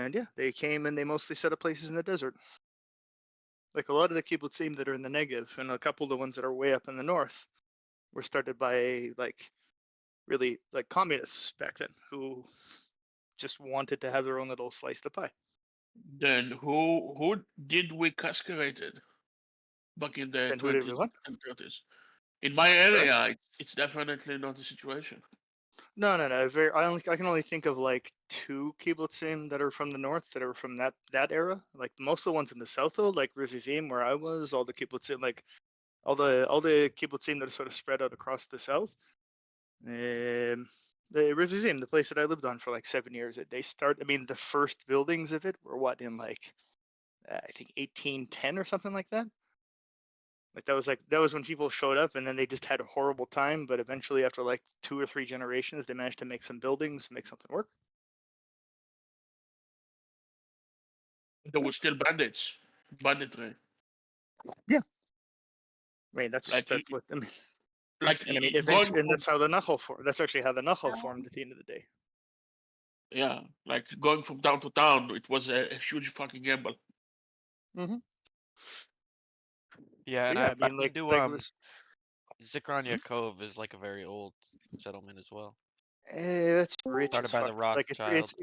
And yeah, they came and they mostly set up places in the desert. Like a lot of the kibbutzim that are in the Negev and a couple of the ones that are way up in the north were started by like really like communists back then who just wanted to have their own little slice of the pie. Then who did we castrated back in the And who did we 20s want? and 30s? In my Sorry? area, it's definitely not the situation. No. I can only think of like two kibbutzim that are from the north that are from that era. Like most of the ones in the south though, like Revivim where I was, all the kibbutzim like all the kibbutzim that are sort of spread out across the south. The Revivim, the place that I lived on for like 7 years, I mean, the first buildings of it were what in like I think 1810 or something like that. Like that was when people showed up, and then they just had a horrible time. But eventually, after like 2 or 3 generations, they managed to make some buildings, make something work. There were still banditry. Yeah, I mean Like that's what I mean. like And I mean, going eventually, and from that's how the Nachal formed. That's actually how the Nachal formed at the end of the day. yeah, like going from town to town, it was a huge fucking gamble. Hmm. Yeah, But and yeah, I I've mean, been to like it was. Zichron Hmm? Yaakov is like a very old settlement as well. It's rich Started as by the fuck. Like Rothschilds.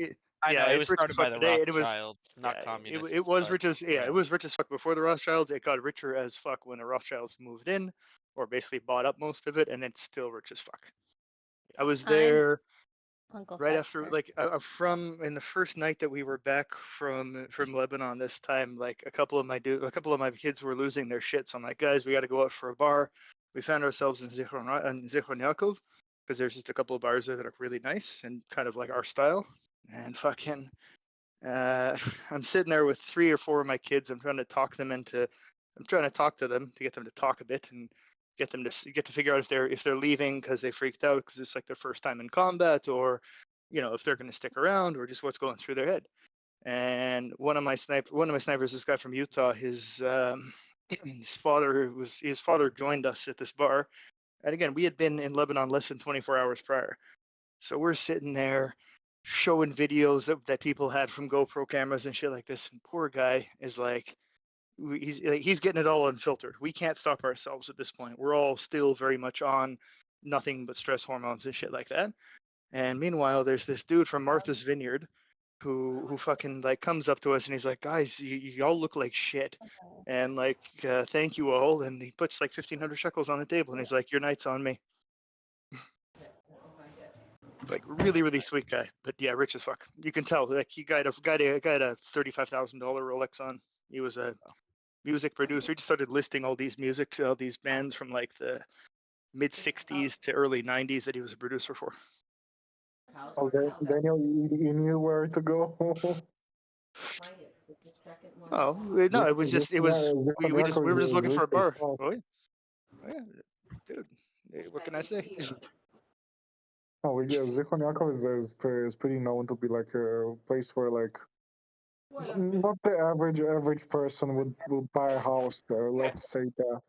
I know yeah, it it's was rich as started by fuck the today, and it was Rothschilds, not yeah, it communists, was but rich as yeah, it yeah. was rich as fuck before the Rothschilds. It got richer as fuck when the Rothschilds moved in, or basically bought up most of it, and it's still rich as fuck. I was there Uncle right Fester. after, like, from in the first night that we were back from Lebanon this time. Like a couple of my kids were losing their shit, so I'm like, guys, we got to go out for a bar. We found ourselves in Zichron Yaakov because there's just a couple of bars there that are really nice and kind of like our style. And fucking, I'm sitting there with 3 or 4 of my kids. I'm trying to talk to them to get them to talk a bit and get them to figure out if they're leaving because they freaked out because it's like their first time in combat, or if they're going to stick around, or just what's going through their head. And one of my snipers, this guy from Utah, his father joined us at this bar, and again, we had been in Lebanon less than 24 hours prior. So we're sitting there showing videos that people had from GoPro cameras and shit like this. And poor guy is like, he's getting it all unfiltered. We can't stop ourselves at this point. We're all still very much on nothing but stress hormones and shit like that. And meanwhile, there's this dude from Martha's Vineyard who fucking like comes up to us and he's like, guys, y'all look like shit. And like, thank you all. And he puts like 1,500 shekels on the table and he's like, your night's on me. Like really, really sweet guy, but yeah, rich as fuck. You can tell. Like he got a $35,000 Rolex on. He was a music producer. He just started listing all these bands from like the mid '60s to early '90s that he was a producer for. Oh, Daniel, you knew where to go. Oh no, it was just we were just looking for a bar. Oh yeah, dude. What can I say? Oh, Zichron Yaakov is pretty known to be like a place where like not the average person would buy a house there. Let's say that.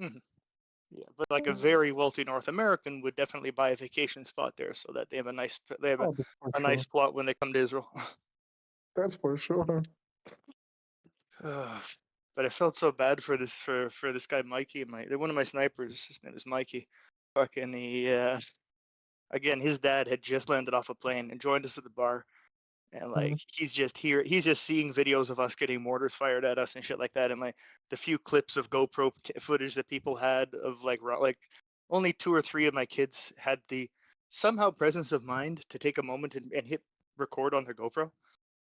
Mhm. Yeah, but like a very wealthy North American would definitely buy a vacation spot there, so that they have a nice For nice sure. plot when they come to Israel. That's for sure. But I felt so bad for this guy Mikey. One of my snipers, his name is Mikey. Fucking again, his dad had just landed off a plane and joined us at the bar, and like he's just seeing videos of us getting mortars fired at us and shit like that, and like the few clips of GoPro footage that people had of like only 2 or 3 of my kids had the somehow presence of mind to take a moment and hit record on their GoPro.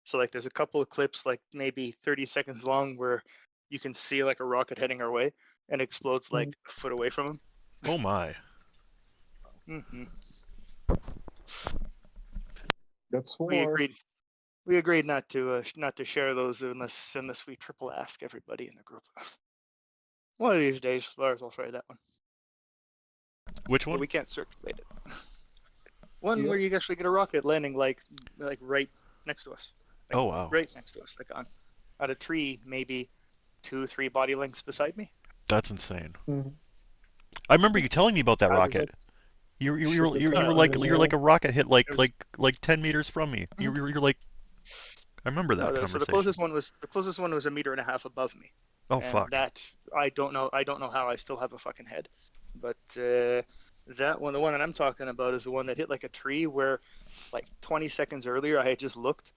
So like there's a couple of clips like maybe 30 seconds long where you can see like a rocket heading our way and explodes like a foot away from them. Oh my. Mm-hmm. That's We war. agreed not to share those unless we triple ask everybody in the group. One of these days, Lars will try that one. Which But one? we can't circulate it. One Yep. where you actually get a rocket landing like right next to us. Like, Oh wow. right next to us, like on a tree, maybe 2-3 body lengths beside me. That's insane. Mhm. I remember you telling me about that I was rocket. You Shit, were the like time a rocket hit like It was- 10 meters from me. You're like, I remember that No, so conversation. the closest one was a meter and a half above me. Oh And fuck. that I don't know how I still have a fucking head. But that one, the one that I'm talking about, is the one that hit like a tree where, like 20 seconds earlier, I had just looked,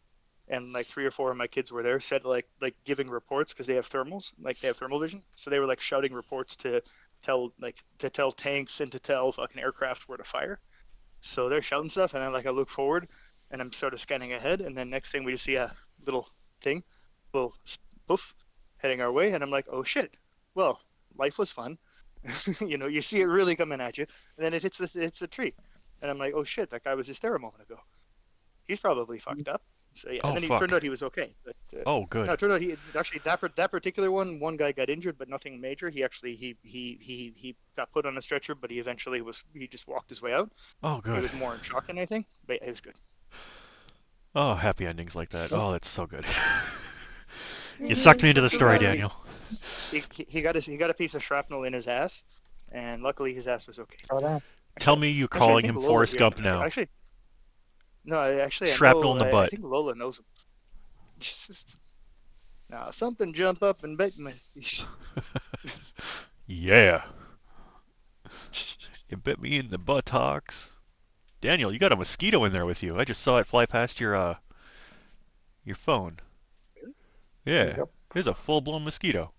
and like 3 or 4 of my kids were there, said like giving reports because they have thermals, like they have thermal vision, so they were like shouting reports to tell tanks and to tell fucking aircraft where to fire. So they're shouting stuff, and then like I look forward, and I'm sort of scanning ahead, and then next thing we just see a little thing, little poof, heading our way, and I'm like, oh shit, well, life was fun. You see it really coming at you, and then it hits the tree, and I'm like, oh shit, that guy was just there a moment ago. He's probably fucked up. So yeah, Oh and then it fuck. turned out he was okay. But Oh no, good. it turned out he actually that particular one guy got injured, but nothing major. He actually he got put on a stretcher, but he just walked his way out. Oh He good. was more in shock than anything, but it was good. Oh, happy endings like that. Yep. Oh, that's so good. You Yeah, sucked me into the too story, bad. Daniel. He got a piece of shrapnel in his ass, and luckily his ass was okay. Tell Actually, me you I calling think him Lola Forrest here. Gump now. Actually, no, I Shrapnel know. in the I butt. think Lola knows him. Now something jump up and bite me. Yeah. You bit me in the buttocks. Daniel, you got a mosquito in there with you. I just saw it fly past your phone. Yeah. Yep. There's a full-blown mosquito.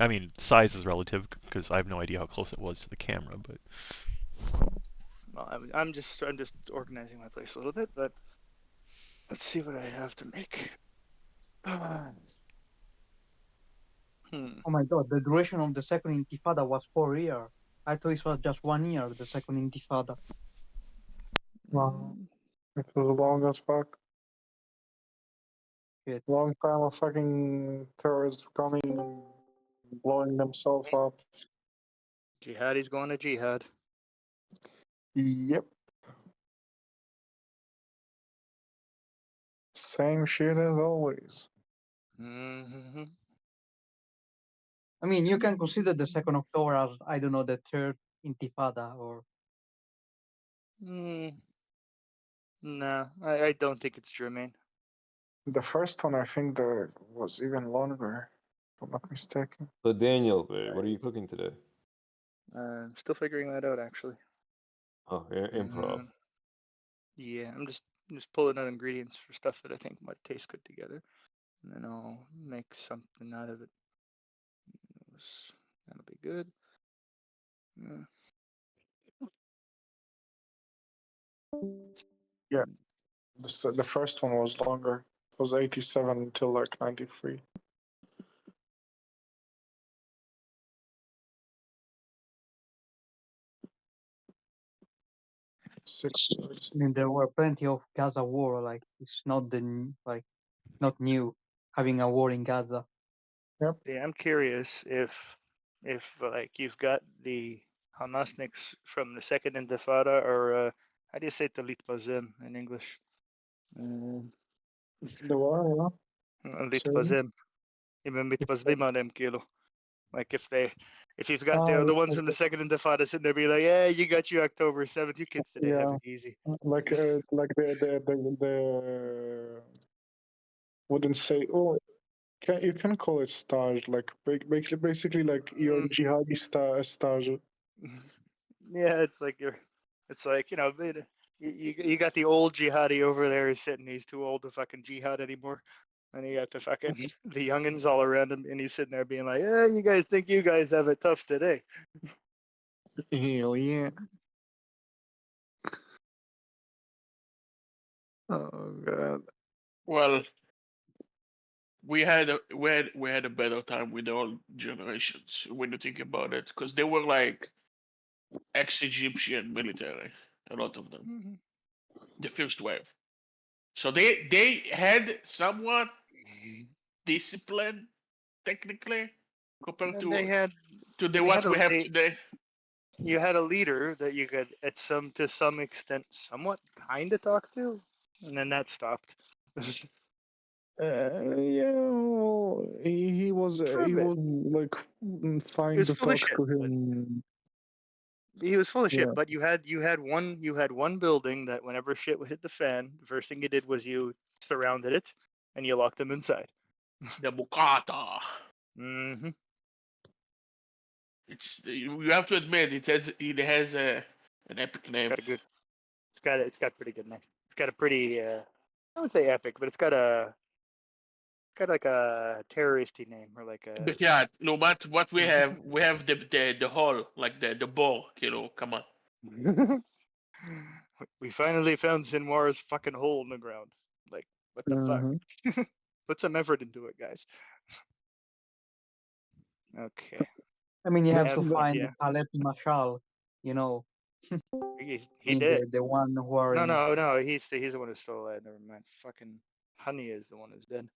I mean, size is relative because I have no idea how close it was to the camera, but Well, I'm just organizing my place a little bit, but let's see what I have to make. Hmm. Oh my god, the duration of the second intifada was 4 years. I thought it was just 1 year, the second intifada. Wow. It was long as fuck. Shit. Long time of fucking terrorists coming and blowing themselves up. Jihadi's going to jihad. Yep. Same shit as always. Mm-hmm. I mean, you can consider the 2nd October as, I don't know, the third intifada or... No, I don't think it's germane. The first one, I think, that was even longer, if I'm not mistaken. So Daniel, what are you cooking today? I'm still figuring that out, actually. Oh, improv. Yeah, I'm just pulling out ingredients for stuff that I think might taste good together, and then I'll make something out of it. That'll be good. Yeah. The first one was longer. It was 87 until like 93. Six years. I mean, there were plenty of Gaza war, like, it's not not new having a war in Gaza. Yeah, I'm curious if like you've got the Hamasniks from the second Intifada, or how do you say Talit Bazim in English? The war, yeah. Talit Sorry. Bazim. Mitbazbim alem kilo. Like if you've got Ah, the ones from the second Intifada sitting there being like, yeah, you got your October 7th, you kids today have yeah. it easy. Like the wouldn't say, oh, you can call it stage, like basically like your jihadi stage. Yeah, it's like you got the old jihadi over there who's sitting. He's too old to fucking jihad anymore, and you got the fucking the youngins all around him, and he's sitting there being like, "Yeah, you guys think you guys have it tough today." Hell yeah. Oh god. Well, we had a better time with the old generations when you think about it, because they were like ex-Egyptian military, a lot of them, the first wave. So they had somewhat discipline technically compared And they had to the they what had we have they- today. you had a leader that you could to some extent somewhat kind of talk to, and then that stopped. Yeah, well, he was For a he bit. was like fine was to full of talk shit, to but- him. He was full of shit, Yeah. but you had one building that whenever shit would hit the fan, the first thing you did was you surrounded it, and you lock them inside. The Bukata. Hmm. You have to admit it has an epic name. Got a good. It's got pretty good name. It's got a pretty. I would say epic, but it's got like a terroristy name or like a. But yeah, no matter what we have the hole, like the ball, come on. We finally found Sinwar's fucking hole in the ground. Like, what the fuck? Put some effort into it, guys. Okay. I mean, you have Yeah, to but find yeah. Khaled Mashal, you know, He being did. the one who are No, in. no. He's the one who's still alive. Never mind. Fucking Honey is the one who's dead.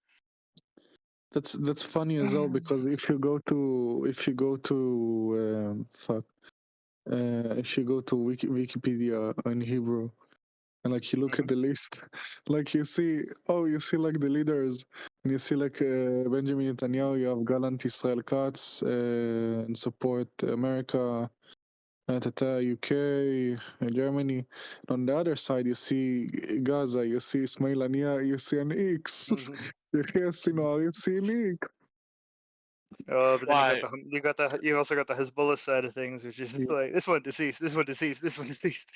That's funny as well because if you go to if you go to Wikipedia in Hebrew and like you look at the list, like you see like the leaders and you see like Benjamin Netanyahu, you have Gallant Israel Katz and support America, UK, Germany. On the other side, you see Gaza, you see Ismail Haniya, you see an X. You hear Sinwar, you see an X. Oh, but then Why? you also got the Hezbollah side of things, which is like this one deceased, this one deceased, this one deceased.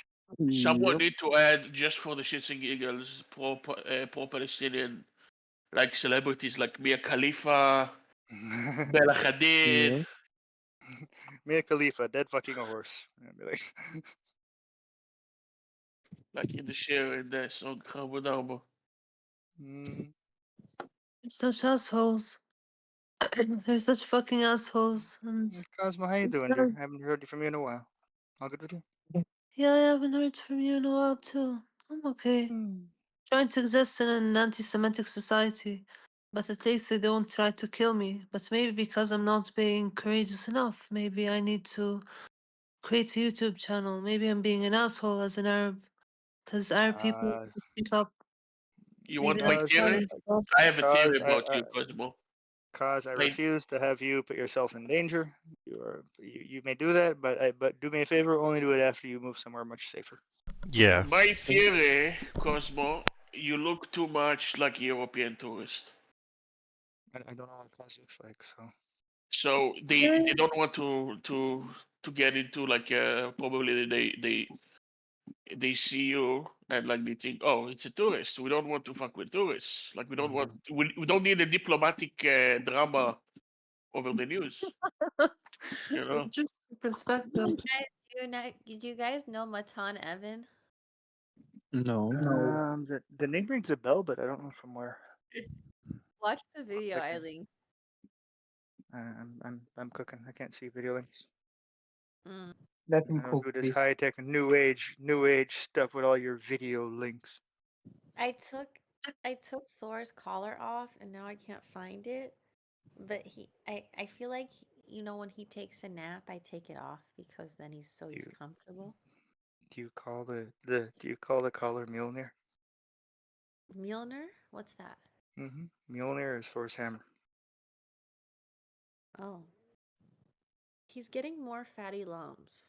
Someone Yep. need to add just for the shits and giggles pro-Palestinian like celebrities like Mia Khalifa, Bella Hadid. Yeah. Mia Khalifa, dead fucking a horse. I'd be like, Like in the share in the song Carbon Armor. mm, Such assholes. They're such fucking assholes. And Cosmo, how you it's doing, kind dear? of- I haven't heard from you in a while. All good with you? yeah, I haven't heard from you in a while too. I'm okay. Trying to exist in an anti-Semitic society, but at least they don't try to kill me. But maybe because I'm not being courageous enough, maybe I need to create a YouTube channel. Maybe I'm being an asshole as an Arab, because Arab people Uh, need to speak up. You Maybe want my that's why theory? I'm lost. I have a theory Cause about you, Cosmo. I Like, refuse to have you put yourself in danger. You may do that, but do me a favor, only do it after you move somewhere much safer. Yeah. my theory, Cosmo, you look too much like a European tourist. I don't know what Cos looks like, so So they don't want to get into like probably they see you and like they think, oh, it's a tourist. We don't want to fuck with tourists. Like we don't need a diplomatic drama over the news. You know? Interesting perspective. Did you guys know Matan Evan? No. the name rings a bell, but I don't know from where. Watch the video Okay. I linked. I'm cooking. I can't see video links. Mm. Let him I don't cook, do this please. high tech new age stuff with all your video links. I took Thor's collar off and now I can't find it. But I feel like when he takes a nap, I take it off because then he's comfortable. Do you call the collar Mjolnir? Mjolnir? What's that? Mjolnir is Thor's hammer. Oh. He's getting more fatty lumps.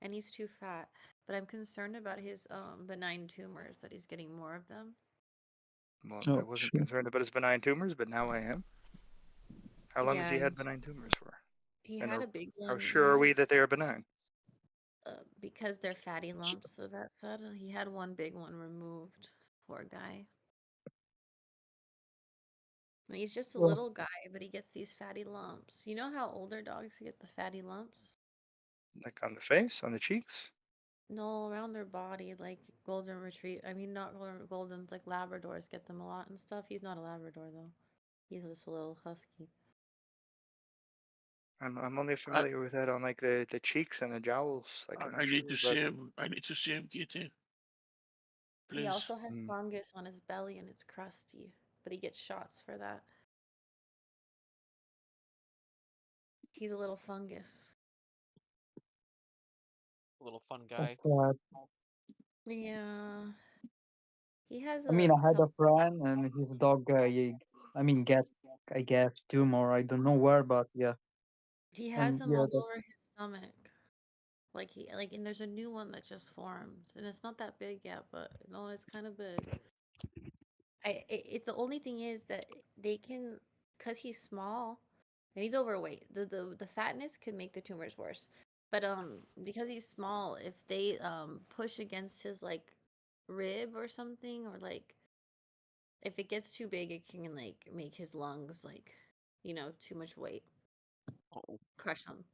And he's too fat. But I'm concerned about his benign tumors, that he's getting more of them. Well, Oh, I wasn't shit. concerned about his benign tumors, but now I am. How long has he Yeah, had benign tumors for? he And had a big one. how sure are we that they are benign? Because they're fatty lumps, the vet said. He had one big one removed. Poor guy. He's just a Well- little guy, but he gets these fatty lumps. You know how older dogs get the fatty lumps? Like on the face, on the cheeks? No, around their body, like golden retriever. I mean, not goldens, like Labradors get them a lot and stuff. He's not a Labrador though. He's just a little husky. I'm only familiar with that on like the cheeks and the jowls. Like I'm I not need sure to about- see him. I need to see him get in. Please. He also has fungus on his belly and it's crusty, but he gets shots for that. He's a little fungus. Little fun guy. But, Yeah. He has I mean, I had a friend and his dog, get, I guess, tumor. I don't know where, but yeah. He has And them yeah, all that- over his stomach. And there's a new one that just formed, and it's not that big yet, but no, it's kind of big. It the only thing is that they can, cause he's small and he's overweight. The fatness could make the tumors worse. But because he's small, if they push against his like rib or something, or like if it gets too big, it can like make his lungs like, too much weight, Oh, crush them.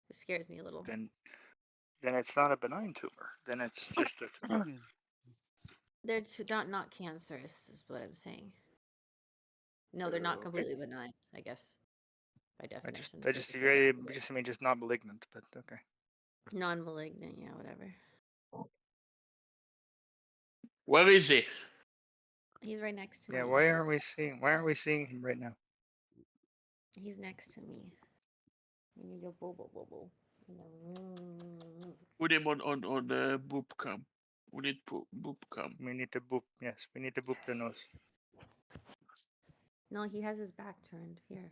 It scares me a little. Then it's not a benign tumor. Then it's just a tumor. They're not cancerous, is what I'm saying. No, they're not Okay. completely benign, I guess, by I definition. just I mean just not malignant, but okay. Non-malignant, yeah, whatever. Where is he? He's right next to Yeah, me. why aren't we seeing him right now? He's next to me. And you go boo boo boo boo. Put him on boop cam. We need boop cam. We need to boop. Yes, we need to boop the nose. No, he has his back turned. Here.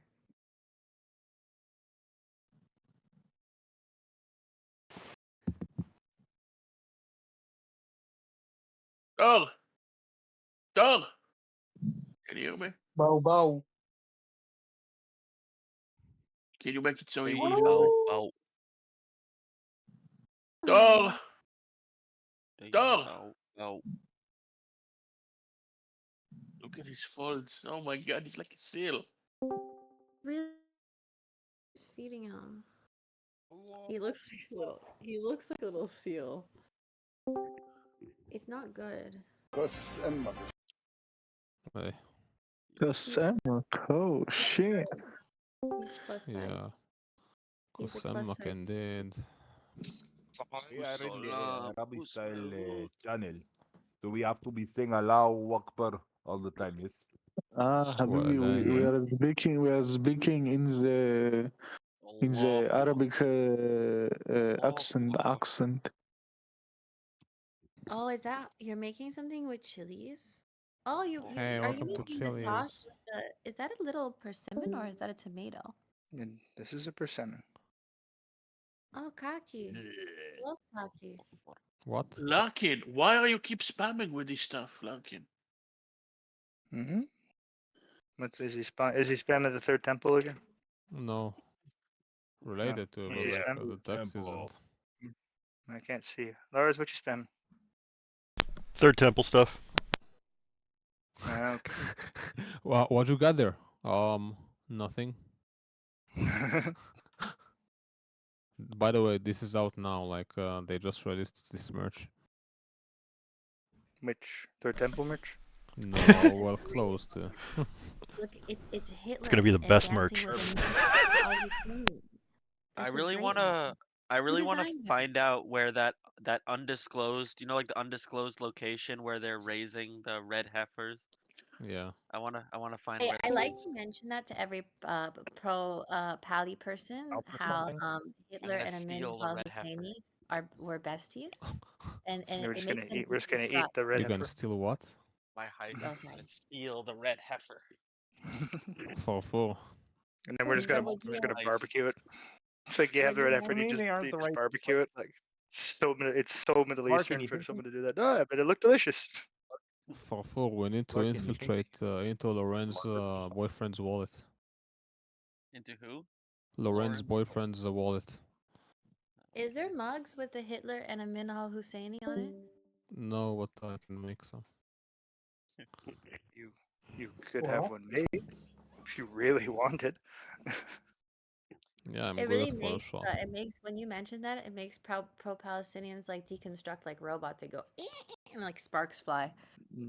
Dog! Dog! Can you hear me? Bow bow. Can you make it so big he bow bow. Dog! Big Dog! bow bow. Look at his folds. Oh my god, he's like a seal. Really? Who's feeding him? He looks like a little. He looks like a little seal. It's not good. Hey, Emma. Oh shit. He's plus size. yeah. He's a plus Kusemmak size. indeed. We are in the Arabic style channel. Do we have to be saying Allahu Akbar all the time? Yes. Habibi, we are speaking in the Arabic accent. Oh, is that you're making something with chilies? Oh, Hey, are you welcome to making the sauce Chili's. with the? Is that a little persimmon or is that a tomato? And this is a persimmon. Oh, kaki. Love kaki. What? Larkin, why are you keep spamming with this stuff, Larkin? Mm-hmm. What is he Is he spamming the third temple again? No. Related to, What's but he like spam? the text isn't. I can't see you. Lars, what you spam? Third temple stuff. Okay. Well, what you got there? Nothing. By the way, this is out now. Like, they just released this merch. Which third temple merch? No, well, close to. Look, it's Hitler. It's gonna be the and best dancing merch. with a Al Hussein. I That's a really great wanna. I really wanna designed that? find out where that undisclosed. Like the undisclosed location where they're raising the red heifers. Yeah. I wanna find Hey, where. I that like is. to mention that to every pro Pali person, I'll put how something. Hitler gonna and Amin steal the Al red heifer. Husseini were besties, and We're it just makes gonna them eat. We're just gonna eat deconstruct. the red You're gonna heifer. steal what? My heifer. Oh, I'm sorry. gonna steal the red heifer. 4-4. And then we're just gonna Nice. barbecue it. It's like you have the red heifer and you just, They aren't the right. barbecue it. Like it's so Middle Mark, Eastern can you for think someone to do that. Oh, but it looked delicious. 4-4. We need to Mark, can you think? infiltrate into Loren's boyfriend's wallet. Into who? Loren's boyfriend's wallet. Is there mugs with the Hitler and Amin Al Husseini on it? No, but I can make some. You could have one made if you really wanted. Yeah, I'm It good really at makes Photoshop. when you mention that, it makes pro Palestinians like deconstruct like robots. They go and like sparks fly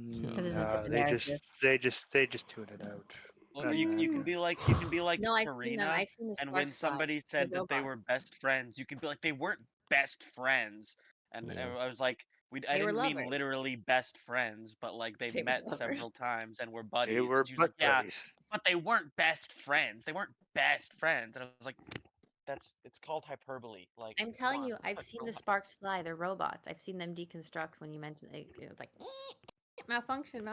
because it's a Nah, different they narrative. just tune it out. Well, you can be like No, I've seen them. Karina, I've seen the and when sparks fly. somebody They're said that they robots. were best friends, you could be like they weren't best friends, and Yeah. I was like, I They were didn't mean lovers. literally best friends, but like they They were met lovers. several times and were buddies. They were and she was like, butt yeah, buddies. but they weren't best friends. They weren't best friends, and I was like, it's called hyperbole. Like I'm come telling on, you, I've like, seen the relax. sparks fly. They're robots. I've seen them deconstruct when you mentioned it. It's like malfunction.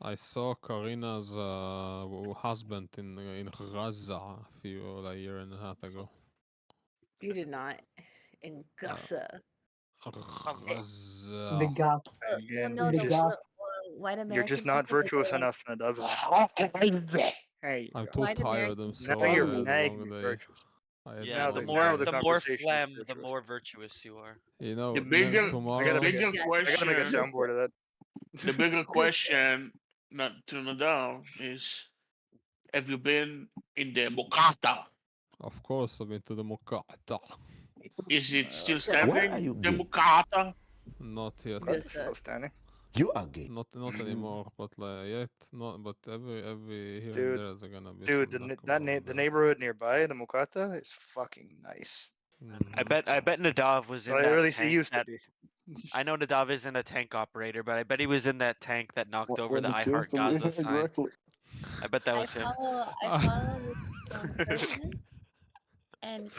I saw Karina's husband in Gaza a year and a half ago. You did not in Gaza. The gas. Again, no, The the just gas. white American you're just not people, they virtuous go like, enough, Nadav. There you I'm go. too white tired. I'm American Now sorry. you're I people. had a now you long can be day. virtuous. I had a Yeah, Now the the long more now day. the the more conversation is phlegm, the virtuous. more virtuous you are. You know, The bigger, tomorrow. bigger You guys- I gotta make a question, soundboard of that. the bigger This- question, not to Nadal, is: have you been in the Mokata? Of course, I've been to the Mokata. Is it still Where Why are standing? you The gay? Mukata? Not yet. What Yes, is still standing? You are gay. Not anymore. But like yet, not. But every here and Dude, there, there's gonna be Dude, some the that Nakba the there. neighborhood nearby, the Mukata, is fucking nice. I bet Nadav was in Well, that or at least it tank used to that be. I know Nadav isn't a tank operator, but I bet he was in that tank that knocked over When the it I used Heart to be, Gaza sign. exactly. I bet that I was him. follow this person, and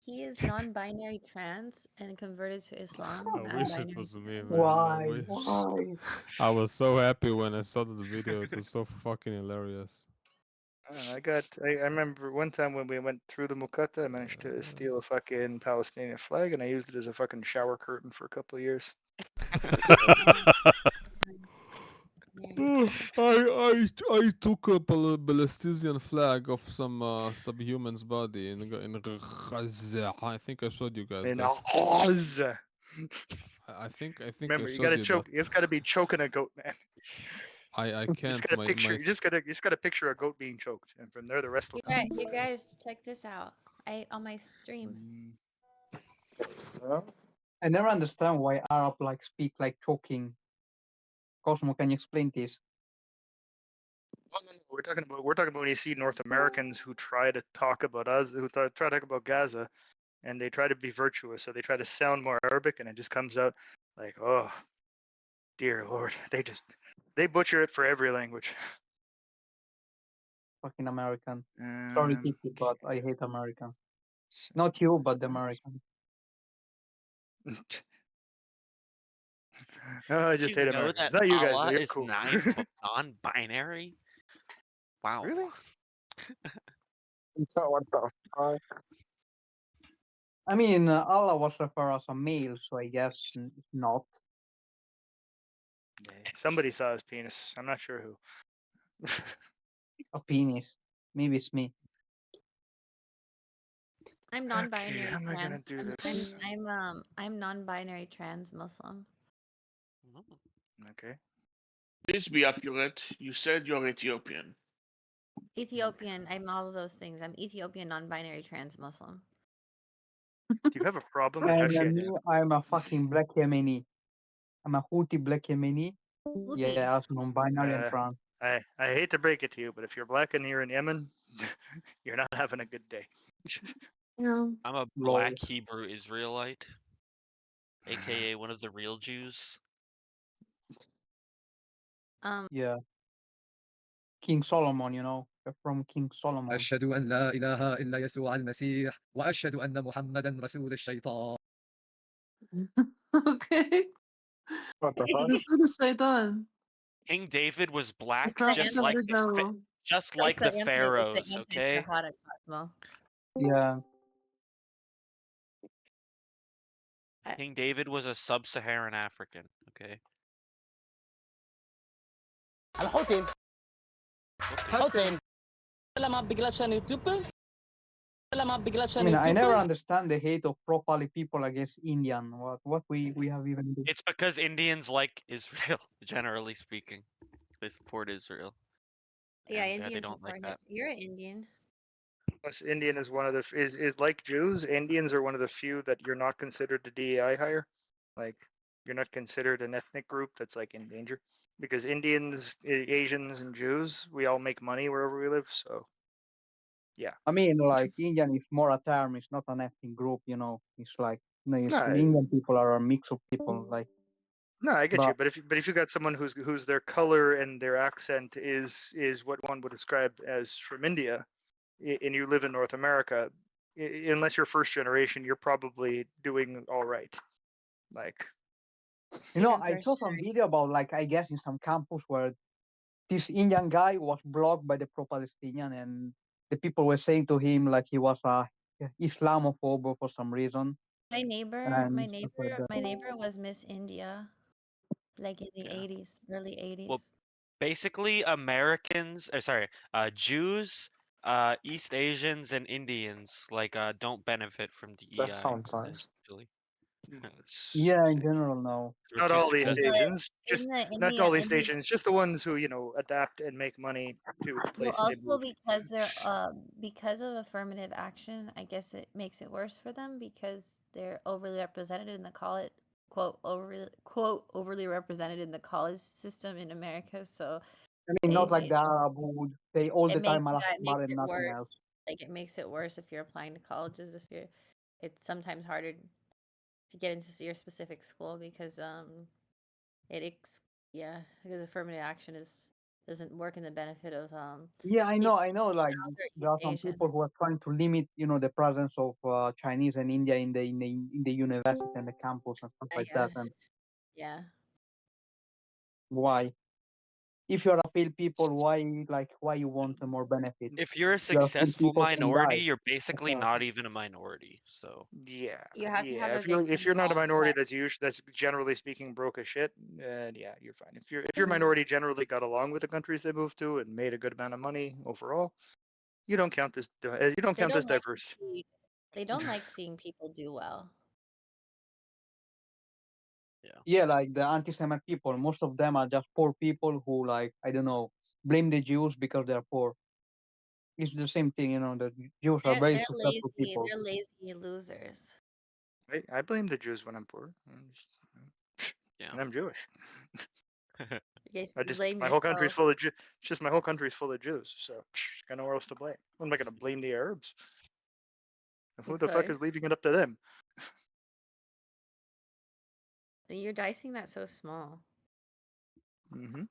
he is non-binary trans and converted to Islam. I wish it Non-binary was me, trans. man. I Why? wish. Why? I was so happy when I saw the video. It was so fucking hilarious. I remember one time when we went through the Mukata, I managed to steal a fucking Palestinian flag, and I used it as a fucking shower curtain for a couple of years. I took a Palestinian flag of some subhuman's body in Gaza. I think I showed you guys In that. Oz. I think I Remember, you showed gotta you choke. that. It's gotta be choking a goat, man. I You just can't. gotta My picture. You just gotta picture a goat being choked, and from there the rest will come. You guys, check this out. On my stream. I never understand why Arab like speak like choking. Cosmo, can you explain this? We're talking about when you see North Americans who try to talk about us, who try to talk about Gaza, and they try to be virtuous, so they try to sound more Arabic, and it just comes out like, oh, dear Lord, they butcher it for every language. Fucking American. Sorry, Titi, but I hate Americans. Not you, but the Americans. Oh, I Did just you hate know Americans. that Not you guys, though. Allah You're is cool. non-binary? Wow. Really? What the fuck? I mean, Allah was referred as a male, so I guess not. Somebody saw his penis. I'm not sure who. A penis. Maybe it's me. I'm non-binary how am I gonna trans. do I'm, this? I'm non-binary trans Muslim. Okay. Please be accurate. You said you're Ethiopian. Ethiopian. I'm all of those things. I'm Ethiopian non-binary trans Muslim. Do you have a problem with how And she me, I'm a fucking black Yemeni. I'm a Houthi black Yemeni. Yeah, as non-binary and trans. I hate to break it to you, but if you're black and you're in Yemen, you're not having a good day. Yeah. I'm a Lol. black Hebrew Israelite, aka one of the real Jews. Yeah. King Solomon, you know. They're from King Solomon. أشهد أن لا إله إلا يسوع المسيح وأشهد أن محمدا رسول الشيطان. Okay. What the fuck? This is Satan. King David was black, It's not just the like devil. like the pharaohs. It's the Okay. anti-jihad Cosmo. Yeah. King David was a sub-Saharan African. Okay. الحوتين حوتين I mean, I never understand the hate of pro-Pali people against Indian. What we have even do. It's because Indians like Israel, generally speaking. They support Israel. Yeah, And, they Indians don't like support that. us. You're an Indian. Plus, Indian is one of the is like Jews. Indians are one of the few that you're not considered a DEI hire. Like you're not considered an ethnic group that's like in danger because Indians, Asians, and Jews, we all make money wherever we live. So yeah. I mean, like Indian is more a term. It's not an ethnic group. You know, it's like no, it's, No, Indian people are a mix of people. Like No, I get you, But- but if you got someone who's their color and their accent is what one would describe as from India, and you live in North America, unless you're first generation, you're probably doing all right. Like, you know, Even I first saw some video about like I guess in some campus where this Indian guy was blocked by the pro-Palestinian, and the people were saying to him like he was a Islamophobe for some reason. My neighbor, and stuff like that. my neighbor was Miss India, like in the Yeah. 80s, early 80s. Well, basically, Jews, East Asians, and Indians don't benefit from DEI. That sounds nice. essentially. Yeah, in general, no. We're Not too all East successful. Asians, just not all East India, Asians, just the ones who adapt and make money to the well, place they also move. because they're because of affirmative action, I guess it makes it worse for them because they're overly represented in the college overly represented in the college system in America. So I mean, not like they the Arab who would say all the time Allah it Akbar makes and it nothing worse. else. Like it makes it worse if you're applying to colleges. It's sometimes harder to get into your specific school because because affirmative action doesn't work in the benefit of Yeah, I people know. Like other there are East some Asian. people who are trying to limit, the presence of Chinese and India in the university and the campus and stuff like that. And Yeah. why? If you're a field people, why you want more benefit? If you're a You're a field successful people can minority, die. you're basically uh, not even a minority. So Yeah, You have to have a if victim you're not a call, minority but that's generally speaking broke as shit, yeah, you're fine. If your minority generally got along with the countries they moved to and made a good amount of money overall, you don't count as diverse. they don't like seeing people do well. Yeah, like the anti-Semitic people, most of them are just poor people who, I don't know, blame the Jews because they're poor. It's the same thing, the Jews are very They're lazy. successful people. They're lazy losers. I blame the Jews when I'm poor. And I'm Jewish. Yes, I you just blame my whole country's yourself. full of It's just my whole country's full of Jews, so got nowhere else to blame. What am I gonna blame the Arabs? Who You the fuck could. is leaving it up to them? You're dicing that so small. Mm-hmm.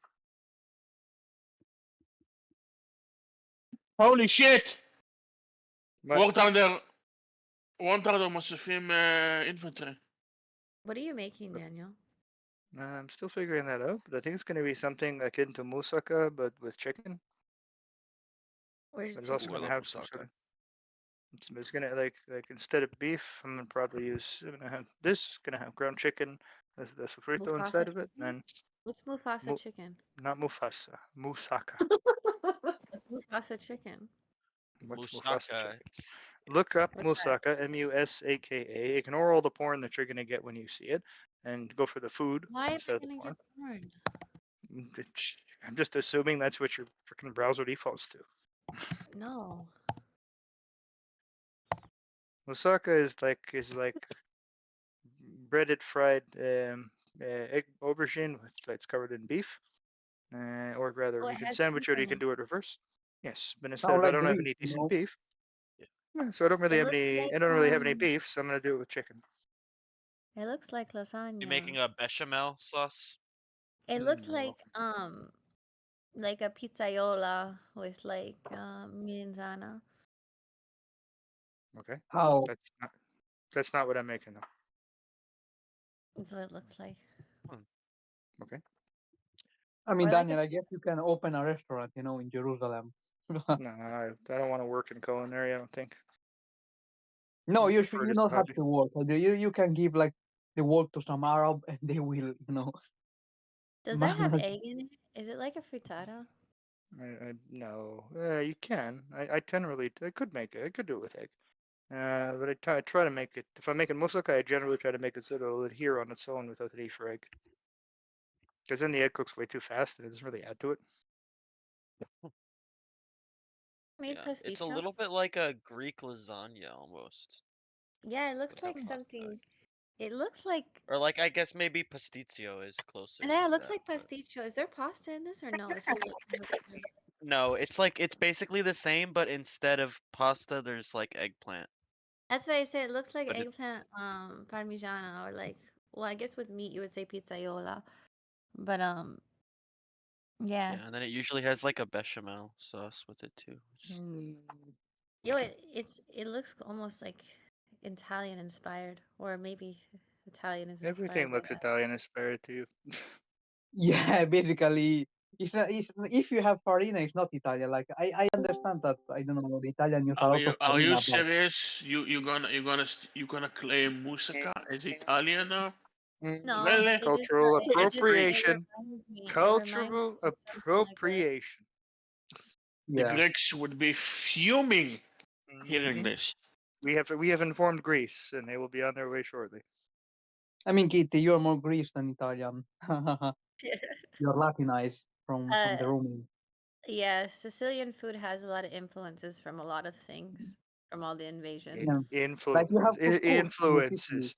Holy shit! What? Want er מוסיפים infantry. What are you making, Daniel? I'm still figuring that out, but I think it's gonna be something akin to moussaka, but with chicken. Where's But it's also Ooh, I gonna love have some moussaka. sort of. It's gonna like instead of beef, I'm gonna probably use. I'm gonna have this. It's gonna have ground chicken. There's the sofrito Mufasa inside of it, chicken? and What's Mufasa Mu- chicken? not mufasa, moussaka. What's Mufasa chicken? What's Mufasa Moussaka. chicken? Look up What's that? moussaka, M-U-S-A-K-A. Ignore all the porn that you're gonna get when you see it, and go for the food Why am instead I of the gonna porn. get porn? I'm just assuming that's what your freaking browser defaults to. No. Moussaka is like breaded fried egg aubergine that's covered in beef, or rather Oh, you it can has sandwich beef it or in you can it. do it reverse. Yes, but instead Sound of I like don't have Greece, any decent beef, so I don't It looks really have any like beef, so I'm gonna do it with chicken. it looks like lasagna. You making a bechamel sauce? It looks No. like a pizzaiola with melanzana. Okay. How? That's not what I'm making though. That's what it looks like. Okay. I mean, Or like Daniel, I guess you can open a restaurant, in Jerusalem. No, I don't want to work in culinary. I don't think. No, you Prefer you just don't a have hobby. to work. You can give the work to some Arab and they will, Does that have manage. egg in it? Is it like a frittata? No, you can. I could make it. I could do it with egg. But I try to make it. If I'm making moussaka, I generally try to make it so it'll adhere on its own without the need for egg. Because then the egg cooks way too fast and it doesn't really add to it. Made Yeah, it's a pasticcio? little bit like a Greek lasagna almost. Yeah, it looks With how like pasta something. It looks like. Or I guess maybe pasticcio is closer Yeah, to it looks that. like pasticcio. Is there pasta in this or no? It's just No, it's basically the same, but instead of pasta, there's eggplant. That's what I said. It looks like But it- eggplant parmigiana or well, I guess with meat you would say pizzaiola. But yeah. Yeah, and then it usually has a bechamel sauce with it too. Yo, it looks almost like Italian inspired, or maybe Italian is Everything inspired by looks that. Italian inspired to you. Yeah, basically, If you have farina, it's not Italian. Like I understand that. I don't know. The Italian use a lot of Are you farina, but serious? You gonna claim moussaka as Italian now? No, Really? Cultural it appropriation. reminds me. It reminds me Cultural of something like a. appropriation. The yeah. Greeks would be fuming hearing Mhm. this. We have informed Greece, and they will be on their way shortly. I mean, Kitty, you're more Greece than Italian. You're Latinized from Uh, the Roman. yeah, Sicilian food has a lot of influences from a lot of things, from all the invasions. Yeah. Like you have couscous in Sicily. Influences.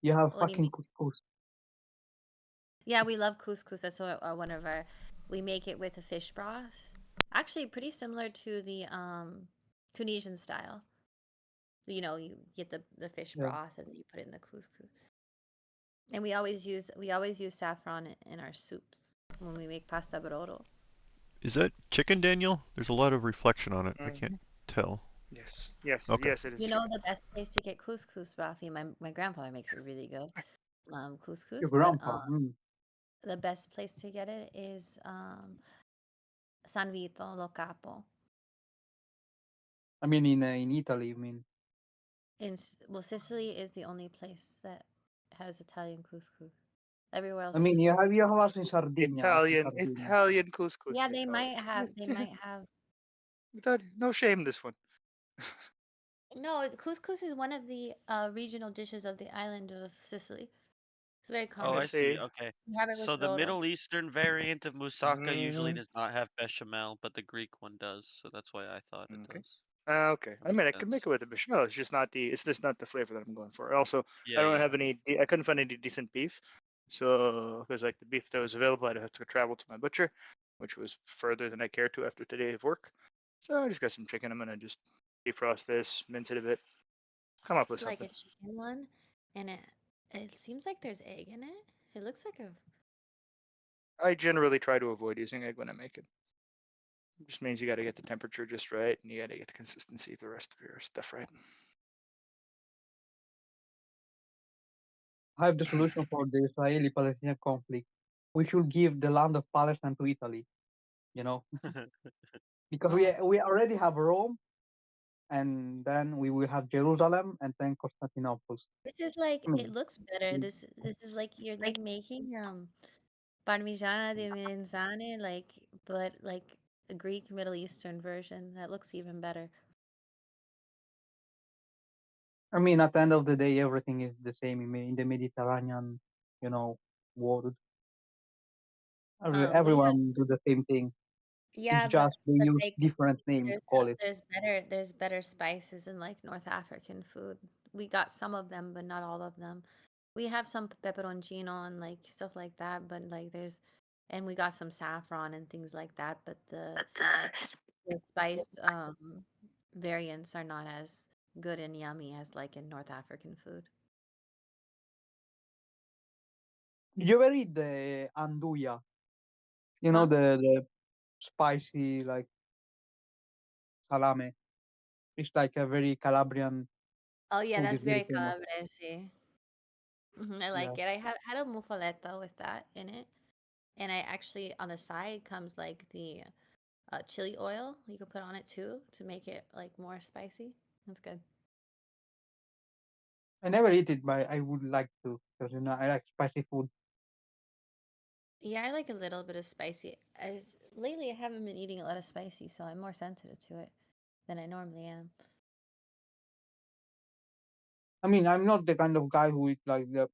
You have What do you fucking mean? couscous. Yeah, we love couscous. That's one of our. We make it with a fish broth. Actually, pretty similar to the Tunisian style. You know, you get the fish Yeah. broth and you put it in the couscous. And we always use saffron in our soups when we make pasta brodo. Is that chicken, Daniel? There's a lot of reflection on it. I Mhm. can't tell. Yes, Okay. yes, it is. You know the best place to get couscous, Rafi? My grandfather makes it really good. Couscous. Your But grandpa. the best place to get it is San Vito Lo Capo. I mean, in Italy, I mean. Well, Sicily is the only place that has Italian couscous. Everywhere else I mean, is you have us in Sardinia. Italian couscous. Yeah, they they call might it. have. They might have. No shame this one. No, couscous is one of the regional dishes of the island of Sicily. It's very Oh, common. I see. Okay. We have it with So the brodo. Middle Eastern variant of moussaka usually Mhm. does not have bechamel, but the Greek one does. So that's why I thought it does. Okay. I mean, I Makes can make sense. it with the bechamel. It's just not the. It's just not the flavor that I'm going for. Also, Yeah, I don't yeah. have any. I couldn't find any decent beef, so because like the beef that was available, I'd have to travel to my butcher, which was further than I cared to after today of work. So I just got some chicken. I'm gonna just defrost this, mince it a bit, come up with It's like something. a chicken one, and it seems like there's egg in it. It looks like a. I generally try to avoid using egg when I make it. It just means you got to get the temperature just right, and you got to get the consistency of the rest of your stuff right. I have the solution for the Israeli-Palestinian conflict. We should give the land of Palestine to Italy. You know, because we already have Rome, and then we will have Jerusalem, and then Constantinople. This is like I mean, it looks better. This is like you're like making Parmigiana di Melanzane, but like a Greek Middle Eastern version that looks even better. I mean, at the end of the day, everything is the same in the Mediterranean, world. We have Everyone do the same thing. Yeah, It's just they use like different names to call it. there's better spices in like North African food. We got some of them, but not all of them. We have some peperoncino and like stuff like that, but like and we got some saffron and things like that, but the spice variants are not as good and yummy as like in North African food. Did you ever eat the anduja? You know, the spicy like salame. It's like a very Calabrian Oh yeah, food. that's It's very very famous. Calabrese. I like Yeah. it. I had a muffaletta with that in it, and I actually on the side comes like the chili oil you can put on it too to make it like more spicy. That's good. I never eat it, but I would like to because I like spicy food. Yeah, I like a little bit of spicy. As lately, I haven't been eating a lot of spicy, so I'm more sensitive to it than I normally am. I mean, I'm not the kind of guy who eats like the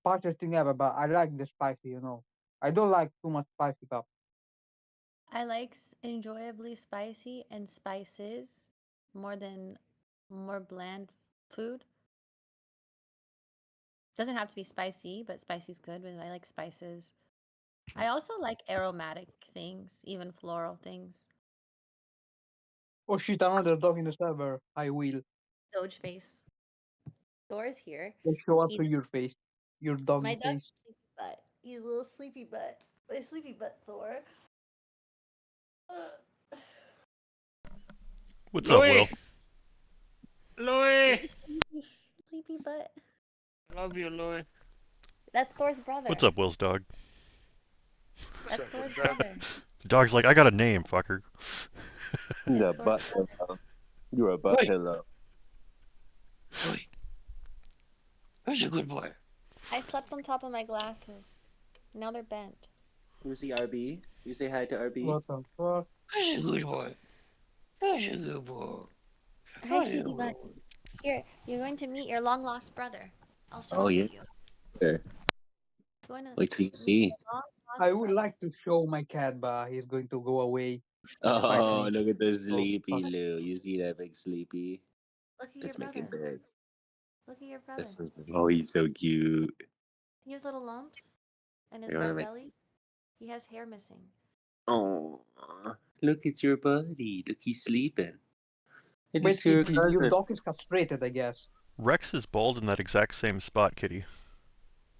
spiciest thing ever, but I like the spicy. I don't like too much spicy stuff. I like enjoyably spicy and spices more than more bland food. Doesn't have to be spicy, but spicy's good. But I like spices. I also like aromatic things, even floral things. Oh shit! Another dog in the server. I will. Doge face. Thor's here. I'll show up He's to your face. Your doggy my dog's face. sleepy butt. He's a little sleepy butt. My sleepy butt, Thor. What's up, Will? Louis! Sleepy butt. I love you, Louis. That's Thor's brother. What's up, Will's dog? That's Second Thor's breath. brother. The dog's like, I got a name, fucker. The Thor's butt brother. pillow. You're a butt Wait. pillow. Wait. Who's a good boy? I slept on top of my glasses. Now they're bent. Who's the RB? You say hi to RB? What the fuck? Who's a good boy? Who's a good boy? Hi, Who's a sweetie good butt. boy? Here, you're going to meet your long lost brother. I'll show Oh, him yeah. to you. Sure. Going to Wait till you meet see. your long I lost would brother. like to show my cat, but he's going to go away. Oh, me. look at the So, sleepy fuck. Lou. You see that big sleepy? Look at your Let's make it brother. big. Look at your brother. Oh, he's so cute. He has little lumps in his You wanna red make- belly. He has hair missing. Oh, look, it's your buddy. Look, he's sleeping. It Wait, is your your cousin. dog is castrated, I guess. Rex is bald in that exact same spot, Kitty.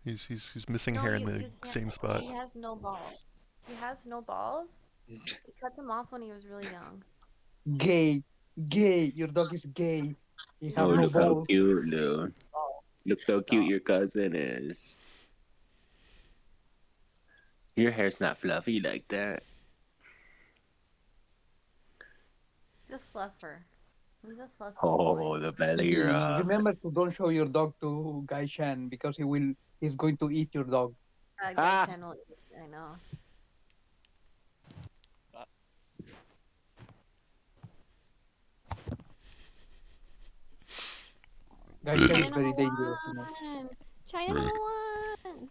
He's missing No, hair in you the can't. same spot. He has no balls. He has no balls. He cut them off when he was really young. Gay. Gay. Your dog is gay. He has Oh, no look how balls. cute, Lou. Look how cute your cousin is. Your hair's not fluffy like that. He's a fluffer. He's a fluffer. Oh, the belly rub. Remember to don't show your dog to Guy Shan because he's going to eat your dog. Guy channel. I know. Guy Shan China is very number dangerous. You know. one. China number one.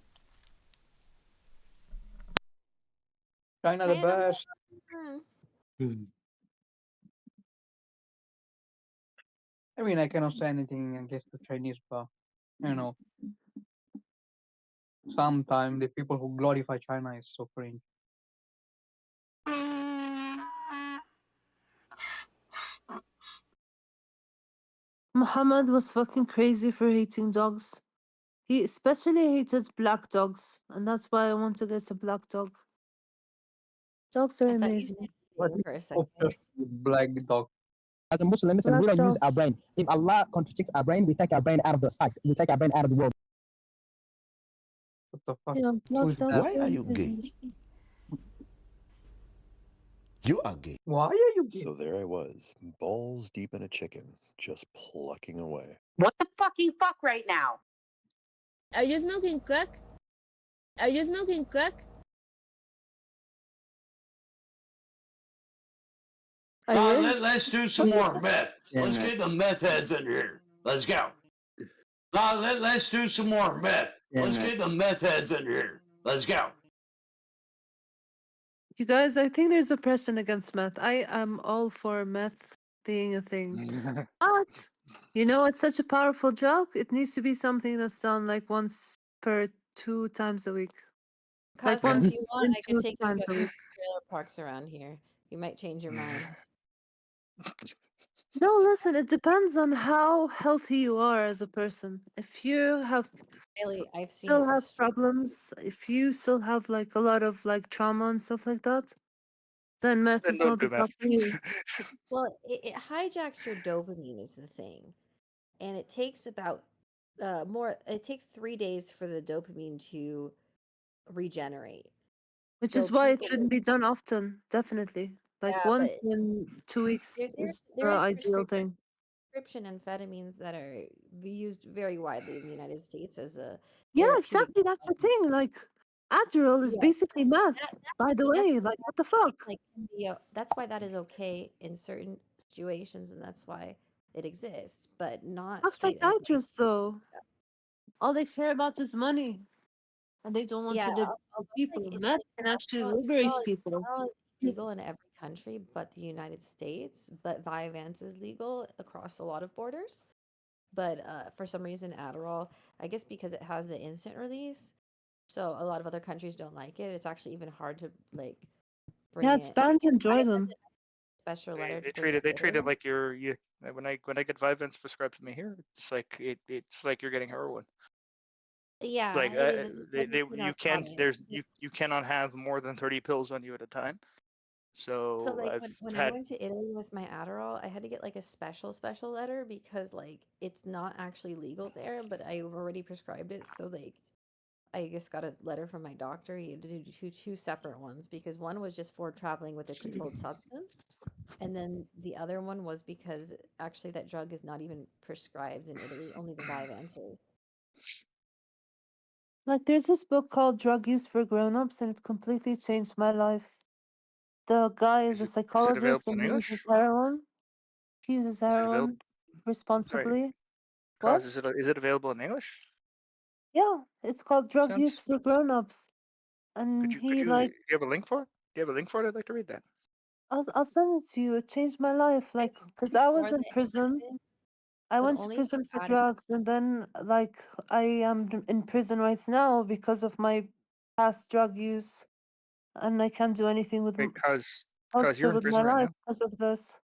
China the China number best. one. I mean, I cannot say anything against the Chinese, but you know, sometimes the people who glorify China is so cringe. Muhammad was fucking crazy for hating dogs. He especially hated black dogs, and that's why I want to get a black dog. Dogs are I thought you amazing. said What eating for a is second. obsessed with black dog? As a Muslim, listen, we Black don't use our dogs. brain. If Allah contradicts our brain, we take our brain out of the sight. We take our brain out of the world. What the fuck? Yeah, Who black is dogs. that? Why are you gay? You are gay. Why are you gay? So there I was, balls deep in a chicken, just plucking away. What the fucking fuck right now? Are you smoking crack? Are you smoking crack? Let's do some more meth. Let's get the meth heads in here. Let's go. Let's do some more meth. Let's get the meth heads in here. Let's go. You guys, I think there's oppression against meth. I am all for meth being a thing. But, you know, it's such a powerful drug. It needs to be something that's done like once per 2 times a week. Like Cosmo, once if you want, in I can 2 take you times to a week. trailer parks around here. You might change your mind. No, listen, it depends on how healthy you are as a person. If you have Really, I've seen still it have destroy. problems, if you still have like a lot of like trauma and stuff like that, then meth Then is don't not the do drug meth. for you. Well, it hijacks your dopamine is the thing, and it takes about It takes 3 days for the dopamine to regenerate. Which So is why it people, shouldn't be done often, definitely. Like yeah, once but in 2 weeks there is the there is ideal thing. prescription amphetamines that are used very widely in the United States as a Yeah, therapeutic. exactly. That's the thing. Like Adderall is Yeah, basically meth, by the that's way. Like what the fuck? like can be that's why that is okay in certain situations, and that's why it exists, but not Fuck straight as psychiatrists though. All they care about is money. And they don't want yeah. to live with Like people. it's Meth can actually Adderall liberate is people. Adderall is legal in every country but the United States, but Vyvanse is legal across a lot of borders. But for some reason, Adderall, I guess because it has the instant release, so a lot of other countries don't like it. It's actually even hard to like bring Yeah, it. it's banned in Jordan. Special letter They to bring it treat to it Italy. like you. When I get Vyvanse prescribed to me here, it's like you're getting heroin. Yeah, Like it is. It's a they specialty you can't narcotic. you cannot have more than 30 pills on you at a time. So So like I've when I had went to Italy with my Adderall, I had to get like a special letter because like it's not actually legal there, but I already prescribed it, so like I just got a letter from my doctor. He had to do two separate ones because one was just for traveling with a controlled substance, and then the other one was because actually that drug is not even prescribed in Italy. Only the Vyvanse is. Like, there's this book called Drug Use for Grown-Ups, and it completely changed my life. The guy is a Is it psychologist available and in he English? uses heroin. He uses Is it available? heroin Sorry, responsibly. Cause What? is it available in English? Yeah, it's called Drug Use Sounds. for Grown-Ups. Could And you he do like you have a link for it? Do you have a link for it? I'd like to read that. I'll send it to you. It changed my life. Like, because I was More in than prison. I but went to only prison for for drugs, and then like I am in prison right now because of my past drug use, and I can't do anything with Wait, cause positive you're in with my prison right life now. because of this.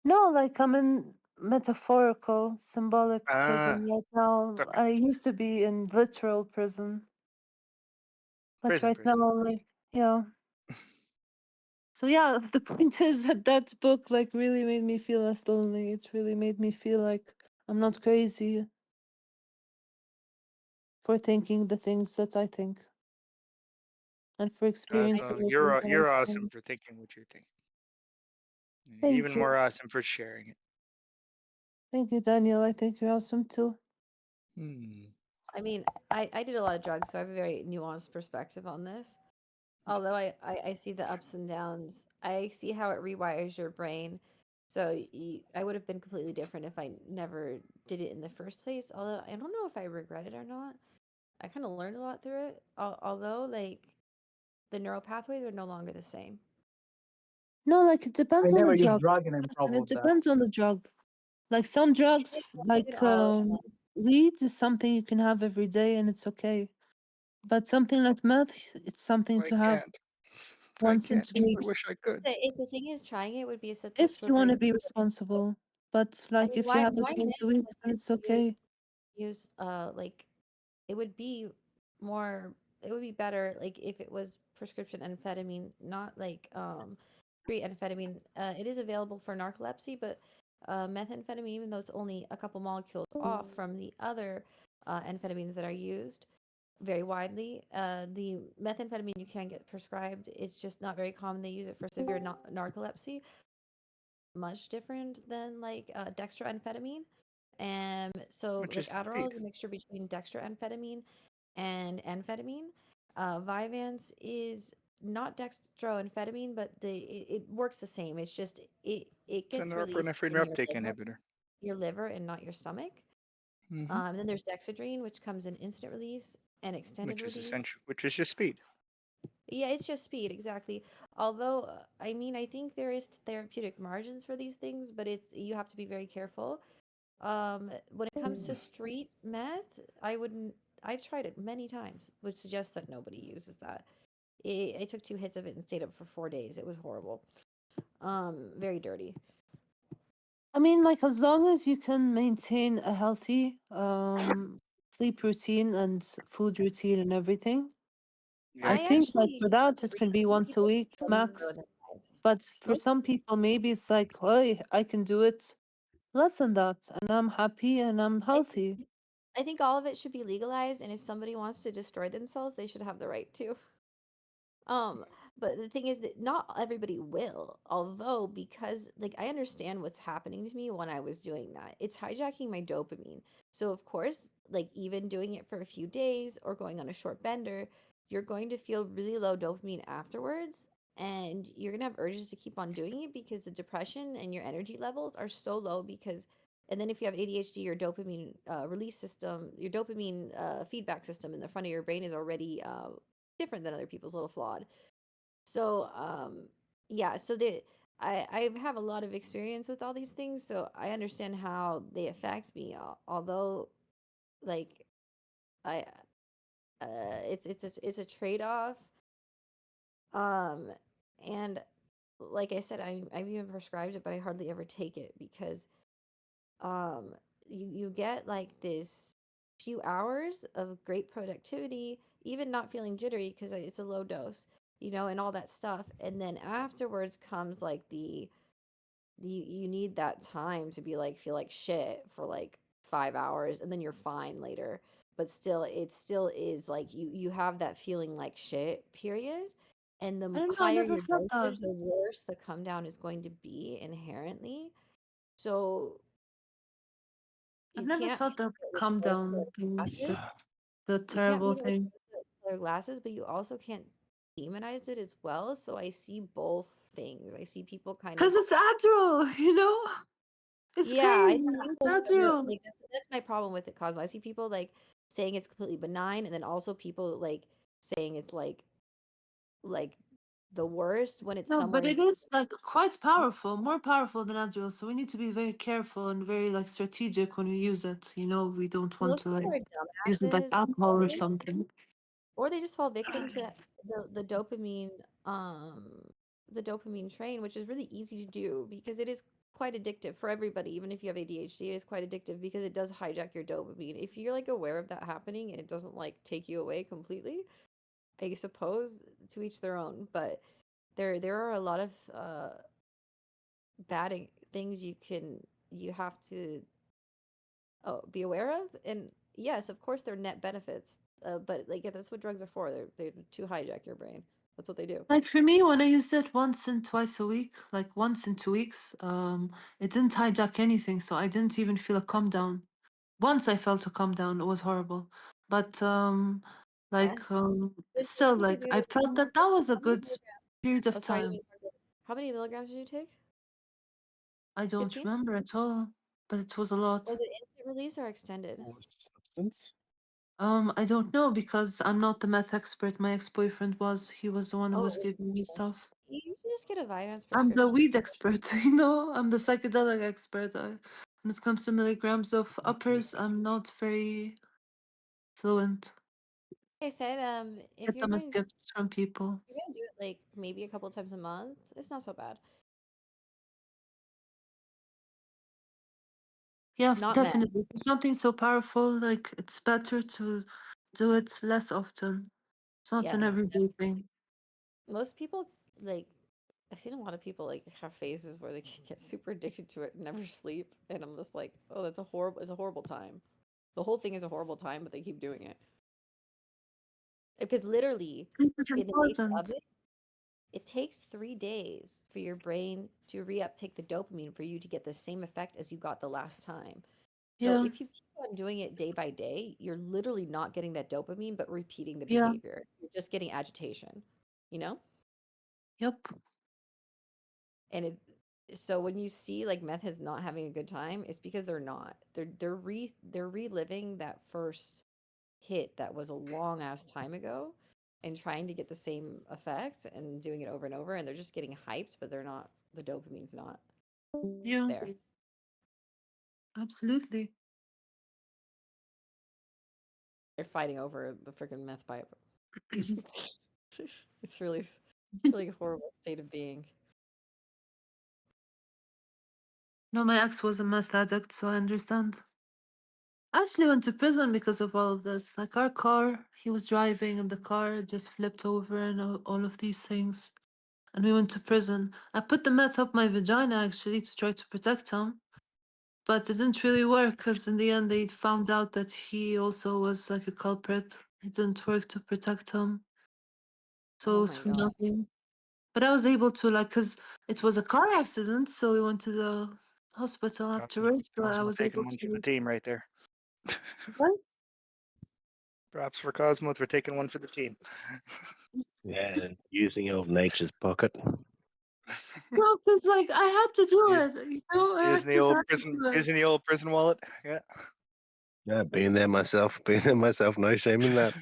No, like I'm in metaphorical, symbolic Ah, prison right now. okay. I used to be in literal prison, but Prison. right now, like, yeah. So yeah, the point is that that book like really made me feel less lonely. It's really made me feel like I'm not crazy for thinking the things that I think and for experiencing the things that You're I awesome think. for thinking what you think. And Thank even you. more awesome for sharing it. Thank you, Daniel. I think you're awesome too. I mean, I did a lot of drugs, so I have a very nuanced perspective on this. Although I see the ups and downs, I see how it rewires your brain. So I would have been completely different if I never did it in the first place. Although I don't know if I regret it or not. I kind of learned a lot through it. Although, like, the neural pathways are no longer the same. No, like it I depends on never the use drug. drug and I'm Listen, proud it of that. depends on the drug. Like some drugs, like all of them. weed is something you can have every day and it's okay. But something like meth, it's something I to have can't. once in 2 I weeks. wish I could. The thing is, trying it would be a If you want slippery to be slope. responsible. But I like mean, if you have it why once a week, then it's okay. use like it would be more it would be better like if it was prescription amphetamine, not like free amphetamine. It is available for narcolepsy, but methamphetamine, even though it's only a couple molecules off from the other amphetamines that are used very widely, the methamphetamine you can get prescribed. It's just not very common. They use it for severe narcolepsy. Much different than like dextroamphetamine. And so Which like is Adderall speed. is a mixture between dextroamphetamine and amphetamine. Vyvanse is not dextroamphetamine, but it works the same. It's just it It's a gets released norepinephrine in reuptake inhibitor. your liver and not your stomach. Mhm. And then there's dexedrine, which comes in instant release and extended Which is release. essential. Which is just speed. Yeah, it's just speed, exactly. Although, I mean, I think there is therapeutic margins for these things, but you have to be very careful. When it comes to street meth, I've tried it many times, which suggests that nobody uses that. I took 2 hits of it and stayed up for 4 days. It was horrible. Very dirty. I mean, like as long as you can maintain a healthy sleep routine and food routine and everything, I I think like actually for that it read can be once a people week who max. go their lives. But for Most some people, maybe it's like, hey, I can do it less than that, and I'm happy and I'm healthy. I think all of it should be legalized, and if somebody wants to destroy themselves, they should have the right to. But the thing is that not everybody will. Although, because like I understand what's happening to me when I was doing that. It's hijacking my dopamine. So of course, like even doing it for a few days or going on a short bender, you're going to feel really low dopamine afterwards. And you're gonna have urges to keep on doing it because the depression and your energy levels are so low because and then if you have ADHD, your dopamine release system, your dopamine feedback system in the front of your brain is already different than other people's, a little flawed. So yeah, so I have a lot of experience with all these things, so I understand how they affect me. Although, like, I it's a trade off. Um, and like I said, I've even prescribed it, but I hardly ever take it because you get like this few hours of great productivity, even not feeling jittery because it's a low dose, and all that stuff, and then afterwards comes like you need that time to be like feel like shit for like 5 hours and then you're fine later but still, it still is like you have that feeling like shit, period. And the I don't know. I higher never your felt that. dosage, the worse the come down is going to be inherently. So I've you never can't felt paint that it with come rose-colored down thing, glasses. the You can't terrible paint it with thing. rose-colored glasses, but you also can't demonize it as well. So I see both things. I see people kind Because of it's Adderall, you know? It's yeah, I see crazy. It's people trying to Adderall. like that's my problem with it, Cosmo. I see people like saying it's completely benign, and then also people like saying it's like the worst when it's No, but it someone's is like quite powerful, more powerful than Adderall. So we need to be very careful and very like strategic when we use it. You know, we don't want most to people like are use it like dumbasses, alcohol or something. or they just fall victim to the dopamine the dopamine train, which is really easy to do because it is quite addictive for everybody. Even if you have ADHD, it is quite addictive because it does hijack your dopamine. If you're like aware of that happening and it doesn't like take you away completely, I suppose to each their own. But there are a lot of things you have to be aware of. And yes, of course, they're net benefits. But like, yeah, that's what drugs are for. They're to hijack your brain. That's what they do. Like for me, when I used it once and twice a week, like once in 2 weeks, it didn't hijack anything, so I didn't even feel a calm down. Once I felt a calm down, it was horrible. But Yeah. There's still, you could like do I it. felt that that was a How many good milligrams? period Oh, of sorry. time. How many milligrams did you take? I don't 15? remember at all, but it was a lot. Was it instant release or extended? Substance? I don't know because I'm not the meth expert. My ex-boyfriend was. He was the one who Oh, was it was giving me stuff. you should just get a Vyvanse I'm the prescription. weed expert, you know. I'm the psychedelic expert. When it comes to milligrams of uppers, I'm not very fluent. Like I said, if Get you're them as going gifts from people. you're gonna do it like maybe a couple times a month, it's not so bad. Yeah, Not meth. definitely. For something so powerful, like it's better to do it less often. It's not an Yeah. everyday thing. Most people like I've seen a lot of people like have phases where they can get super addicted to it and never sleep, and I'm just like, oh, it's a horrible time. The whole thing is a horrible time, but they keep doing it. Because literally, This is in the nature of important. it, it takes 3 days for your brain to reuptake the dopamine for you to get the same effect as you got the last time. So Yeah, if you keep on doing it day by day, you're literally not getting that dopamine, but repeating the yeah, behavior. You're just getting agitation, you know? yep. And so when you see like meth is not having a good time, it's because they're not. They're reliving that first hit that was a long ass time ago and trying to get the same effect and doing it over and over, and they're just getting hyped, but they're not the dopamine's not Yeah, there. absolutely. They're fighting over the freaking meth pipe. It's really a horrible state of being. No, my ex was a meth addict, so I understand. I actually went to prison because of all of this. Like our car, he was driving and the car just flipped over and all of these things. And we went to prison. I put the meth up my vagina actually to try to protect him. But it didn't really work because in the end they found out that he also was like a culprit. It didn't work to protect him. So it Oh was my for god. nothing. But I was able to like, because it was a car accident, so we went to the hospital afterwards. So I Cosmo was taking able one for the to. team right there. What? Props for Cosmo for taking one for the team. Yeah, and using it of nature's pocket. No, because like I had to do Yeah. it. You know, I Using the just old had to prison, do it. using the old prison wallet. Yeah. Yeah, being there myself, no shame in that.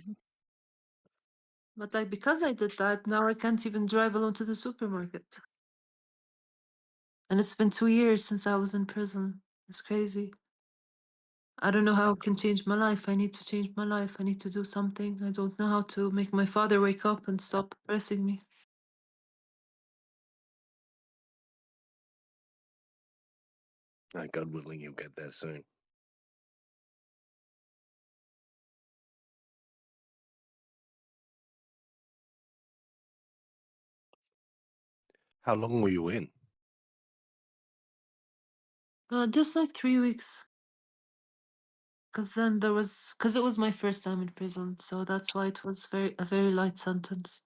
But like because I did that, now I can't even drive alone to the supermarket. And it's been 2 years since I was in prison. It's crazy. I don't know how I can change my life. I need to change my life. I need to do something. I don't know how to make my father wake up and stop pressing me. God willing, you'll get there soon. How long were you in? Just like 3 weeks. Because then because it was my first time in prison, so that's why it was a very light sentence.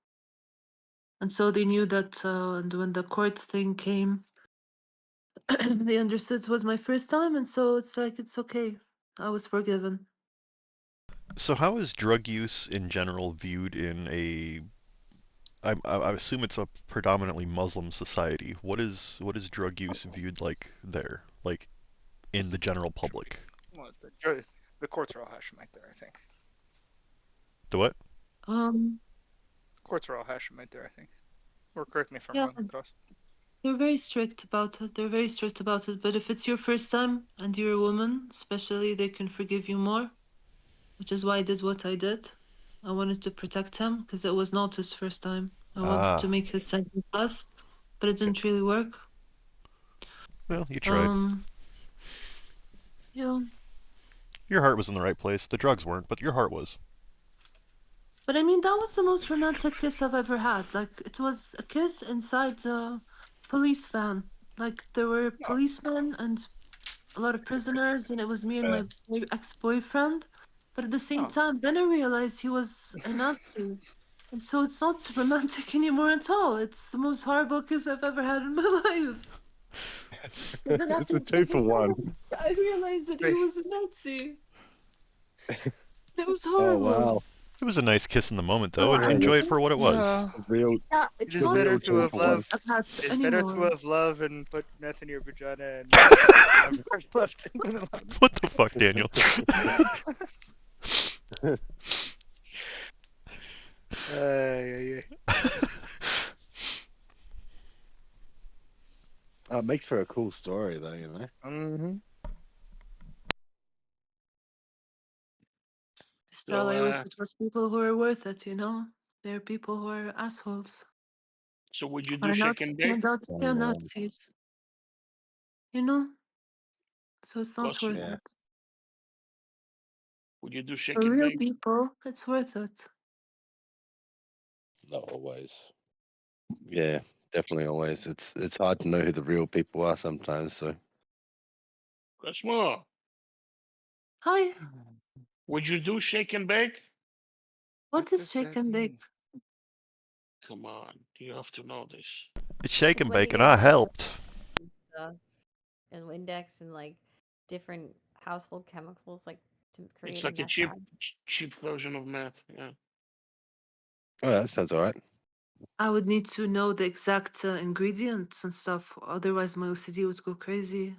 And so they knew that, and when the court thing came, they understood it was my first time, and so it's like it's okay. I was forgiven. So how is drug use in general viewed in I assume it's a predominantly Muslim society. What is drug use viewed like there, like in the general public? Well, the courts are all Hashemite there, I think. The what? Courts are all Hashemite there, I think. Or correct me if I'm Yeah, wrong, Cross. they're very strict about it. They're very strict about it. But if it's your first time and you're a woman, especially, they can forgive you more. Which is why I did what I did. I wanted to protect him because it was not his first time. I wanted to make his sentence less, but it didn't really work. Well, you tried. Yeah. Your heart was in the right place. The drugs weren't, but your heart was. But I mean, that was the most romantic kiss I've ever had. Like, it was a kiss inside a police van. Like, there were policemen and a lot of prisoners, and it was me and my ex-boyfriend. But at the same time, then I realized he was a Nazi. And so it's not romantic anymore at all. It's the most horrible kiss I've ever had in my life. It's a 2-for-1. I realized that he was a Nazi. It was Oh horrible. wow. It was a nice kiss in the moment, though, So and I enjoy it for what it was. Real. Yeah, It it's is not better to have love. attached It's better to anymore. have love and put meth in your vagina and left. What the fuck, Daniel? It makes for a cool story, though, you know. Mm-hmm. Still, I wish it was people who are worth it, you know? There are people who are assholes. So would you do Are not shake and bake? turned out to be Nazis. You know? So it's not Gotcha. worth Yeah. it. Would you do shake For and real bake? people, it's worth it. Not always. Yeah, definitely always. It's hard to know who the real people are sometimes. So Cosmo, Hi, would you do shake and bake? what is shake and bake? Come on, you have to know this. It's shake It's and when bake, you and get I like helped. stuff and Windex and like different household chemicals like to create It's a like a meth cheap, lab. cheap version of meth. Yeah. oh, that sounds alright. I would need to know the exact ingredients and stuff, otherwise my OCD would go crazy.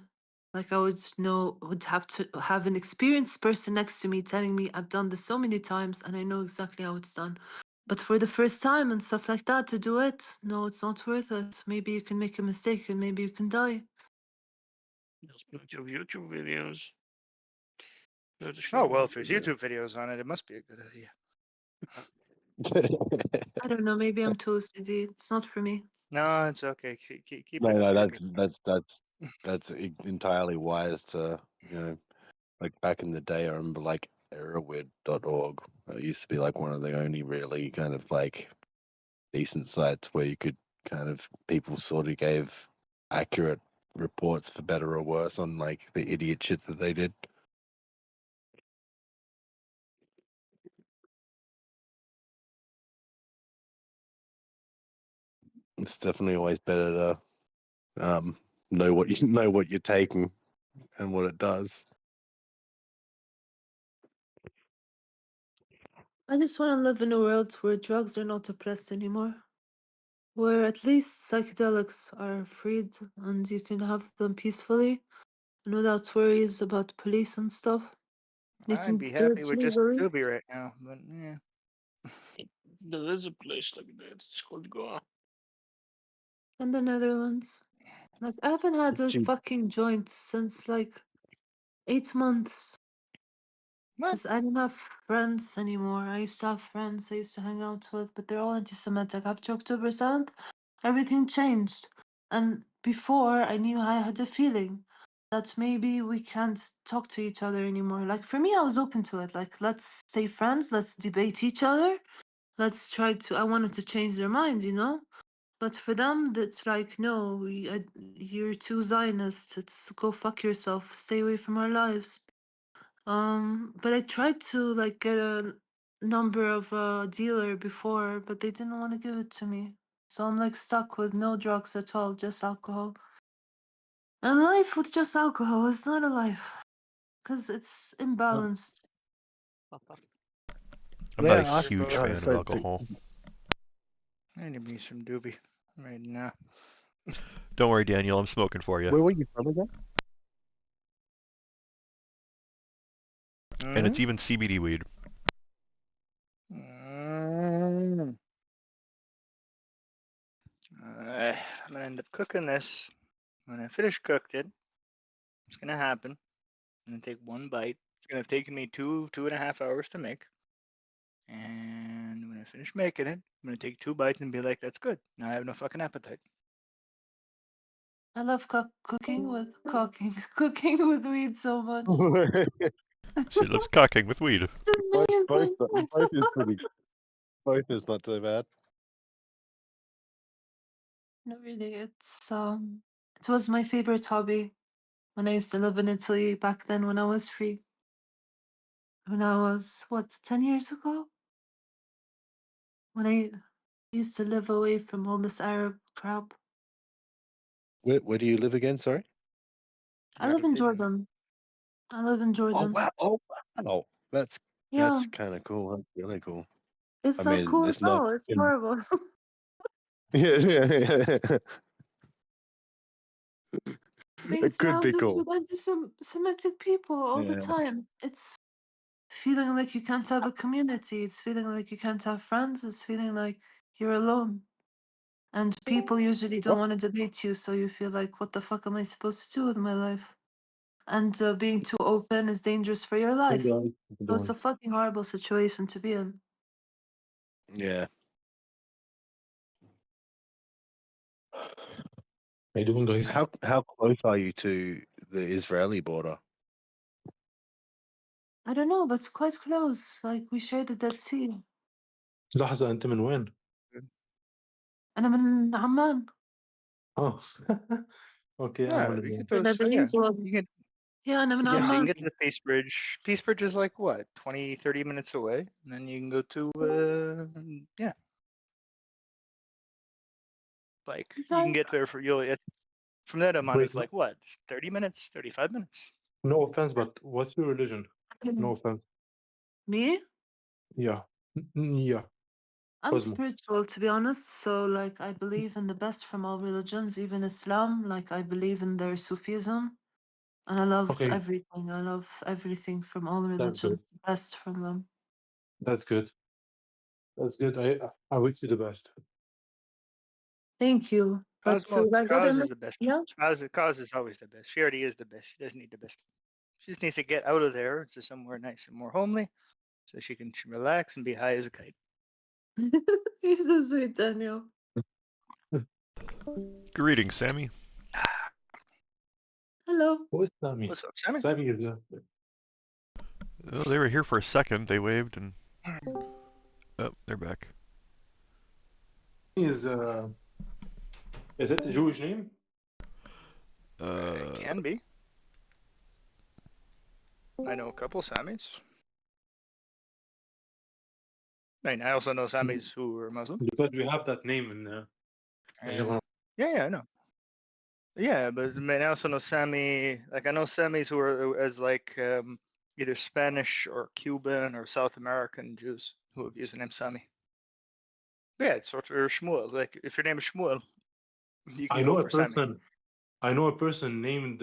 Like I would have to have an experienced person next to me telling me I've done this so many times and I know exactly how it's done. But for the first time and stuff like that to do it, no, it's not worth it. Maybe you can make a mistake and maybe you can die. There's plenty of YouTube videos. Oh well, if there's YouTube videos on it, it must be a good idea. I don't know, maybe I'm too OCD. It's not for me. No, it's okay. Keep No, it. no, keep that's entirely wise to, you know, like back in the day. I remember like Erowid.org. It used to be like one of the only really kind of like decent sites where you could kind of people sort of gave accurate reports for better or worse on like the idiot shit that they did. It's definitely always better to know what you know what you're taking and what it does. I just want to live in a world where drugs are not oppressed anymore. Where at least psychedelics are freed and you can have them peacefully and without worries about police and stuff. You I'd can be do happy it with just legally. Doobie right now, but yeah. There is a place like that. It's called Goa. In the Netherlands. Like, I haven't had a Cheap. fucking joint since like 8 months. Because I don't have friends anymore. I used to have friends I used to hang out with, but they're all anti Semitic. After October 7th, everything changed. And before, I knew I had a feeling that maybe we can't talk to each other anymore. Like, for me, I was open to it. Like, let's stay friends, let's debate each other. Let's try to. I wanted to change their mind, you know? But for them, that's like, no, you're too Zionist. It's go fuck yourself. Stay away from our lives. But I tried to like get a number of a dealer before, but they didn't want to give it to me. So I'm like stuck with no drugs at all, just alcohol. And life with just alcohol is not a life, because it's imbalanced. I'm not a Yeah, huge awesome. fan of alcohol. I need me some doobie right now. Don't worry, Daniel, I'm smoking for you. Where were you from again? And it's even CBD weed. Mm. I'm gonna end up cooking this. When I finish cooked it, it's gonna happen. I'm gonna take one bite. It's gonna take me 2.5 hours to make. And when I finish making it, I'm gonna take 2 bites and be like, "That's good." Now I have no fucking appetite. I love cooking with weed so much. She loves cocking with weed. It's amazing. Both is pretty. Both is not so bad. No, really, it was my favorite hobby when I used to live in Italy back then when I was free. When I was, what, 10 years ago? When I used to live away from all this Arab crap. Where do you live again? Sorry. I live in Jordan. I live in Oh Jordan. wow! Oh wow! That's Yeah, kind of cool. That's really cool. it's I not mean, cool at it's not. all. It's horrible. Yeah. It's being It could be surrounded cool. with anti-Semitic people all the Yeah. time. It's feeling like you can't have a community. It's feeling like you can't have friends. It's feeling like you're alone. And people usually don't want to debate you, so you feel like, what the fuck am I supposed to do with my life? And being too open is dangerous for your life. So it's a fucking horrible situation to be in. Yeah. How you doing, guys? How close are you to the Israeli border? I don't know, but it's quite close. Like we share the Dead Sea. لحظة أنت من وين؟ أنا من عمان. اه اوكي Yeah, I'm we in get those. Yeah, you get. Yeah, أنا من Yeah, so you can عمان. get to the Peace Bridge. Peace Bridge is like what, 20, 30 minutes away, and then you can go to yeah. Like you can get there for from that Amman Wait, is like what, 30 minutes, 35 minutes. no offense, but what's your religion? No offense. Me? Yeah. Yeah. I'm Cosmo. spiritual, to be honest. So, like, I believe in the best from all religions, even Islam. Like, I believe in their Sufism. And I love Okay, everything. I love everything from all that's good. religions, the best from them. That's good. That's good. I wish you the best. Thank you. But to like other Cause is the best. yeah, Cause is always the best. She already is the best. She doesn't need the best. She just needs to get out of there to somewhere nice and more homely, so she can relax and be high as a kite. you're so sweet, Daniel. Greetings, Sammy. Hello. Who is Sammy? What's up, Sammy? Sammy is Oh, they were here for a second. They waved and oh, they're back. is it a Jewish name? It can be. I know a couple Samis. I mean, I also know Samis who are Muslim. Because we have that name in Lebanon. Yeah, I know. Yeah, but I mean, I also know Sami. Like I know Samis who are as like either Spanish or Cuban or South American Jews who have used the name Sami. Yeah, it's sort of Shmuel. Like if your name is Shmuel, you I can know go a for Sami. person. I know a person named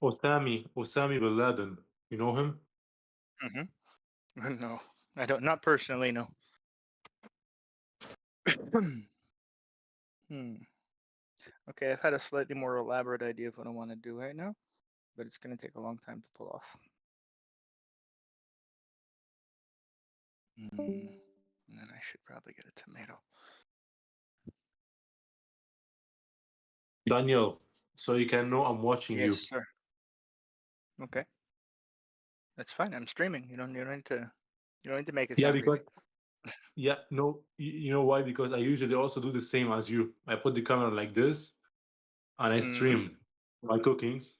Osami bin Laden. You know him? No, I don't. Not personally, no. Okay, I've had a slightly more elaborate idea of what I want to do right now, but it's going to take a long time to pull off. And then I should probably get a tomato. Daniel, so you can know I'm watching you. Yes, sir. Okay, that's fine. I'm streaming. You don't need to make it Yeah, sound because creepy. yeah, no, you know why? Because I usually also do the same as you. I put the camera like this, and I stream my cookings.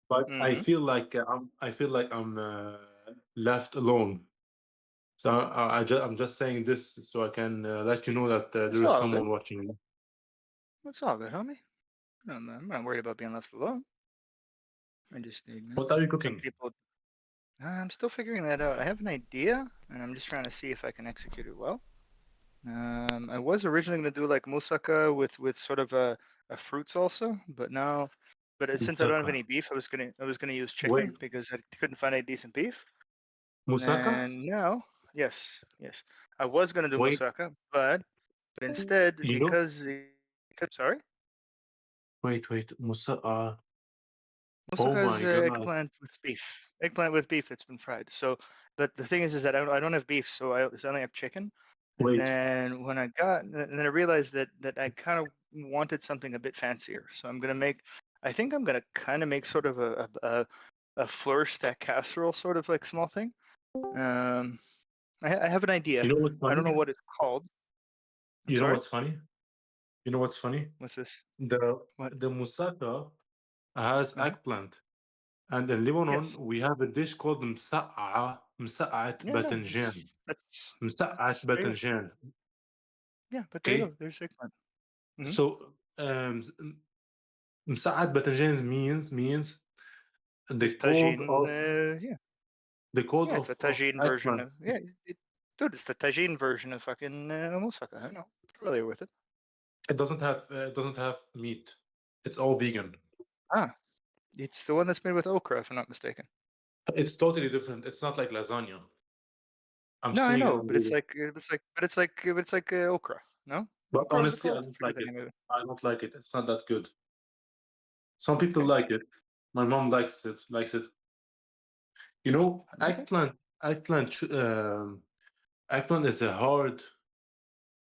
but I Mhm. feel like I'm left alone. So I'm just saying this so I can let you know that It's there is all someone good. watching you. It's all good, homie. I'm not worried about being left alone. I just need What are you some cooking? people. I'm still figuring that out. I have an idea, and I'm just trying to see if I can execute it well. I was originally going to do like moussaka with sort of a fruit salsa, but now, since I don't have Moussaka. any beef, I was gonna use Wait, chicken because I couldn't find any decent beef. moussaka? And now, yes, I was gonna do Wait, moussaka, but instead you know? sorry, Wait, moussaka. Oh moussaka is my god. eggplant with beef. Eggplant with beef that's been fried. So, but the thing is that I don't have beef, so I only have chicken. And Wait, then and then I realized that I kind of wanted something a bit fancier. So I think I'm gonna kind of make sort of a flour stack casserole, sort of like small thing. Um, I have an idea. you know what's I funny? don't know what it's called. I'm You know sorry. what's funny? You know what's funny? What's this? The What? the moussaka has Uh-huh. eggplant, and in Lebanon Yes. we have a dish called مسقعة Yeah, no, باذنجان. that's مسقعة there you go. باذنجان. Yeah, but there you go. Okay, There's eggplant. Hmm. so مسقعة باذنجان means the It's cold tagine. of Yeah, the cold yeah. It's a of tagine version eggplant. of dude. It's the tagine version of fucking moussaka. I know. Familiar with it. It doesn't have meat. It's all vegan. Ah, it's the one that's made with okra, if I'm not mistaken. It's totally different. It's not like lasagna. I'm No, I seeing it know, on but it's Google. like okra. No, But okra is it honestly, I called? don't Forget like the it. name of it. I don't like it. It's not that good. Some people Okay. like it. My mom likes it. You know, Okay. eggplant is a hard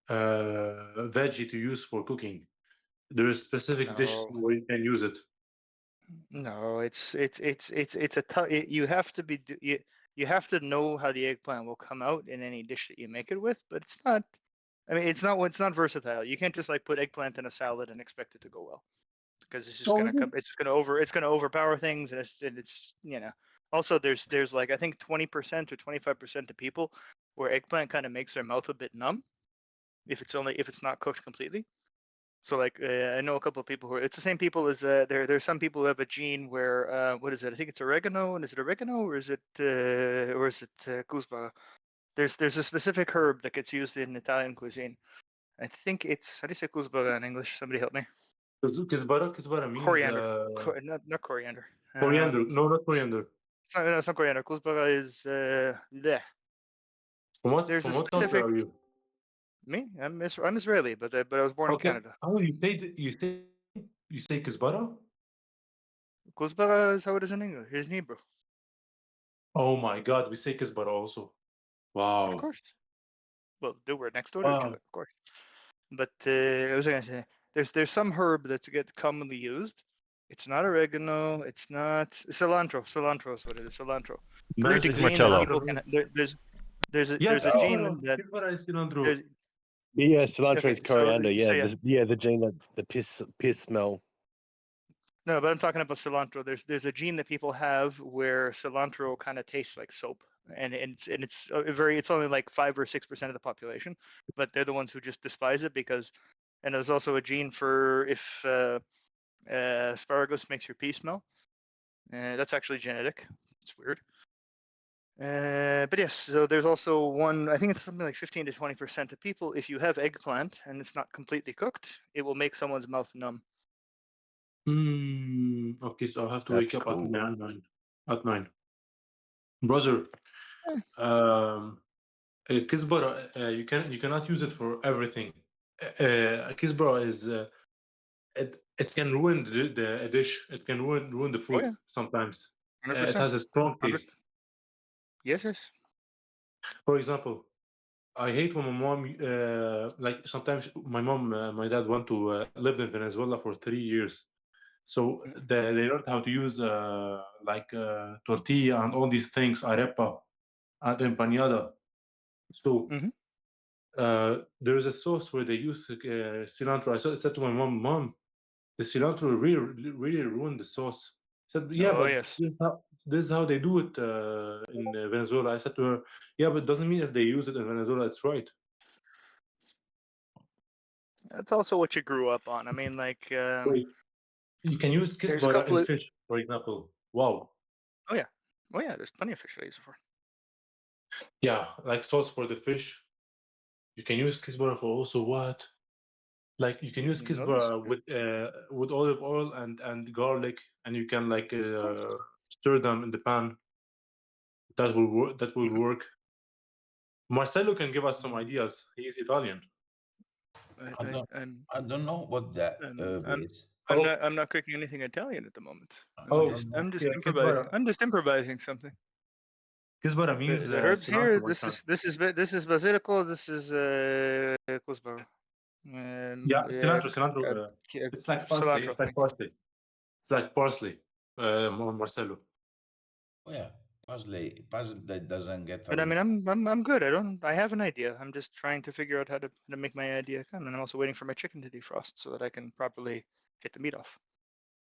veggie to use for cooking. There is specific dish No, where you can use it. no, it's a tough. You have to be you have to know how the eggplant will come out in any dish that you make it with, but it's not. I mean, it's not versatile. You can't just like put eggplant in a salad and expect it to go well because it's just Oh, gonna come. It's just gonna overpower things, and it's Also, there's like I think 20% or 25% of people where eggplant kind of makes their mouth a bit numb if it's not cooked completely. So like I know a couple of people who it's the same people as there's some people who have a gene where what is it? I think it's oregano, and is it oregano or is it kuzbara? There's a specific herb that gets used in Italian cuisine. I think it's how do you say kuzbara in English? Somebody help me. Kizbara means Coriander, not coriander. coriander. No, not coriander. It's not coriander. Kuzbara is bleh. There's From a what country specific are you? me. I'm Israeli, but I was born in Okay. Canada. Oh, you say Kizbara? Kuzbara is how it is in English. It's in Hebrew. Oh my God, we say Kizbara also. Of Wow. course. Well, we're next door to each Wow. other, of course. But I was gonna say there's some herb that's get commonly used. It's not oregano. It's not cilantro. Cilantro is what it is. Cilantro. There's a Greetings, gene that Marcello. people can. Yeah, There's a gene Kizbara. that Kizbara is cilantro. there's Yeah, cilantro okay. is coriander. So Yeah, yeah. the gene that the piss smell. No, but I'm talking about cilantro. There's a gene that people have where cilantro kind of tastes like soap, and it's only like 5 or 6% of the population, but they're the ones who just despise it because, and there's also a gene for if asparagus makes your pee smell. That's actually genetic. It's weird. But yes, so there's also one. I think it's something like 15 to 20% of people. If you have eggplant and it's not completely cooked, it will make someone's mouth numb. Okay, so I'll have to That's wake up at cool. 9. At 9. Brother, Kizbara, you cannot use it for everything. Kizbara is it can ruin the dish. It can ruin the Oh food yeah, sometimes. It 100%. has a strong 100. taste. Yes, yes. For example, I hate when my mom like sometimes my dad went to lived in Venezuela for 3 years. So they learned how to use tortilla and all these things, arepa and empanada. So there's a sauce where they use cilantro. I said to my mom, the cilantro really ruined the sauce. Said, yeah, Oh, but yes. this is how they do it in Venezuela. I said to her, yeah, but it doesn't mean if they use it in Venezuela, it's right. That's also what you grew up on. I mean, like, Wait, you can use there's a kizbara couple in of. fish, for example. Wow. Oh yeah, there's plenty of fish I use it for. Yeah, like sauce for the fish. You can use kizbara for also what? Like you can use No, kizbara with olive oil and garlic, and you can like stir them in the pan. That will work. That will work. Marcelo can give us some ideas. He is Italian. I don't know what that is. I'm not cooking anything Italian at the moment. Oh, I'm just yeah, improvising. kizbara. I'm just improvising something. Kizbara means The herbs cilantro, here. my friend. This is basilico. This is kuzbara. Yeah, cilantro. It's like parsley. Cilantro. It's like parsley. It's like parsley, Marcelo. Oh yeah, parsley that doesn't get But I mean, I'm good. I have an idea. I'm just trying to figure out how to make my idea come, and I'm also waiting for my chicken to defrost so that I can properly get the meat off.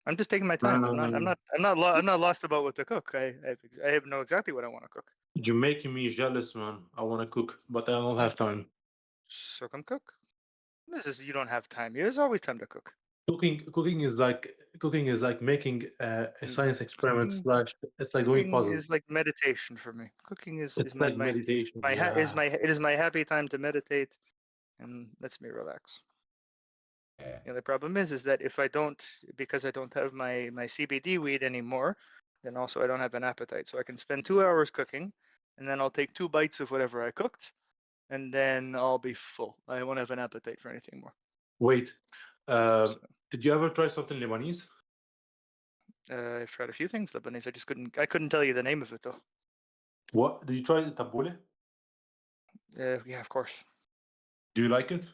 I'm just taking my time. I'm not lost about what to cook. I know exactly what I want to cook. You're making me jealous, man. I want to cook, but I don't have time. So come cook. You don't have time. There's always time to cook. Cooking is like making a science experiment slash. It's like doing Cooking puzzles. is like meditation for me. Cooking is It's my like meditation. it is my happy time to meditate, and lets me relax. Yeah. The only problem is that if I don't, because I don't have my CBD weed anymore, then also I don't have an appetite. So I can spend 2 hours cooking, and then I'll take 2 bites of whatever I cooked, and then I'll be full. I won't have an appetite for anything more. Wait, did you ever try something Lebanese? I've tried a few things Lebanese. I couldn't tell you the name of it though. What did you try? Tabbouleh? Yeah, of course. Do you like it?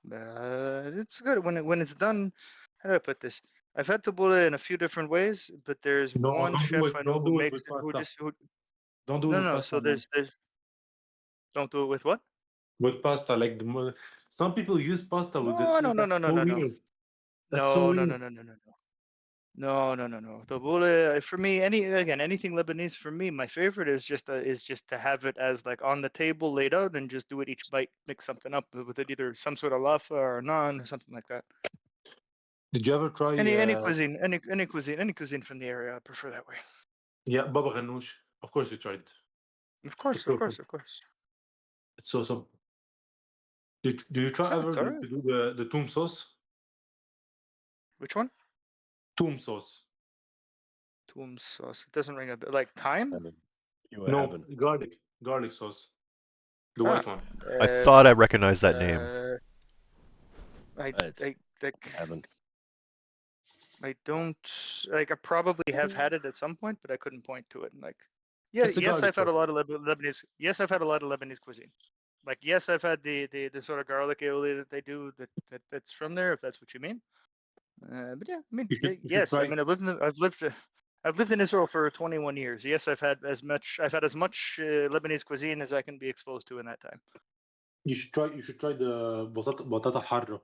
It's good when it's done. How do I put this? I've had tabbouleh in a few different ways, but there's one don't chef do it. I know Don't who do it makes with it. pasta. Don't do it with No. pasta. So there's don't do it with what? With pasta, like some people use pasta with it. No. That's so weird. That's so No. weird. No. Tabbouleh for me, anything Lebanese for me, my favorite is just to have it as like on the table laid out and just do it each bite, mix something up with it, either some sort of lafa or naan or something like that. Did you ever try Any cuisine from the area, I prefer that way. Yeah, baba ghanoush? Of course you tried it. Of course. It's so simple. Do you try Yeah, ever it's alright. to do the toom sauce? Which one? Toom sauce. Toom sauce. It doesn't ring a bell. Like thyme? No, garlic sauce. The Ah, white one. I thought I recognized that name. I don't like. I probably have had it at some point, but I couldn't point to it. Like, It's a yes, garlic I've had a sauce. lot of Lebanese. Yes, I've had a lot of Lebanese cuisine. Like, yes, I've had the sort of garlic aioli that they do that's from there, if that's what you mean. But yeah, I mean, You should yes, I try. mean, I've lived in Israel for 21 years. Yes, I've had as much Lebanese cuisine as I can be exposed to in that time. You should try the batata harra.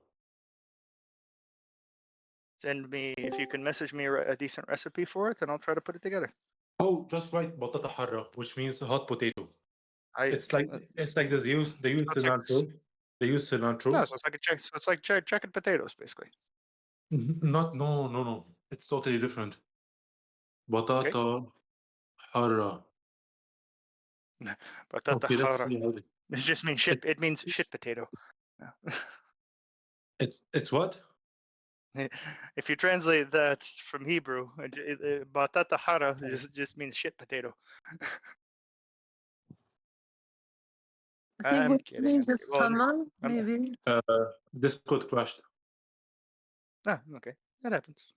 Send me if you can message me a decent recipe for it, and I'll try to put it together. Oh, just write batata harra, which means hot potato. It's like they use cilantro. They use cilantro. No, so it's like chicken potatoes basically. No. It's totally different. Batata harra. Batata Okay, let's hara. see how It just means shit. It means shit potato. Yeah. It's what? If you translate that from Hebrew, batata hara just means shit potato. I think I'm what kidding. means I'm is kidding. Well, hamal, maybe. Discord crashed. Okay, that happens.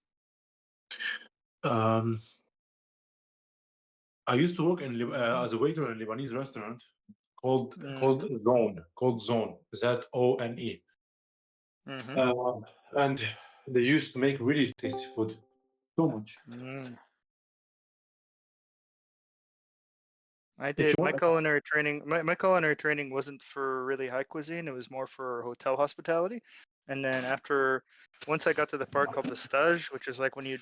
I used to work in as a waiter in a Lebanese restaurant called Zone. ZONE. And they used to make really tasty food. So much. I did my culinary training. My culinary training wasn't for really high cuisine. It was more for hotel hospitality. And then once I got to the part called the stage, which is like when you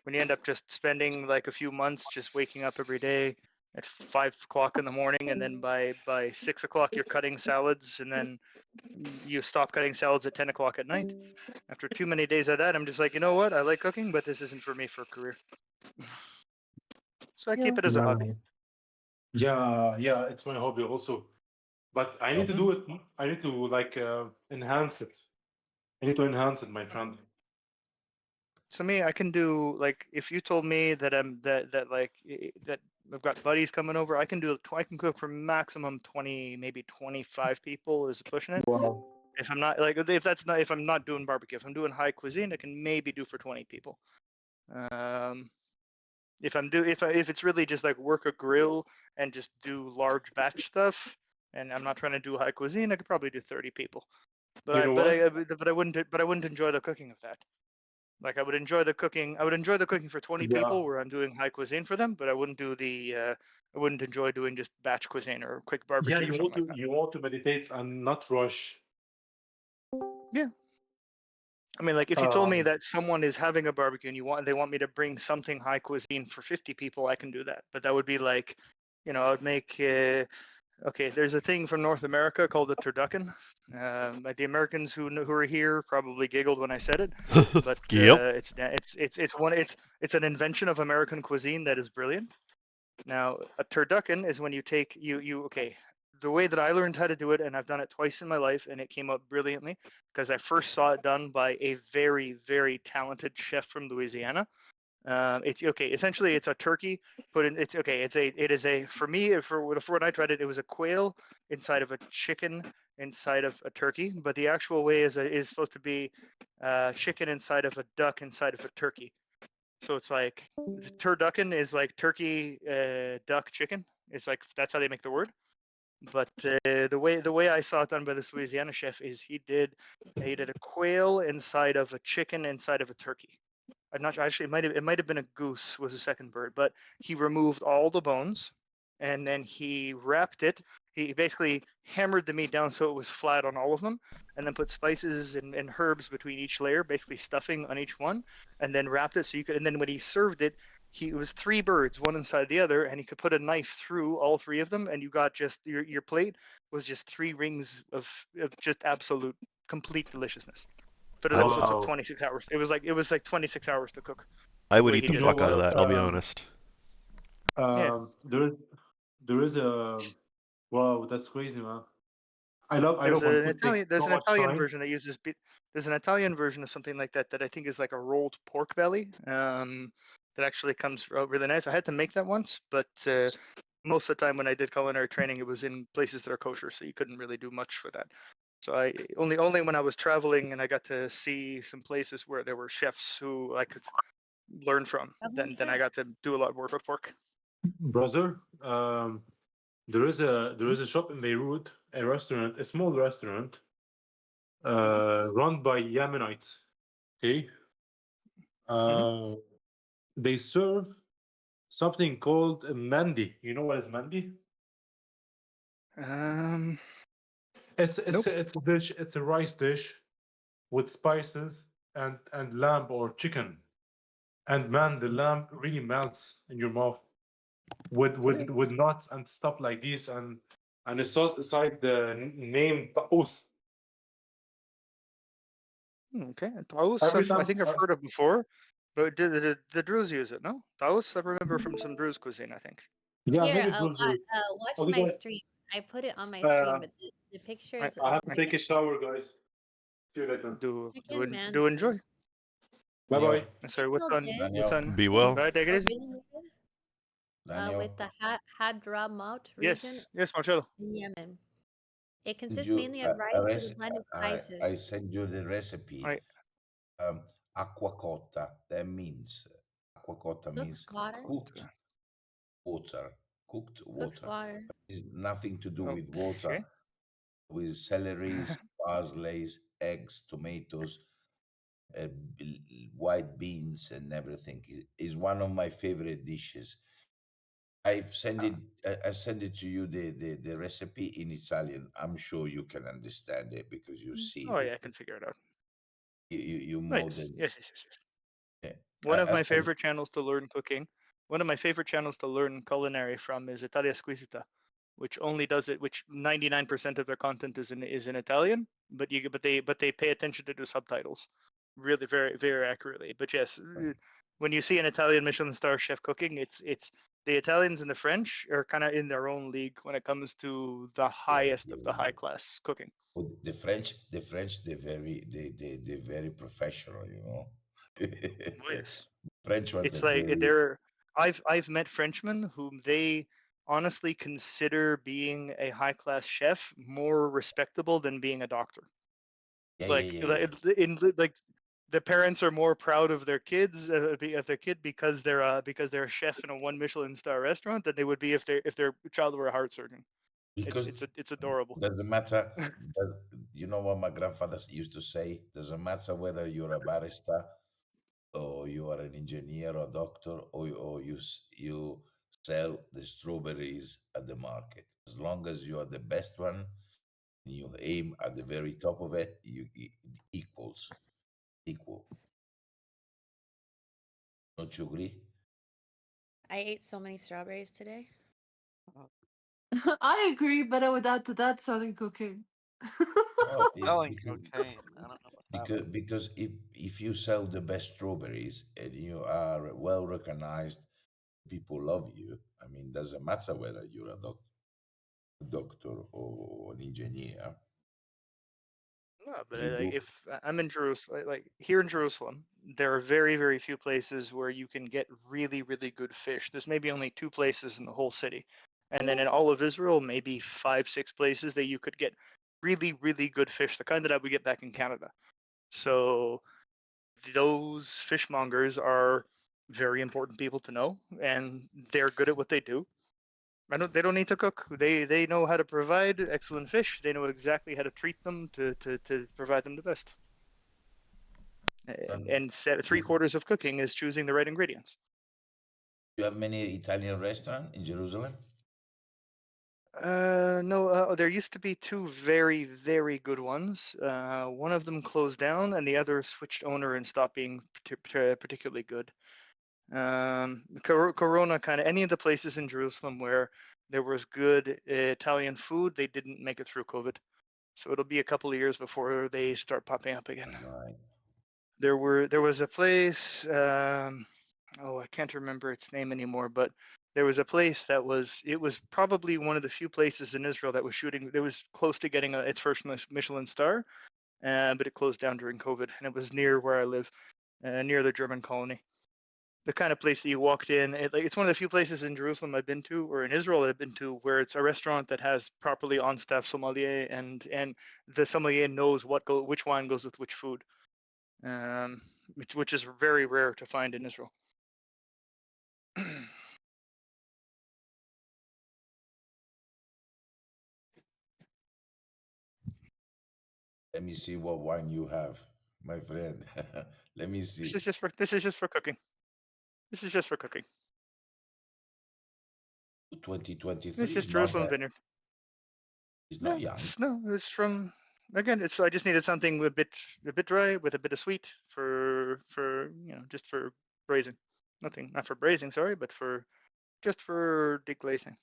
end up just spending like a few months just waking up every day at 5 o'clock in the morning, and then by 6 o'clock you're cutting salads, and then you stop cutting salads at 10 o'clock at night. After too many days of that, I'm just like, you know what? I like cooking, but this isn't for me for a career. So I keep it as a hobby. Yeah, it's my hobby also. But I need to do it. I need to like enhance it. I need to enhance it, my friend. So me, I can do like if you told me that that I've got buddies coming over, I can cook for maximum 20, maybe 25 people is pushing it. Wow. If I'm not if I'm not doing barbecue, if I'm doing high cuisine, I can maybe do for 20 people. If it's really just like work a grill and just do large batch stuff, and I'm not trying to do high cuisine, I could probably do 30 people. But I wouldn't enjoy the cooking of that. Like I would enjoy the cooking for 20 people where I'm doing high cuisine for them, but I wouldn't do I wouldn't enjoy doing just batch cuisine or quick barbecue. Yeah, you want to meditate and not rush. Yeah. I mean, like if you told me that someone is having a barbecue and they want me to bring something high cuisine for 50 people, I can do that. But that would be like, I would make. Okay, there's a thing from North America called the turducken. Like the Americans who are here probably giggled when I said it, but Yep. it's an invention of American cuisine that is brilliant. Now, a turducken is when you take the way that I learned how to do it, and I've done it twice in my life, and it came out brilliantly because I first saw it done by a very, very talented chef from Louisiana. It's okay. Essentially, it's a turkey put in. It's okay. For me, for when I tried it, it was a quail inside of a chicken inside of a turkey. But the actual way is supposed to be chicken inside of a duck inside of a turkey. So it's like the turducken is like turkey, duck, chicken. It's like that's how they make the word. But the way I saw it done by this Louisiana chef is he did a quail inside of a chicken inside of a turkey. I'm not sure. Actually, it might have been a goose was the second bird, but he removed all the bones, and then he wrapped it. He basically hammered the meat down so it was flat on all of them, and then put spices and herbs between each layer, basically stuffing on each one, and then wrapped it so you could. And then when he served it, it was 3 birds, one inside the other, and he could put a knife through all 3 of them, and you got just your plate was just 3 rings of just absolute complete deliciousness. But it also took 26 hours. It was like 26 hours to cook. I would way eat he the did fuck it. out of that. I'll be honest. There is a wow, that's crazy, man. I love There's when an food takes Italian. There's so an much Italian time. version that uses. There's an Italian version of something like that that I think is like a rolled pork belly. That actually comes out really nice. I had to make that once, but most of the time when I did culinary training, it was in places that are kosher, so you couldn't really do much for that. So I only when I was traveling and I got to see some places where there were chefs who I could learn from. Then I got to do a lot of work with pork. Brother, there is a shop in Beirut, a small restaurant, run by Yemenites. Okay, they serve something called a mandi. You know what is mandi? It's a dish. It's a rice dish with spices and lamb or chicken, and man, the lamb really melts in your mouth with nuts and stuff like this, and a sauce beside the name taus. Okay, taos. Every I time, think I've heard of before, but the Druze use it? No, taos. I remember from some Druze cuisine. I think. yeah, Here, maybe it will do. watch Okay, my guys. stream. I put it on my stream, but the pictures I is have to take a shower, guys. See you later. chicken man. Do enjoy. Bye bye. Sorry, what's on? Daniel. What's on? Be well. Bye, take it easy. With the Hadramaut Yes, region yes, Marcelo. in Yemen. It Did consists you mainly of rice with a blend of I spices. sent you the recipe. Right. Acqua cotta. That means acqua cotta means water. cooked water. Cooked water. water. It's nothing to do with water. With celeries, parsley, eggs, tomatoes, white beans, and everything. Is one of my favorite dishes. I've sent it. I send it to you the recipe in Italian. I'm sure you can understand it because you see Oh the yeah, I can figure it out. you Right. more than Yes, yes, yes, yes. yeah. One of my After favorite channels to learn cooking, one of my favorite channels to learn culinary from is Italia Squisita, which only does it, which 99% of their content is in Italian, but they pay attention to the subtitles, really very accurately. But yes, when you see an Italian Michelin star chef cooking, it's the Italians and the French are kind of in their own league when it comes to the highest of the high class cooking. Well, the French, they're very professional, you know. Oh, yes. French ones It's are like very. I've met Frenchmen whom they honestly consider being a high class chef more respectable than being a doctor. Yeah, Like yeah, yeah, yeah. like the parents are more proud of their kids of their kid because they're a chef in a 1 Michelin star restaurant than they would be if their child were a heart surgeon. Because It's adorable. doesn't matter. You know what my grandfather used to say? Doesn't matter whether you're a barista or you are an engineer or doctor or you sell the strawberries at the market. As long as you are the best one, you aim at the very top of it, it equals equal. Don't you agree? I ate so many strawberries today. I agree, but I would add to that selling cocaine. Oh, Selling cocaine. I don't know what that was. because if you sell the best strawberries and you are well recognized, people love you. I mean, doesn't matter whether you're a doctor or an engineer. No, but You do. if I'm in Jerusalem, like here in Jerusalem, there are very few places where you can get really good fish. There's maybe only 2 places in the whole city, and then in all of Israel, maybe 5-6 places that you could get really good fish, the kind that we get back in Canada. So those fishmongers are very important people to know, and they're good at what they do. They don't need to cook. They know how to provide excellent fish. They know exactly how to treat them to provide them the best. And 3/4 of cooking is choosing the right ingredients. Do you have many Italian restaurants in Jerusalem? No, there used to be 2 very good ones. One of them closed down, and the other switched owner and stopped being particularly good. Corona, kind of any of the places in Jerusalem where there was good Italian food, they didn't make it through COVID. So it'll be a couple of years before they start popping up again. Right. There was a place, I can't remember its name anymore, but there was a place that was probably one of the few places in Israel that was close to getting its first Michelin star, but it closed down during COVID, and it was near where I live, near the German colony. The kind of place that you walked in, it's one of the few places in Jerusalem I've been to, or in Israel I've been to, where it's a restaurant that has properly on staff sommelier, and the sommelier knows which wine goes with which food, which is very rare to find in Israel. Let me see what wine you have, my friend. Let me see. This is just for cooking. This is just for cooking. 2023 It's just is not Jerusalem bad. Vineyard. It's not young. No, it's from again. I just needed something a bit dry with a bit of sweet for just for braising. Not for braising, sorry, but just for deglazing.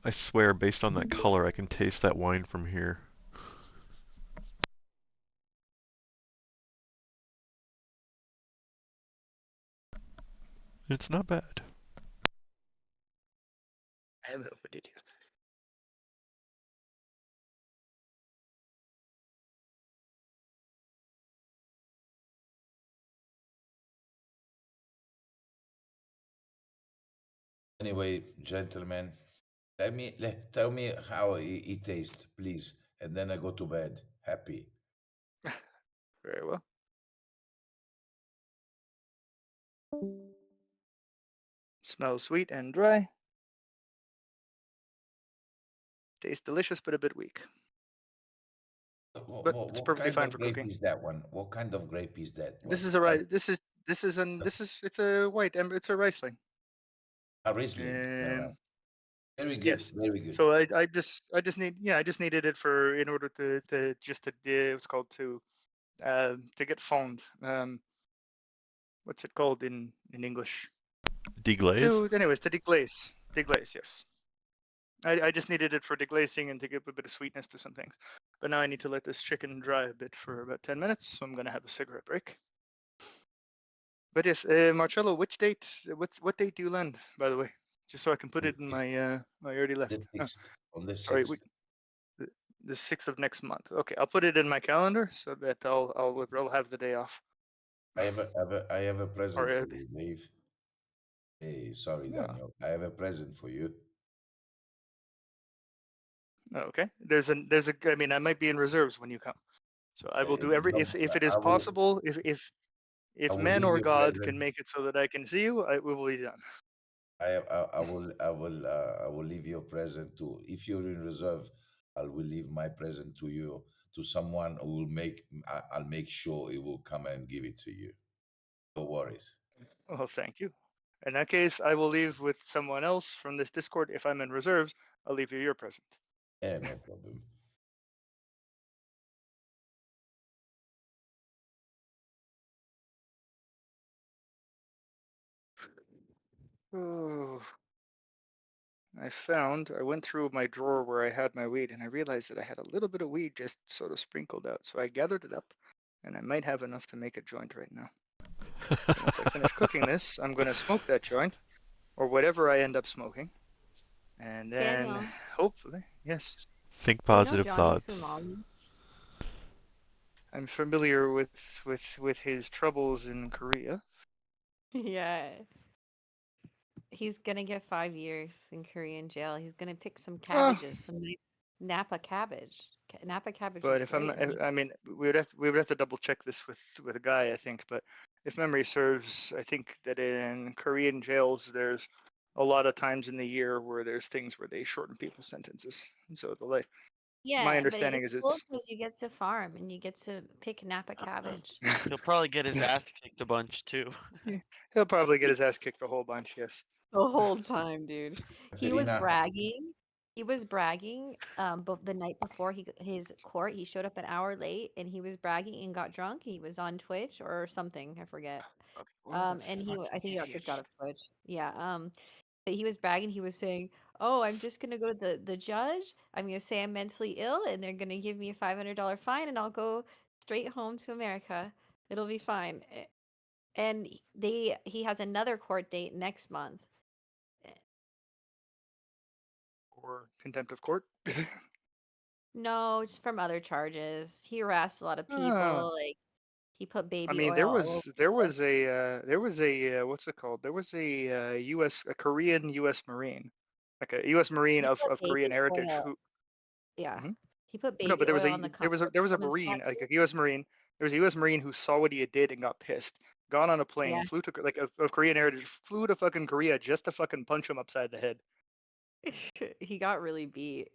I swear, based on that color, I can taste that wine from here. It's not bad. I haven't opened it yet. Anyway, gentlemen, tell me how it tastes, please, and then I go to bed happy. Very well. Smells sweet and dry. Tastes delicious, but a bit weak. But it's perfectly fine for cooking. Is that one? What kind of grape is that one? This is a rice. This This is it's a white it's a Riesling. A Riesling. And Very good. yes. Very good. So I just needed it for in order to just to what's called to get foamed. What's it called in English? Deglaze? Anyways, to deglaze. Deglaze, yes. I just needed it for deglazing and to give a bit of sweetness to some things. But now I need to let this chicken dry a bit for about 10 minutes, so I'm gonna have a cigarette break. But yes, Marcello, what date do you land, by the way? Just so I can put it in my my already left. The 6th. On the Sorry, 6th. the 6th of next month. Okay, I'll put it in my calendar so that I'll have the day off. I have a present Or, for you, Dave. Hey, sorry, Yeah. Daniel. I have a present for you. Okay, there's a I mean I might be in reserves when you come, so I will do every No, if it is I will possible if man leave or your God present. can make it so that I can see you, it will be done. I will leave your present to. If you're in reserve, I will leave my present to you, to someone who will I'll make sure he will come and give it to you. No worries. Well, thank you. In that case, I will leave with someone else from this Discord. If I'm in reserves, I'll leave you your present. Yeah, no problem. Oh, I went through my drawer where I had my weed, and I realized that I had a little bit of weed just sort of sprinkled out. So I gathered it up, and I might have enough to make a joint right now. Once I finish cooking this, I'm going to smoke that joint, or whatever I end up smoking, and then Daniel. hopefully, yes. Think Do you know positive Johnny thoughts. Somali? I'm familiar with his troubles in Korea. Yeah. He's gonna get 5 years in Korean jail. He's gonna pick some cabbages, some nice Napa cabbage. Napa cabbage But is if I'm great. not, I mean, we would have to double check this with a guy, I think. But if memory serves, I think that in Korean jails, there's a lot of times in the year where there's things where they shorten people's sentences. So my Yeah, but understanding it's is cool it's because you get to farm and you get to pick Napa cabbage. He'll probably get his ass kicked a bunch too. he'll probably get his ass kicked a whole bunch. Yes. The whole time, dude. He was Katerina, bragging. He was bragging. But the night before his court, he showed up an hour late and he was bragging and got drunk. He was on Twitch or something, I forget. And I think he got kicked out of Twitch. Yeah. But he was bragging. He was saying, "Oh, I'm just gonna go to the judge. I'm gonna say I'm mentally ill, and they're gonna give me a $500 fine, and I'll go straight home to America. It'll be fine." And he has another court date next month. Or contempt of court. No, it's from other charges. He harassed a lot of Ah. people. Like he put I baby mean, oil there all over was a what's it called? There was a Korean U.S. Marine, like a U.S. Marine He of put Korean baby heritage oil. who. Yeah. Mhm. He put No, baby but there was oil on the there was a on his Marine, like tattoo. a U.S. Marine. There was a U.S. Marine who saw what he had did and got pissed. Got on a plane, Yeah. flew to like of Korean heritage, flew to fucking Korea just to fucking punch him upside the head. He got really beat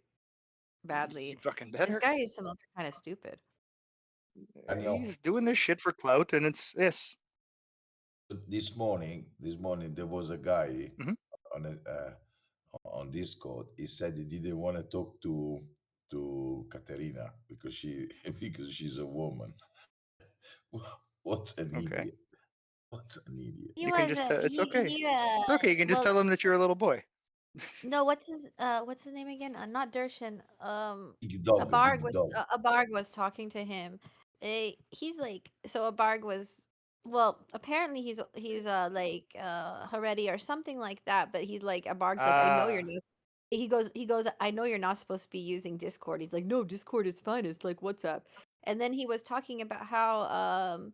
badly. He fucking This better. guy is some other kind of stupid. Daniel, He's doing this shit for clout, and it's yes. this morning there was a guy Mhm. on Discord. He said he didn't want to talk to Katerina because she's a woman. What's an Okay. idiot? What's an idiot? He You can was just it's okay. he It's okay. You can just well tell him that you're a little boy. no, what's his name again? Not Dershin. Big dog, Abarg big dog. was talking to him. He's like so Abarg was well apparently he's like Haredi or something like that. But he's like Abarg's like I know you're Ah. not. He goes I know you're not supposed to be using Discord. He's like no, Discord is fine. It's like WhatsApp. And then he was talking about how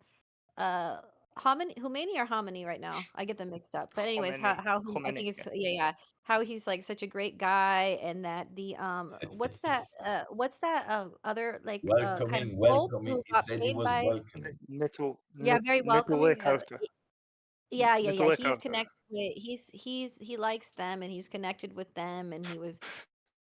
Humani or Hominy right now. I get them mixed up. But anyways, Khomeini. I think Khomeini, it's yeah. yeah. How he's like such a great guy and that the what's that other like kind of cult Welcoming. who He got said he paid was by welcoming. yeah, very welcoming. Nitulekauta. Yeah. He's Nitulekauta. connected with he likes them and he's connected with them and he was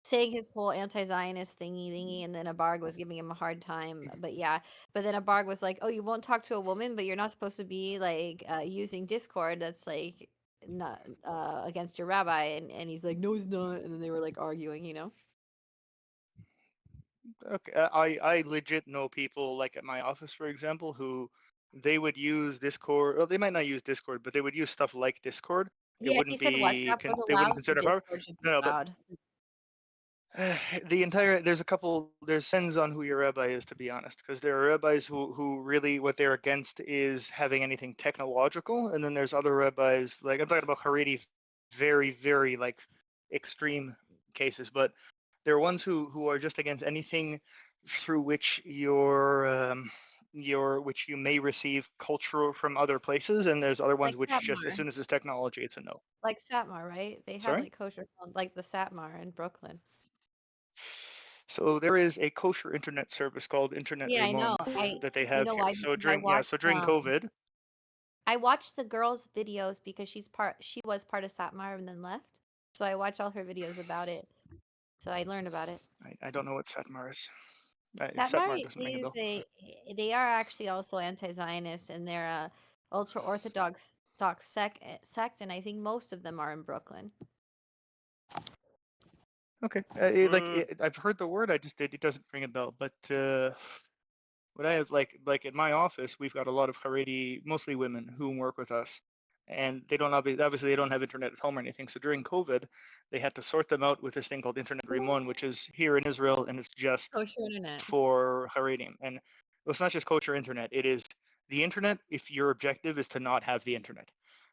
saying his whole anti-Zionist thingy, and then Abarg was giving him a hard time. But yeah, but then Abarg was like, "Oh, you won't talk to a woman, but you're not supposed to be like using Discord. That's like not against your rabbi." And he's like, "No, he's not." And then they were like arguing, you know. Okay, I legit know people like at my office, for example, who they would use Discord. Well, they might not use Discord, but they would use stuff like Discord. It Yeah, he wouldn't said be WhatsApp was they wouldn't allowed, so consider power. Discord should be No, but allowed. there's depends on who your rabbi is, to be honest, because there are rabbis who really what they're against is having anything technological, and then there's other rabbis, like I'm talking about Haredi, very, very like extreme cases, but there are ones who are just against anything through which which you may receive culture from other places, and there's other ones Like which just as Satmar. soon as it's technology, it's a no. Like Satmar, right? They have Sorry? like kosher phones, like the Satmar in Brooklyn. So there is a kosher internet service called Internet Yeah, I know. Rimon that they You have know here. why? So Because I watched during COVID, I watched the girl's videos because she was part of Satmar and then left. So I watched all her videos about it. So I learned about it. I don't know what Satmar is. Satmar Satmar doesn't ring a is bell. they are actually also anti-Zionist, and they're a ultra orthodox sect, and I think most of them are in Brooklyn. Okay, I've heard the word. It doesn't ring a bell. But what I have like in my office, we've got a lot of Haredi, mostly women, who work with us, and they don't obviously they don't have internet at home or anything. So during COVID, they had to sort them out with this thing called Internet Rimon, which is here in Israel, and it's just Kosher internet. for Haredim. And it's not just kosher internet; it is the internet if your objective is to not have the internet.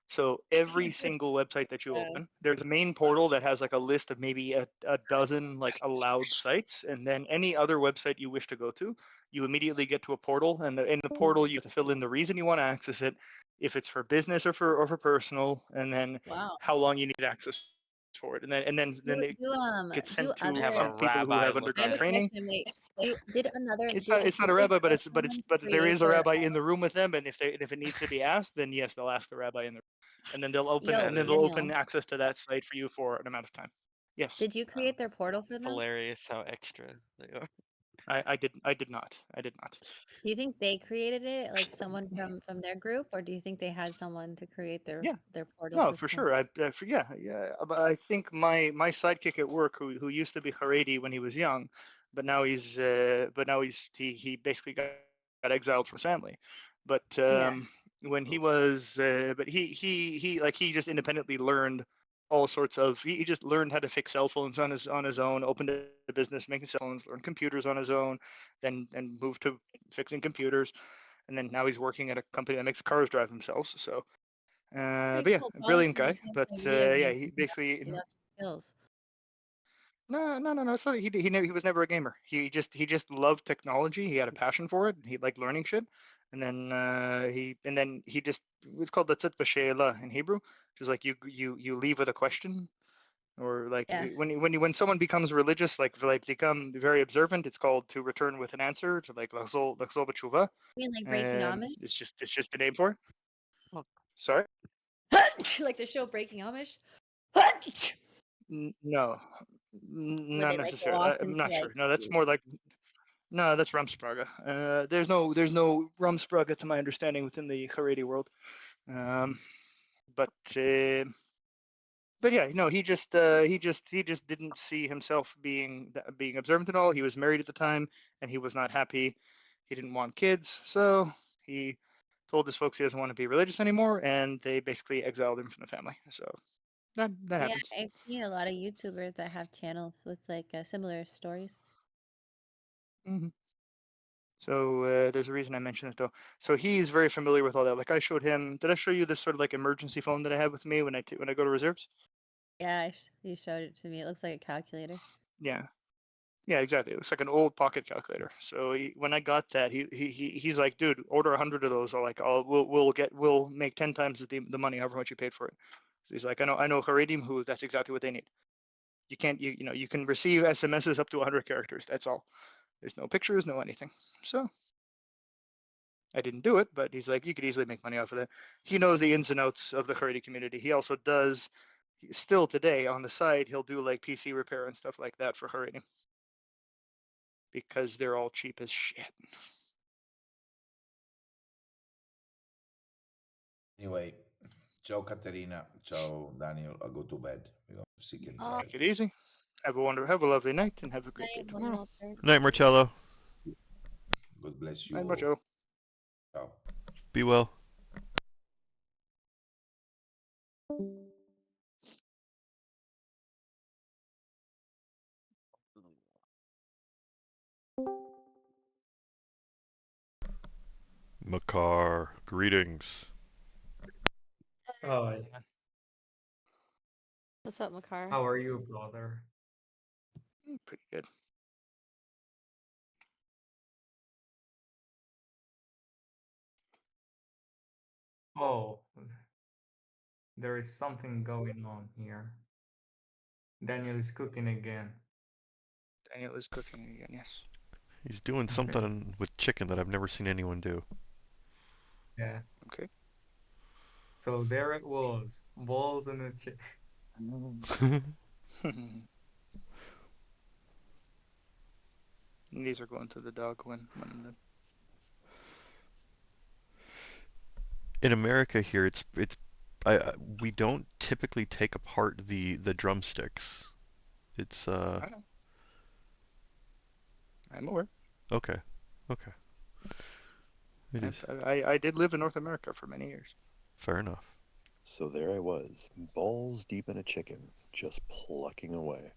So every single website that you Yeah. open, there's a main portal that has like a list of maybe a dozen like allowed sites, and then any other website you wish to go to, you immediately get to a portal, and in the portal you have to fill in the reason you want to access it, if it's for business or for personal, and then Wow. how long you need access for it, and then it gets Do sent to other some people who have I undergone have a training. question. Wait, did another It's did not a rabbi, but someone there create is a their rabbi in the room with them, and if it needs to be asked, then yes, they'll ask the rabbi in the room, and then they'll open Daniel, access to that site for you for an amount of time. Yes, did you create their portal for them? Hilarious how extra they are. I did not. Do you think they created it, like someone from their group, or do you think they had someone to create their portal No, system? for sure. But I think my sidekick at work, who used to be Haredi when he was young, but now he basically got exiled from his family. But when he was, but he just independently learned all sorts of. He just learned how to fix cell phones on his own. Opened a business making cell phones, learned computers on his own, then moved to fixing computers, and then now he's working at a company that makes cars drive themselves. So. But yeah, Cool. a Probably brilliant 'cause he guy. can't But play video yeah, games. he He's got basically skills. no. It's not, he was never a gamer. He just loved technology. He had a passion for it. He liked learning shit. And then he just it's called the tzit b'she'ela in Hebrew, which is like you leave with a question, or like when someone becomes religious, like become very observant, it's called to return with an answer, to like l'chzor b'tshuva. You mean like Breaking Amish? It's just a name for it. Sorry. Like the show Breaking Amish? No, Where not they like go necessarily. off I'm into not like sure. No, that's more like that's Rumspraga. There's no Rumspraga to my understanding within the Haredi world. But yeah, no, he just didn't see himself being observant at all. He was married at the time, and he was not happy. He didn't want kids, so he told his folks he doesn't want to be religious anymore, and they basically exiled him from the family. So that Yeah, happens. I've seen a lot of YouTubers that have channels with like similar stories. hmm So there's a reason I mentioned it though. So he's very familiar with all that. Like I showed him. Did I show you this sort of like emergency phone that I have with me when I go to reserves? Yeah, you showed it to me. It looks like a calculator. Yeah. Yeah, exactly. It looks like an old pocket calculator. So when I got that, he's like, dude, order 100 of those. We'll make 10 times the money, however much you paid for it. So he's like, I know Haredim who that's exactly what they need. You can't you can receive SMSs up to 100 characters. That's all. There's no pictures, no anything. So I didn't do it, but he's like, you could easily make money off of that. He knows the ins and outs of the Haredi community. He also does still today on the side, he'll do like PC repair and stuff like that for Haredim. Because they're all cheap as shit. Anyway, ciao Katerina, ciao Daniel. I'll go to bed. I'm sick and Oh, tired. Take it easy. Have a lovely night, and have a great day night, tomorrow. Walter. Night, Marcello. God bless you Night, all. Marcello. Ciao. Be well. Makar, greetings. Oh, yeah. What's up, Makar? How are you, brother? Pretty good. Oh, there is something going on here. Daniel is cooking again. Daniel is cooking again, yes. He's doing something with chicken that I've never seen anyone do. Yeah. Okay. So there it was, balls in a chicken. These are going to the dog when I'm done. In America here, we don't typically take apart the drumsticks. It's I know. I'm aware. okay. Okay. It is I did live in North America for many years. fair enough. So there I was, balls deep in a chicken, just plucking away.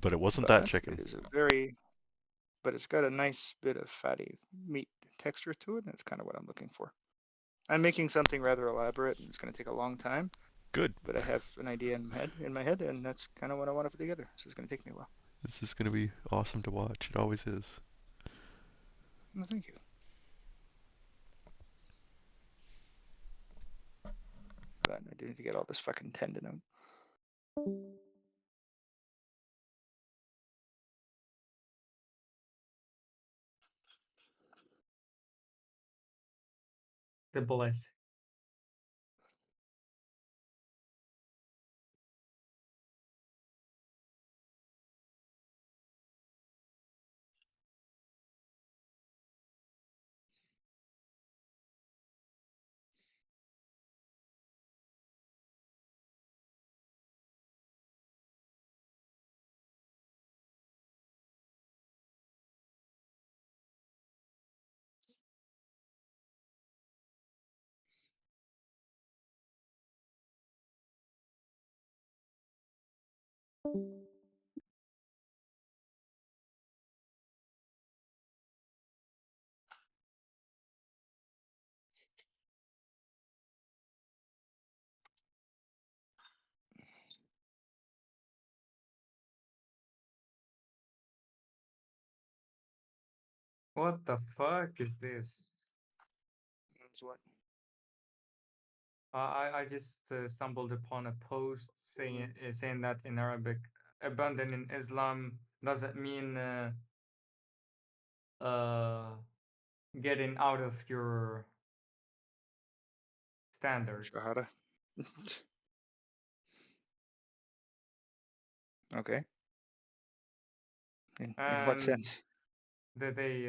But it wasn't that But chicken. it is but it's got a nice bit of fatty meat texture to it, and it's kind of what I'm looking for. I'm making something rather elaborate, and it's going to take a long time. Good. But I have an idea in my head, and that's kind of what I want to put together. So it's going to take me a while. This is going to be awesome to watch. It always is. Well, thank you. But I do need to get all this fucking tendon out. The bless. What the fuck is this? That's what? I just stumbled upon a post saying that in Arabic, abandoning Islam doesn't mean getting out of your standards. Shahada. Okay. In what sense? That they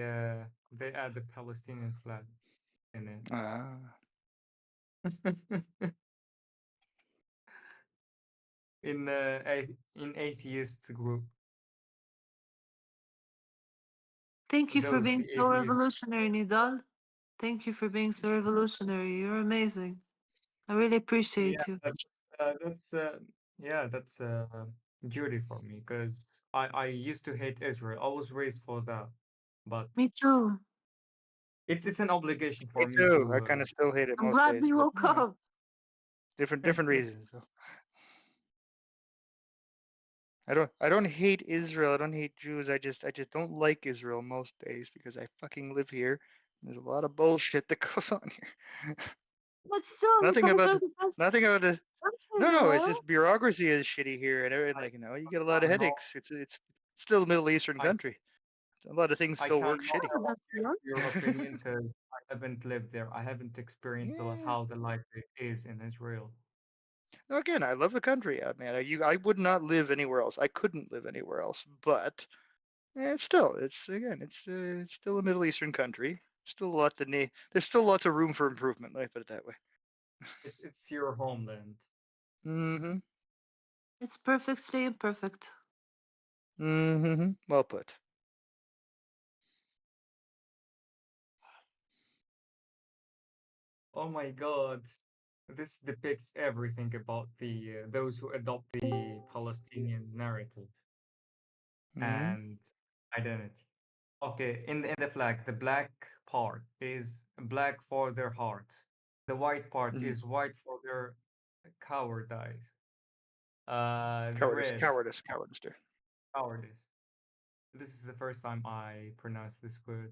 add the Palestinian flag in it. Ah. In atheist group. Thank you for Those being so atheists. revolutionary, Nidal. Thank you for being so revolutionary. You're amazing. I really appreciate you. That's duty for me because I used to hate Israel. I was raised for that, but Me too. it's an obligation for Me me too. to. I kind of still hate it I'm most glad days. we But, woke you know, up. different reasons though. I don't hate Israel. I don't hate Jews. I just don't like Israel most days because I fucking live here. There's a lot of bullshit that goes on here. But still, you Nothing guys about are the best nothing about the country in no, the no, it's world. just bureaucracy is shitty here, and like you get a lot of headaches. It's still a Middle Eastern country. A lot of things I still can't work shitty. share your opinion because I haven't lived there. I haven't experienced how the life is in Israel. Again, I love the country. I mean, I would not live anywhere else. I couldn't live anywhere else. But it's still, it's still a Middle Eastern country. Still a lot to need. There's still lots of room for improvement. Let me put it that way. It's your homeland. Mm-hmm. It's perfectly imperfect. Mm-hmm. Well put. Oh my God, this depicts everything about the those who adopt the Palestinian narrative and identity. Okay, in the flag, the black part is black for their hearts. The white part is white for their cowardice. The Cowardice, red cowardice, cowardice, dear. cowardice. This is the first time I pronounce this word.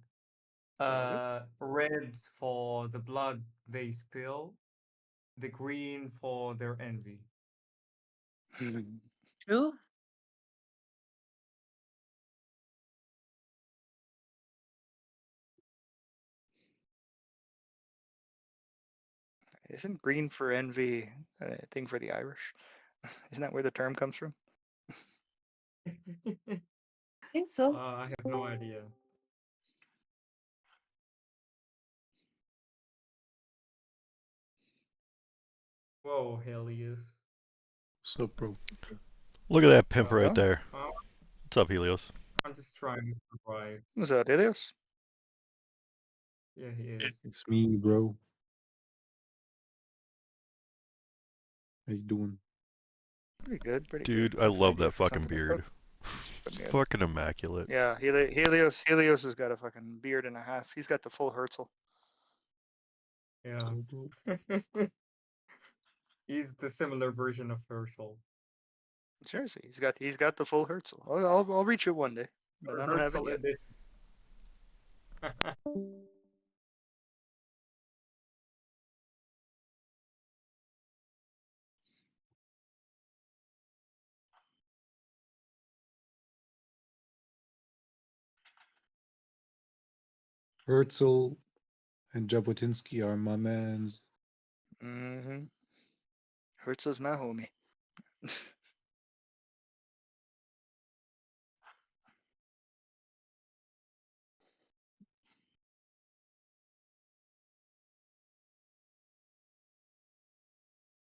Okay. Red for the blood they spill. The green for their envy. True. Isn't green for envy a thing for the Irish? Isn't that where the term comes from? I think so. I have no idea. Whoa, Helios. So bro. Look at that pimp right Oh. there. What's up, Helios? I'm just trying to survive. Was that Helios? Yeah, he is. It's me, bro. How you doing? Pretty good, pretty Dude, good. I What can love do that for fucking something? beard. Put me up. Fucking immaculate. Yeah, Helios has got a fucking beard and a half. He's got the full Herzl. Yeah. He's the similar version of Herschel. Seriously, he's got the full Herzl. I'll reach it one day, but I don't have it Herzl yet. edition. Herzl and Jabotinsky are my mans. Mm-hmm. Herzl's my homie.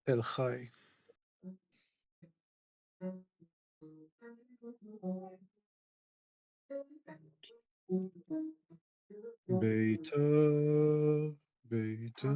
El Chai. Beta. Beta.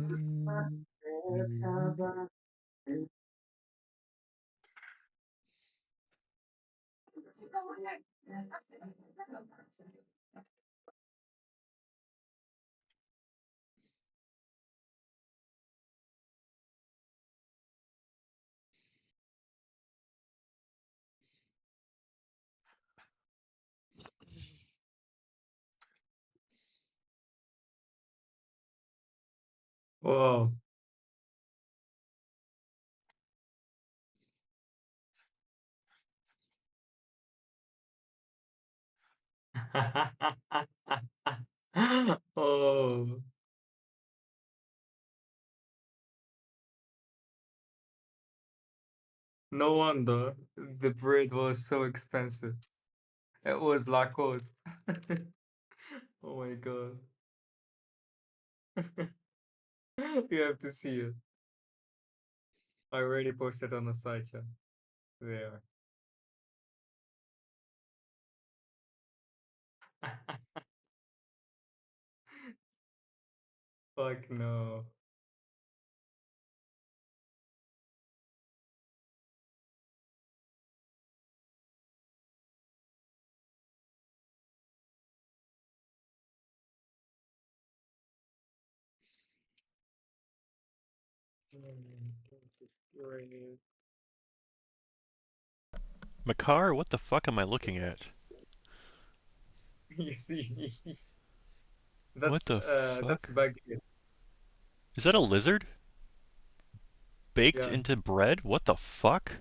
Whoa. Oh. No wonder the bread was so expensive. It was Lacoste. Oh my god. You have to see it. I already posted on the side chat. There. Fuck no. Great. Makar, what the fuck am I looking at? You see, What the that's fuck? baguette. Is that a lizard? Baked Yeah. into bread? What the fuck?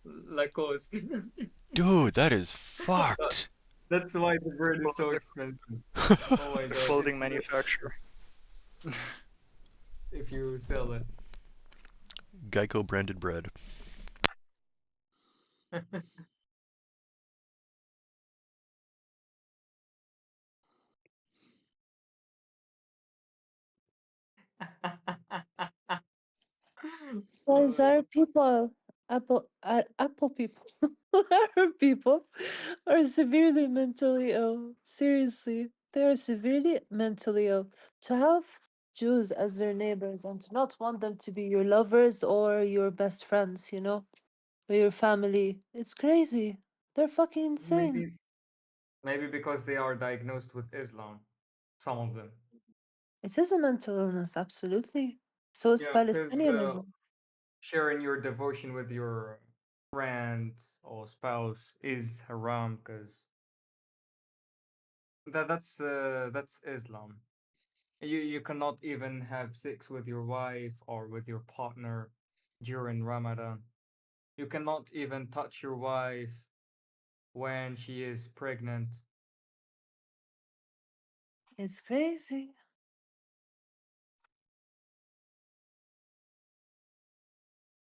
Lacoste. Dude, that is fucked. That's why the bread is so expensive. Oh my The god! clothing It's manufacturer. if you sell it. Geico branded bread. Guys, our people, Apple people, our people are severely mentally ill. Seriously, they are severely mentally ill. To have Jews as their neighbors and to not want them to be your lovers or your best friends, you know, or your family, it's crazy. They're fucking insane. Maybe because they are diagnosed with Islam. Some of them. It is a mental illness, absolutely. So is Yeah, because Palestinianism. sharing your devotion with your friend or spouse is haram because that's Islam. You cannot even have sex with your wife or with your partner during Ramadan. You cannot even touch your wife when she is pregnant. It's crazy.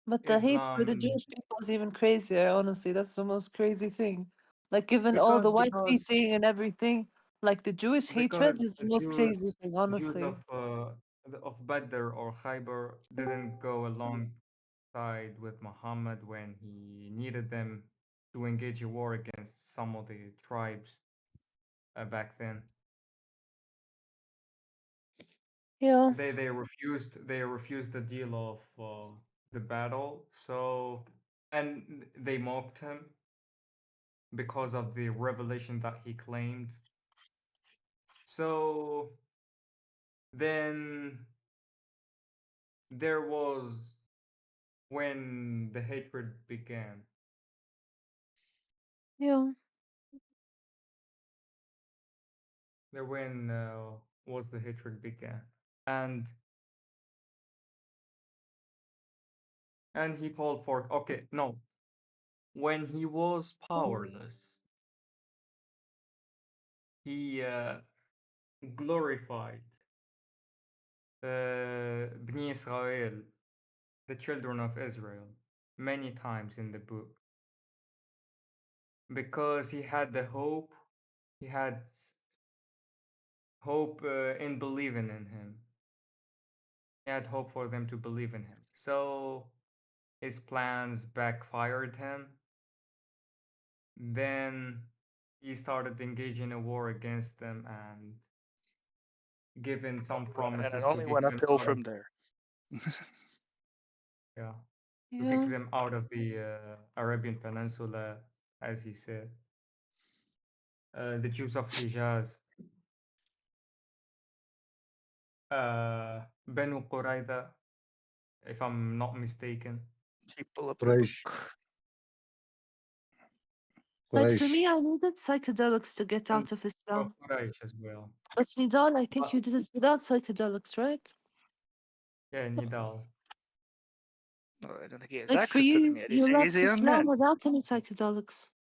But the hate for the Islam Jewish people is even crazier, honestly. That's the most crazy thing. Like, given all the because white because beating and everything, like the Jewish hatred because is the most crazy thing, Jews honestly. of Badr or Khaybar didn't go alongside with Muhammad when he needed them to engage a war against some of the tribes back then. Yeah. They refused the deal of the battle. So and they mocked him because of the revelation that he claimed. So then there was when the hatred began. Yeah. There when was the hatred began, and he called for okay no when he was powerless he glorified Bnei Israel, the children of Israel, many times in the book because he had the hope, he had hope in believing in him. He had hope for them to believe in him. So his plans backfired him. Then he started engaging a war against them and giving some And promises it to only kick went them uphill out of from there. yeah to Yeah. kick them out of the Arabian Peninsula, as he said. The Jews of Hijaz, Banu Qurayza, if I'm not mistaken. People of the Quraysh. book. Like, for Quraysh. me, I needed psychedelics to get And out of Islam. Quraysh as well. But Nidal, I think But you did it without psychedelics, right? yeah, Nidal. No, I don't think he has Like, for access to them you, yet. you He's left a young Islam man. without any psychedelics.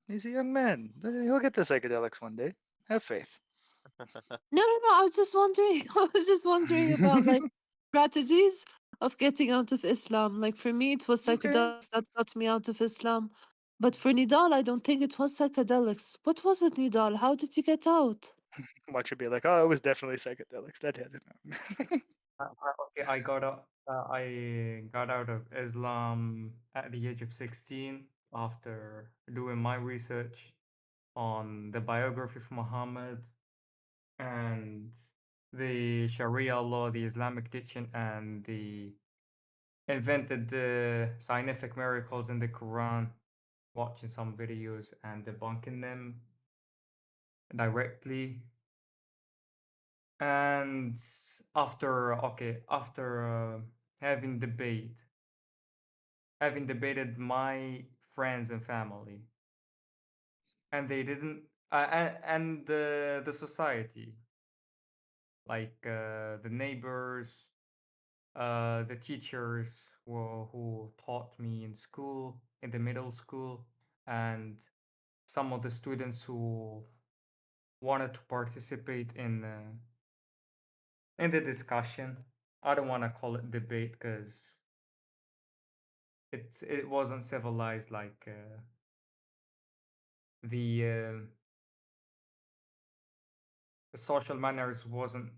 He's a young man. He'll get the psychedelics one day. Have faith. No, no, no. I was just wondering. I was just wondering about like strategies of getting out of Islam. Like for me, it was Okay. psychedelics that got me out of Islam. But for Nidal, I don't think it was psychedelics. What was it, Nidal? How did you get out? Watch it be like, oh, it was definitely psychedelics. That had it. Okay, I got out of Islam at the age of 16 after doing my research on the biography of Muhammad and the Sharia law, the Islamic diction, and the invented scientific miracles in the Quran, watching some videos and debunking them directly. And after having debated my friends and family, and they didn't and the society, like the neighbors, the teachers who taught me in school, in the middle school, and some of the students who wanted to participate in the discussion. I don't want to call it debate because it wasn't civilized like the social manners wasn't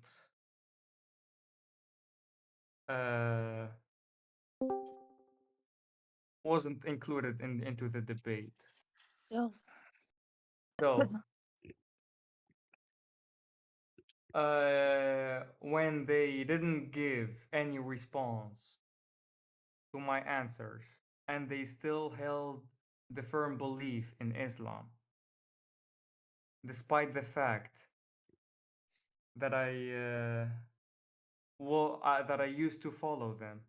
included into the debate. Yeah. So when they didn't give any response to my answers and they still held the firm belief in Islam, despite the fact that that I used to follow them,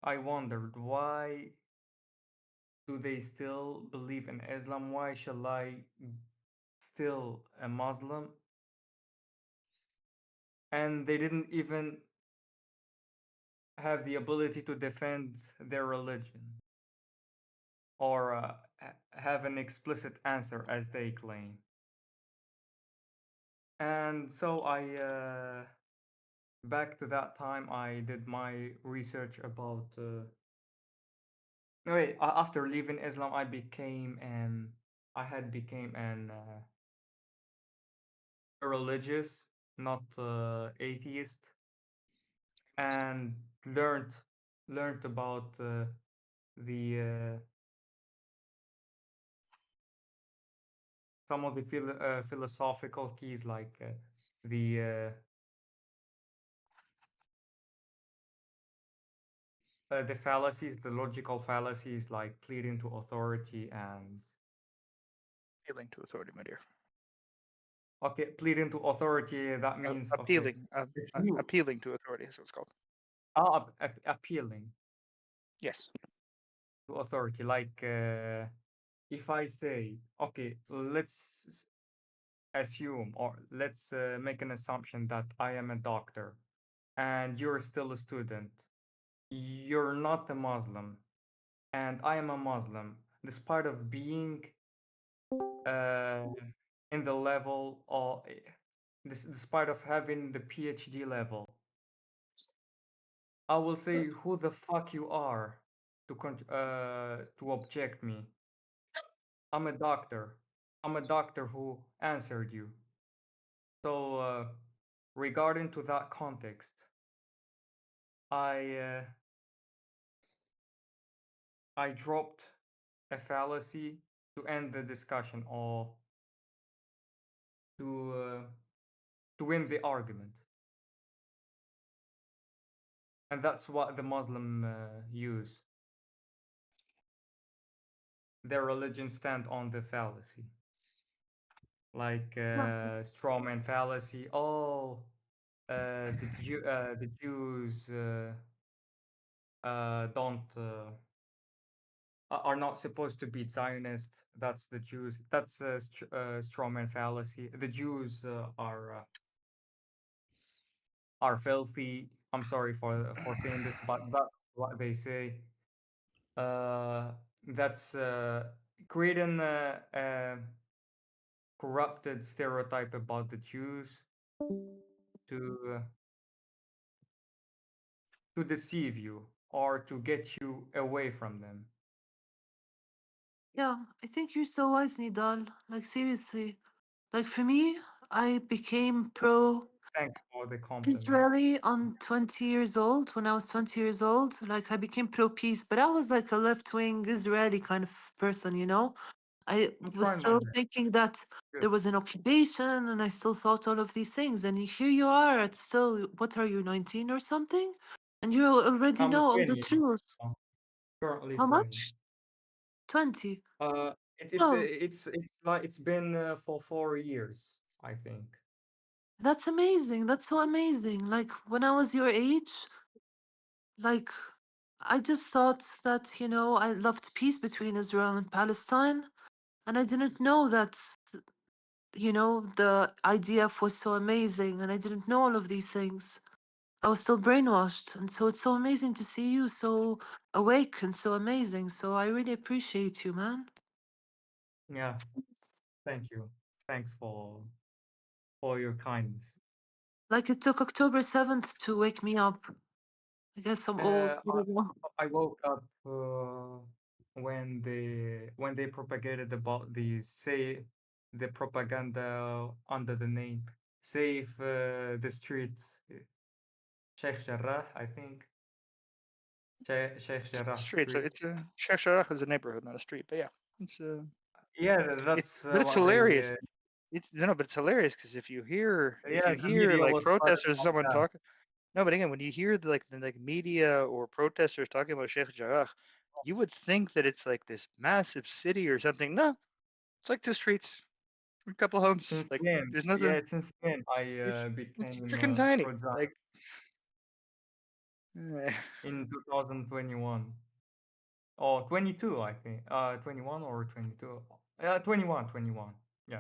I wondered why do they still believe in Islam? Why shall I still a Muslim? And they didn't even have the ability to defend their religion or have an explicit answer as they claim. And so back to that time, I did my research about. After leaving Islam, I had became an a religious, not atheist, and learned about the some of the philosophical keys like the fallacies, the logical fallacies like pleading to authority and Appealing to authority, my dear. okay, pleading to authority. That means appealing. Okay, if you Appealing to authority is what it's called. Appealing. Yes. To authority, like if I say, okay, let's assume or let's make an assumption that I am a doctor and you're still a student. You're not a Muslim and I am a Muslim, despite of being in the level or despite of having the PhD level, I will say who the fuck you are to object me. I'm a doctor. I'm a doctor who answered you. So regarding to that context, I dropped a fallacy to end the discussion or to win the argument. And that's what the Muslim use. Their religion stand on the fallacy. Like strawman fallacy. Oh, the Jews don't are not supposed to be Zionists. That's the Jews. That's a strawman fallacy. The Jews are filthy. I'm sorry for saying this, but that's what they say. That's creating a corrupted stereotype about the Jews to deceive you or to get you away from them. Yeah, I think you're so wise, Nidal. Like seriously. Like for me, I became pro Thanks for the compliment. Israeli on 20 years old. When I was 20 years old, like I became pro peace, but I was like a left wing Israeli kind of person, you know? I was trying my still best. thinking that Good. there was an occupation and I still thought all of these things. And here you are at still, what are you, 19 or something? And you already I'm know all the 20 truth. now. Currently How 20. much? 20. It's Oh, like it's been for 4 years, I think. that's amazing. That's so amazing. Like when I was your age, like I just thought that, you know, I loved peace between Israel and Palestine. And I didn't know that, you know, the IDF was so amazing. And I didn't know all of these things. I was still brainwashed. And so it's so amazing to see you so awake and so amazing. So I really appreciate you, man. Yeah. Thank you. Thanks for your kindness. Like it took October 7th to wake me up. I guess I'm old. I don't know. I woke up when they propagated about the propaganda under the name Save the Streets. Sheikh Jarrah, I think. Sheikh Jarrah Street. So Street. it's a Sheikh Jarrah is a neighborhood, not a street. But yeah, it's Yeah, it's that's but it's what they. hilarious. It's no, but it's hilarious because if you hear Yeah, the media like was protesters, about someone that. talk. No, but again, when you hear the media or protesters talking about Sheikh Jarrah, you would think that it's like this massive city or something. No, it's like 2 streets, a couple homes. Since Like then, there's nothing. since then I It's became freaking tiny. pro-Zion Like in 2021 or 22, I think. 21 or 22. 21. Yeah.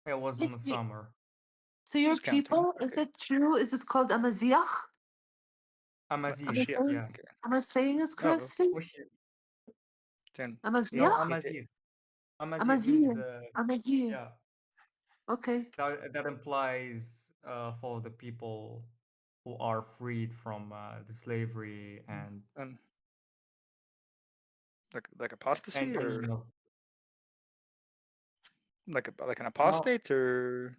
It was in the It's the- summer. So your Who's counting? people, is it true? Is it called Amaziach? Amazigh, Mashiach. yeah. Am I saying it No, correctly? then No, Amaziach? Amazigh. Amazigh means Amazigh. Amazigh. yeah. Okay. That implies for the people who are freed from the slavery and like apostasy and or you know like an no, apostate or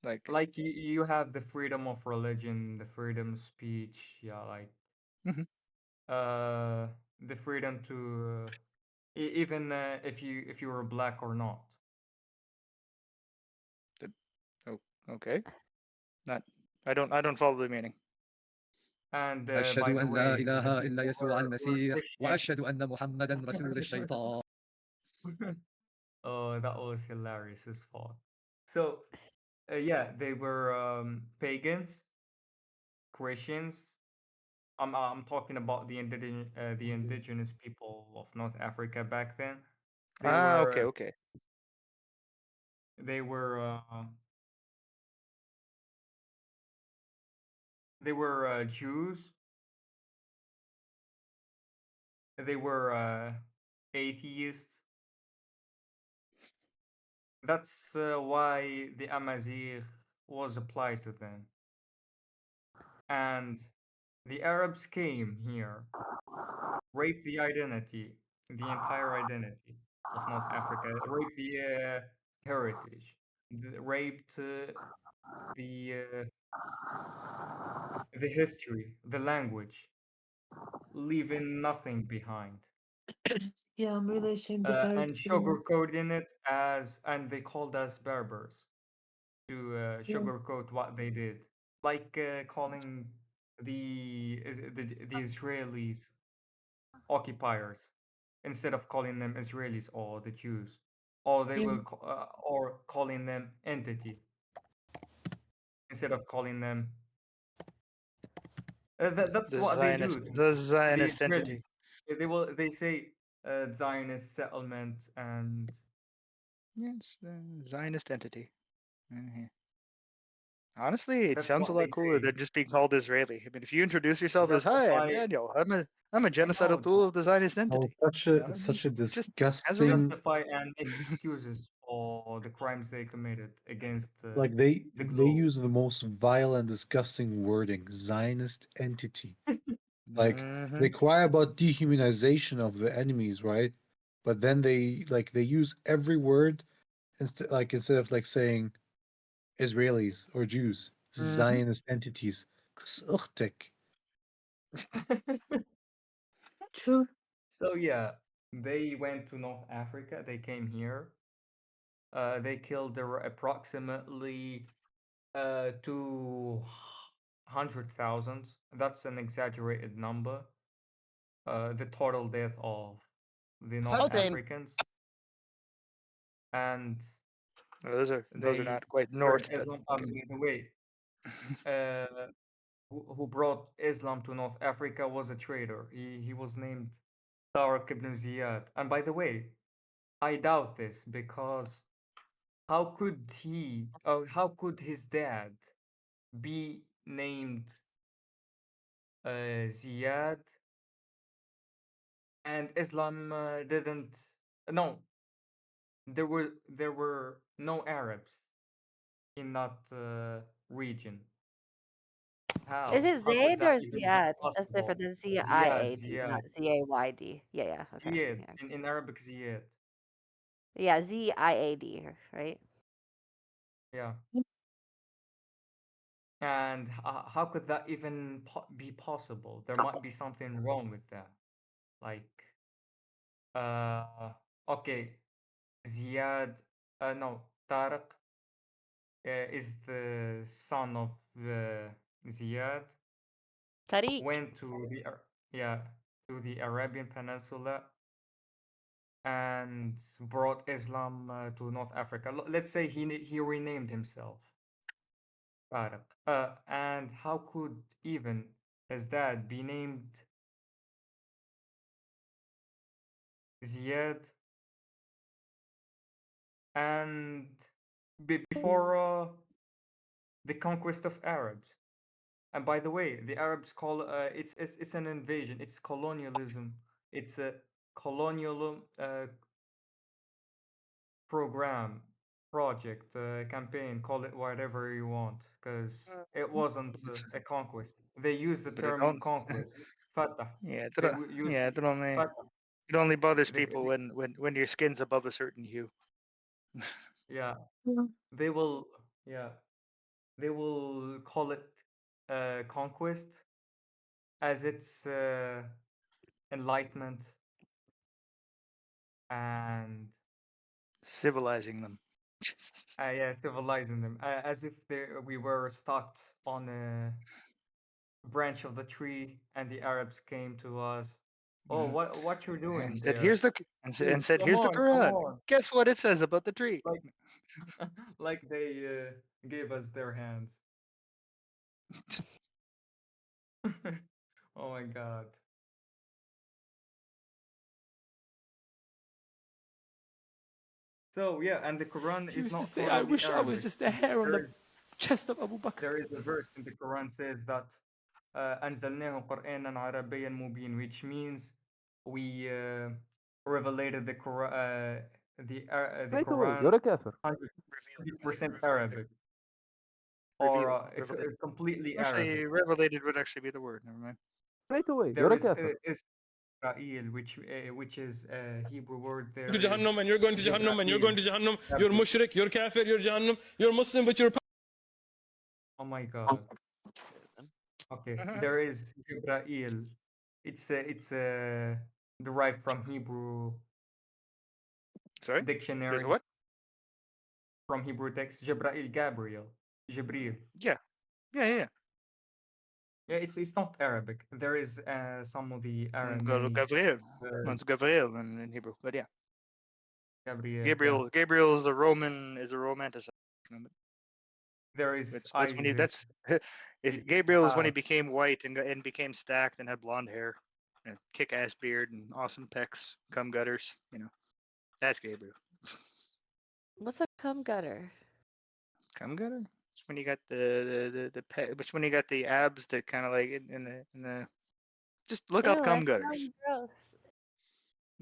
like like you have the freedom of religion, the freedom of speech, yeah, like Mhm. the freedom to even if you were black or not. oh, okay. Not I don't follow the meaning. And أشهد by the أن لا way, إله the إلا people يسوع المسيح Christian. وأشهد أن محمدا رسول الشيطان. Oh, that was hilarious as fuck. So, yeah, they were pagans, Christians. I'm talking about the indigenous people of North Africa back then. They Okay, were okay. they were Jews. They were atheists. That's why the Amazigh was applied to them. And the Arabs came here, raped the identity, the entire identity of North Africa, raped the heritage, raped the history, the language, leaving nothing behind. Yeah, I'm really ashamed of And Arabs. to be honest. sugarcoating it and they called us Berbers to Yeah. sugarcoat what they did, like calling the Israelis occupiers instead of calling them Israelis or the Jews, or they Yeah. will or calling them entity instead of calling them. That's The what Zionist, they do. the The Zionist entity. Israelis. They say Zionist settlement and Yes, the Zionist entity. Mhm. Honestly, it that's sounds a what they lot cooler say. than just being called Israeli. I mean, if you introduce yourself as, "Hi, I'm Justify. Daniel. I'm a I genocidal know. tool of the Zionist Oh, entity." such You a know, it's such a just casually. disgusting. Justify and make excuses for the crimes they committed against Like they the globe. use the most vile and disgusting wording, Zionist entity. Like they Mhm. cry about dehumanization of the enemies, right? But then they use every word instead of like saying Israelis or Jews, Mhm. Zionist entities. Kusuchtek. True. So yeah, they went to North Africa. They came here. They killed approximately 200,000. That's an exaggerated number. The total death of the North Africans. And Those are not quite spread north, but Islam. By the way, who brought Islam to North Africa was a traitor. He was named Tariq ibn Ziyad. And by the way, I doubt this because how could his dad be named Ziyad and Islam didn't. No, there were no Arabs in that region. How? Is it How could Zayd that or even be Ziad? That's possible? different than Ziyad, Z-I-A-D, Ziyad, not Z-A-Y-D. Yeah, okay. Ziyad. Yeah, In Arabic, Ziyad. yeah, Z-I-A-D, right? Yeah. And how could that even be possible? There might be something wrong with that. Like, okay, Ziyad, no, Tariq is the son of Ziyad. Tariq. Went to the to the Arabian Peninsula and brought Islam to North Africa. Let's say he renamed himself Tariq. And how could even his dad be named Ziyad? And before the conquest of Arabs. And by the way, the Arabs call it's an invasion. It's colonialism. It's a colonial program, project, campaign. Call it whatever you want, because it wasn't a conquest. They use the But it term don't. conquest. Fatah. Yeah, They use it only Fatah. it only bothers They- people when your skin's above a certain hue. Yeah, they will. Yeah, they will call it conquest as its enlightenment and Civilizing them. yeah, civilizing them, as if we were stuck on a branch of the tree and the Arabs came to us. Oh, Mhm. what you're doing And said, there? "Here's the Please, and said, come here's the on, come Quran. on. Guess what it says about the tree." Like, like they gave us their hands. Oh my God. So yeah, and the Quran He is used to not say, for I the wish I was Arabic. just a hair on There the is- chest of Abu Bakr. There is a verse in the Quran says that أنزلناه قرآنا عربيا مبين, which means we revelated the Quran, the Right away, Quran you're a kafir. 100% Arabic Revealed, or revelated. completely Actually, Arabic. revelated would actually be the word. Never mind. Right away, There you're a is kafir. Israel, which is a Hebrew word. There To is Jahannam and you're going to Jahannam and you're going to Jahannam. You're Jibreel. mushrik, you're kafir, you're Jahannam, you're Muslim, but you're. Oh my God. Okay, there is Jibreel. It's derived from Hebrew Sorry? dictionary. There's what? From Hebrew text, Jibreel, Gabriel, Jibreel. Yeah. Yeah. Yeah, it's not Arabic. There is some of the Aramaic. Gabriel. No, it's Gabriel in Hebrew, but yeah. Gabriel. Gabriel is a romanticized. There is That's when he Isaac. Gabriel is when he became white and became stacked and had blonde hair, and kick-ass beard and awesome pecs, cum gutters. That's Gabriel. What's a cum gutter? Cum gutter? It's when you got it's when you got the abs that kind of like in the. Just look up Ew, cum that gutters. sounds gross.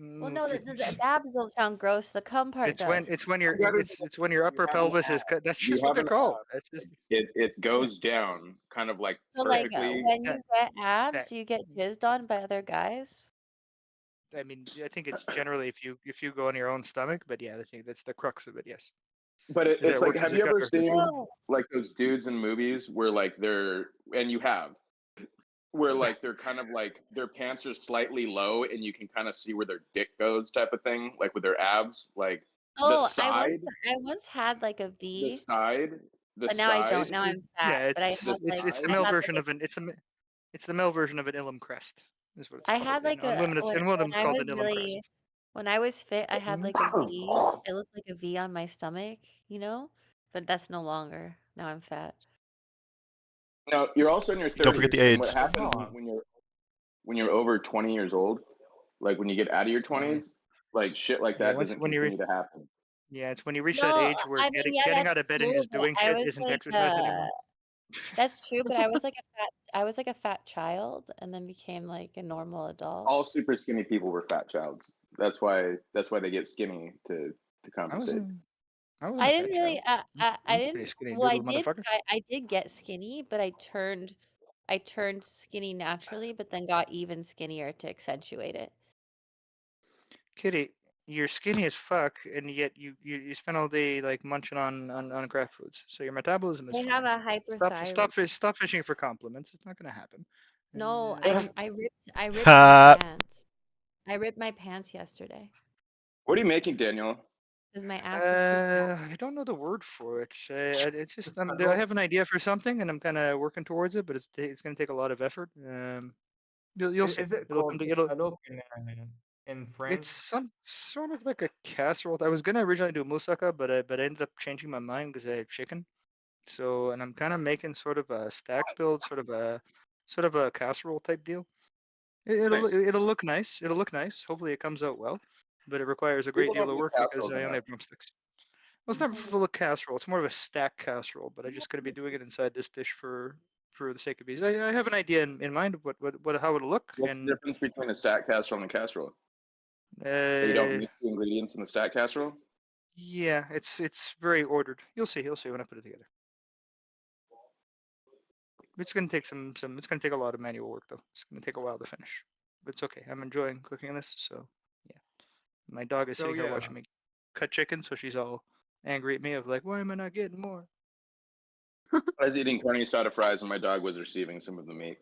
Well, Mm, no, the abs don't sound gross. The cum part It's does. when your upper pelvis is cut. That's You just what have they're an called. ab. That's just It goes down kind of like So, like, perfectly. when you get abs, that- you get jizzed on by other guys. I mean, I think it's generally if you go on your own stomach, but yeah, I think that's the crux of it. Yes. But Is that it's like, works have as a you ever gutter. seen No. like those dudes in movies where like and you have, where like they're kind of like their pants are slightly low and you can kind of see where their dick goes, type of thing, like with their abs, like the Oh, side, I once had like a the V, side, the but now I don't. side. Now I'm fat. Yeah, But I it's had like it's the I male had version like of an it's the male version of an Ilum crest. Is what it's I called. had like a And one of them's I called was an Ilum crest. when I was fit, I had like a V. It looked like a V on my stomach, but that's no longer. Now I'm fat. Now you're also in your 30s. Don't forget the And what AIDS. happens when you're over 20 years old, like when you get out of your 20s, like shit like Yeah, that doesn't when you continue to happen. Yeah, it's when you reach that No, age where I mean, yeah, getting that's out of bed and true, just but doing I shit was isn't like exercise anymore. that's true, but I was like a fat child and then became like a normal adult. All super skinny people were fat childs. That's why they get skinny to to compensate. I wasn't I a didn't fat really. child. I I'm a didn't. pretty skinny Well, doodle motherfucker. I did get skinny, but I turned skinny naturally, but then got even skinnier to accentuate it. Kitty, you're skinny as fuck, and yet you spend all day like munching on craft foods. So your metabolism is I fine. have a hyperthyroid. Stop fishing for compliments. It's not gonna happen. No, And, I ripped Ha. my pants. I ripped my pants yesterday What are you making, Daniel? because my ass was too fat. I don't know the word for it. It's just I have an idea for something, and I'm kind of working towards it, but it's gonna take a lot of effort. You'll see. Is it It'll come called to, it'll escalope in French? It's some sort of like a casserole. I was gonna originally do moussaka, but I ended up changing my mind because I had chicken. So, and I'm kind of making sort of a stack build, sort of a casserole type deal. Nice. It'll look nice. It'll look nice. Hopefully, it comes out well, but it requires a great People deal don't of make work because casseroles I only enough. have drumsticks. Well, it's not full of casserole. It's more of a stack casserole, but I'm just gonna be doing it inside this dish for the sake of ease. I have an idea in mind of what how it'll look, What's the and difference between a stack casserole and a casserole? That you don't mix the ingredients in the stack casserole? yeah, it's very ordered. You'll see when I put it together. It's gonna take it's gonna take a lot of manual work though. It's gonna take a while to finish. But it's okay. I'm enjoying cooking this, so yeah. My dog is So sitting here yeah, watching me cut chicken, so she's all angry at me of like, why am I not getting more? I was eating carne asada fries and my dog was receiving some of the meat.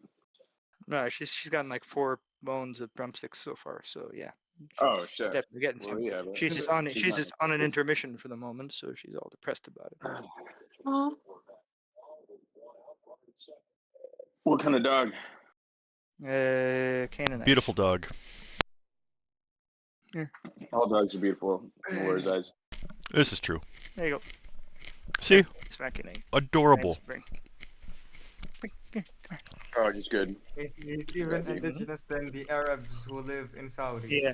No, she's gotten like 4 bones of drumsticks so far, so yeah. Oh She's shit. definitely getting Well, some. yeah, but She's just she's not. on an intermission for the moment, so she's all depressed about it. Oh, What kind of dog? Canaanite. Beautiful dog. Yeah. All dogs are beautiful in Laura's eyes. This is true. There you go. See? Smack your name. Adorable. Oh, he's good. he's even indigenous than the Arabs who live in Saudi. Yeah.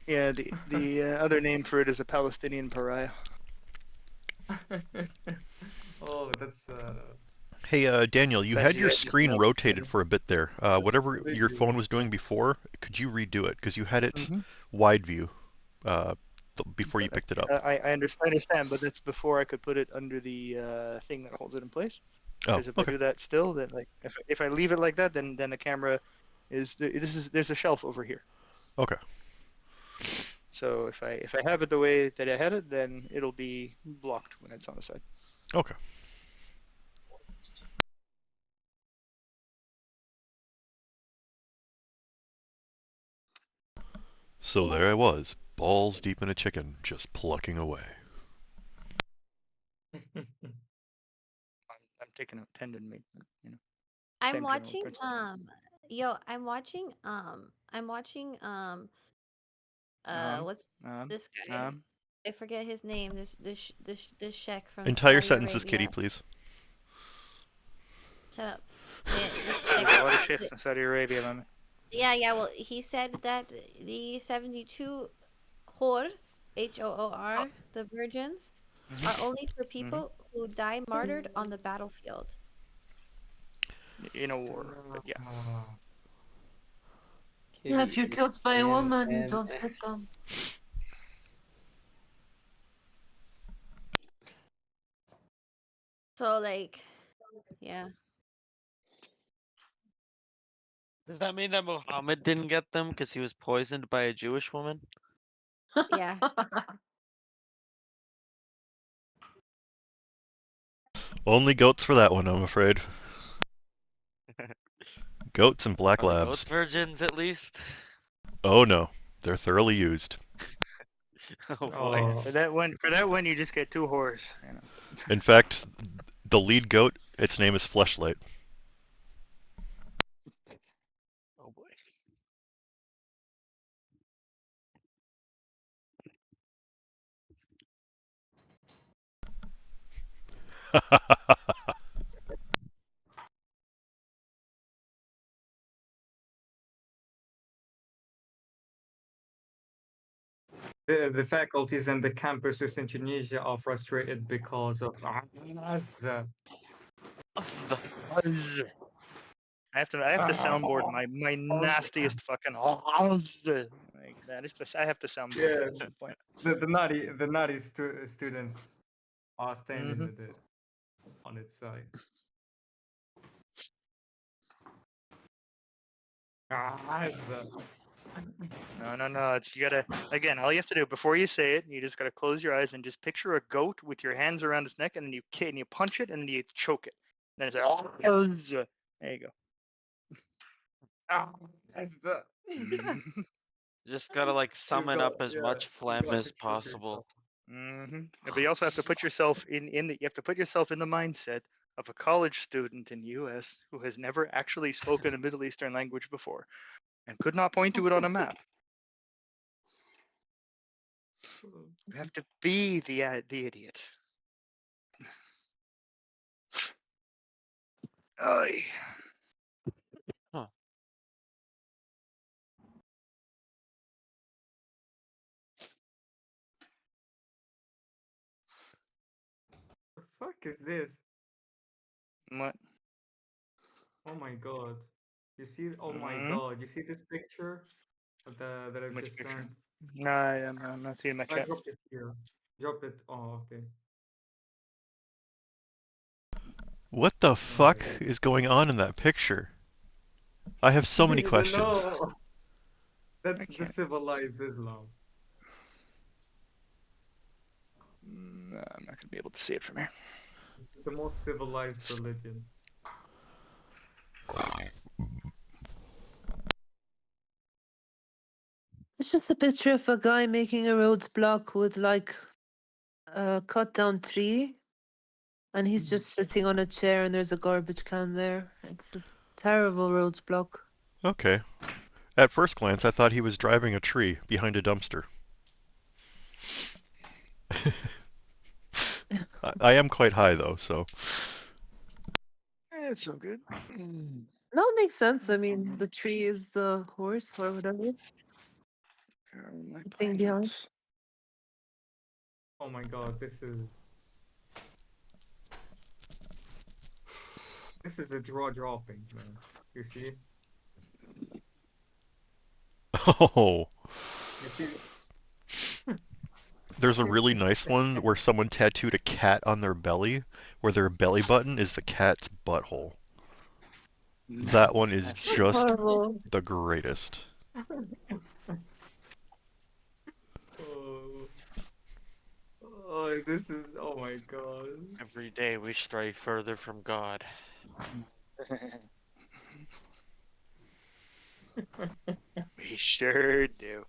Yeah, the other name for it is a Palestinian pariah. Oh, that's Hey, Daniel, you had your I just screen know. rotated for a bit there. Whatever your phone was doing before, could you redo it? Because you had it Mhm. wide view before you picked it up. I understand, but that's before I could put it under the thing that holds it in place. Oh, Because if I okay. do that still, then like if I leave it like that, then the camera is there's a shelf over here. Okay. So if I have it the way that I had it, then it'll be blocked when it's on the side. Okay. So there I was, balls deep in a chicken, just plucking away. I'm taking a tendon meat, you know. I'm Same general watching principle. I'm watching what's this guy? I forget his name. This sheikh from Entire Saudi sentences, Arabia. Kitty, please. Shut up. There's a lot of shifts in Saudi Arabia, man. Yeah. Well, he said that the 72 Hor, Hoor, the virgins, are only for people who die martyred on the battlefield. In a war, but yeah. yeah, if you're killed by a woman, you don't hit them. So like, yeah. Does that mean that Muhammad didn't get them because he was poisoned by a Jewish woman? Yeah. Only goats for that one, I'm afraid. Goats and black Are the labs. goats virgins at least? Oh no, they're thoroughly used. Oh boy. For that one, you just get 2 whores. You know. In fact, the lead goat, its name is Fleshlight. Oh boy. The faculties and the campuses in Tunisia are frustrated because of I have to soundboard my nastiest fucking Like that is I have to sound Yeah, at some point. the naughty students are standing Mhm. with it on its side. Ah, No. It's you gotta all you have to do before you say it, you just gotta close your eyes and just picture a goat with your hands around its neck, and then you punch it and then you choke it. Then it's like, oh, there you go. Just gotta like summon up as much phlegm gotta as picture it possible. But you also have to put yourself you have to put yourself in the mindset of a college student in the U.S. who has never actually spoken a Middle Eastern language before and could not point to it on a map. You have to be the idiot. Oy. Huh. The fuck is this? What? Oh my god. You see? Oh my Mhm. god. You see this picture that I've Which just picture? sent? No, I'm not seeing my I chat. dropped it here. Drop it. Oh, okay. What the fuck is going on in that picture? I have so many I don't questions. know. That's the civilized Islam. No, I'm not gonna be able to see it from here. It's the most civilized religion. It's just a picture of a guy making a roadblock with like a cut down tree, and he's just sitting on a chair, and there's a garbage can there. It's a terrible roadblock. Okay. At first glance, I thought he was driving a tree behind a dumpster. I am quite high though, so. It's so good. No, it makes sense. I mean, the tree is the horse or whatever. The thing behind. Oh my god, this is a draw dropping, man. You see? Oh. You see? There's a really nice one where someone tattooed a cat on their belly, where their belly button is the cat's butthole. That one is That's just horrible. the greatest. Oh, this is, oh my god. Every day we stray further from God. We sure do.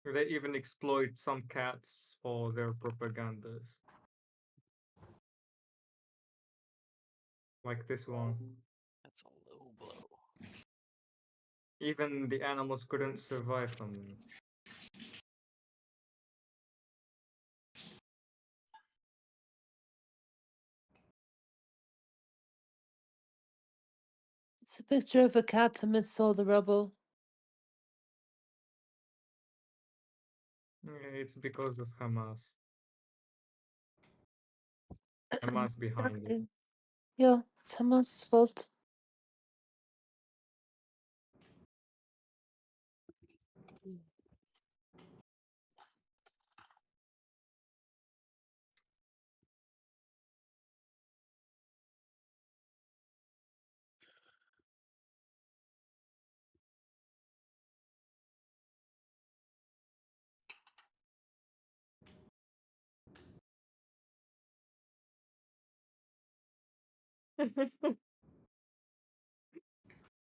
They even exploit some cats for their propagandas. Like this one. That's a low blow. Even the animals couldn't survive from them. It's a picture of a cat amidst all the rubble. Yeah, it's because of Hamas. Hamas behind it. Exactly. Yeah, it's Hamas' fault.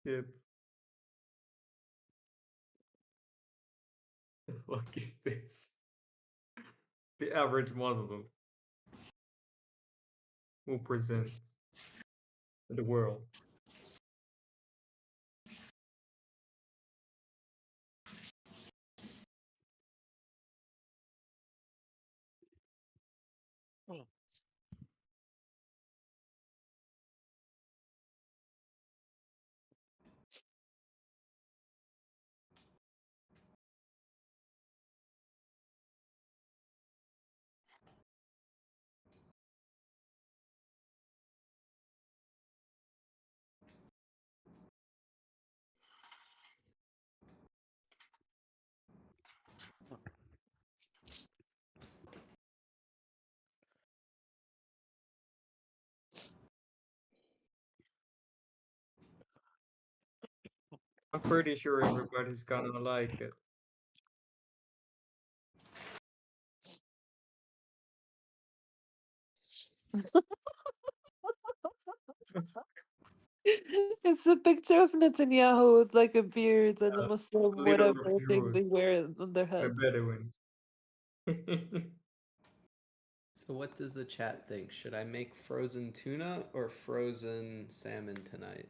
Shit. fuck is this? The average Muslim who presents to the world. I'm pretty sure everybody's gonna like it. It's a picture of Netanyahu with like a beard and a Muslim Little whatever thing Heroes, they wear on their the head. Bedouins. So what does the chat think? Should I make frozen tuna or frozen salmon tonight?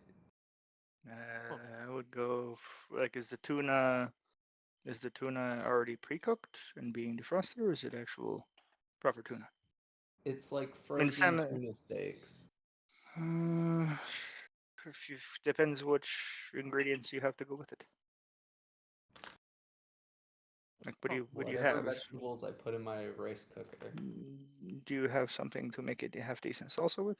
I would go like, is the tuna already pre-cooked and being defrosted, or is it actual proper tuna? It's like And frozen salmon. tuna steaks. If you, depends which ingredients you have to go with it. Like, what do you Whatever have? vegetables I put in my rice cooker. Do you have something to make it have decent salsa with?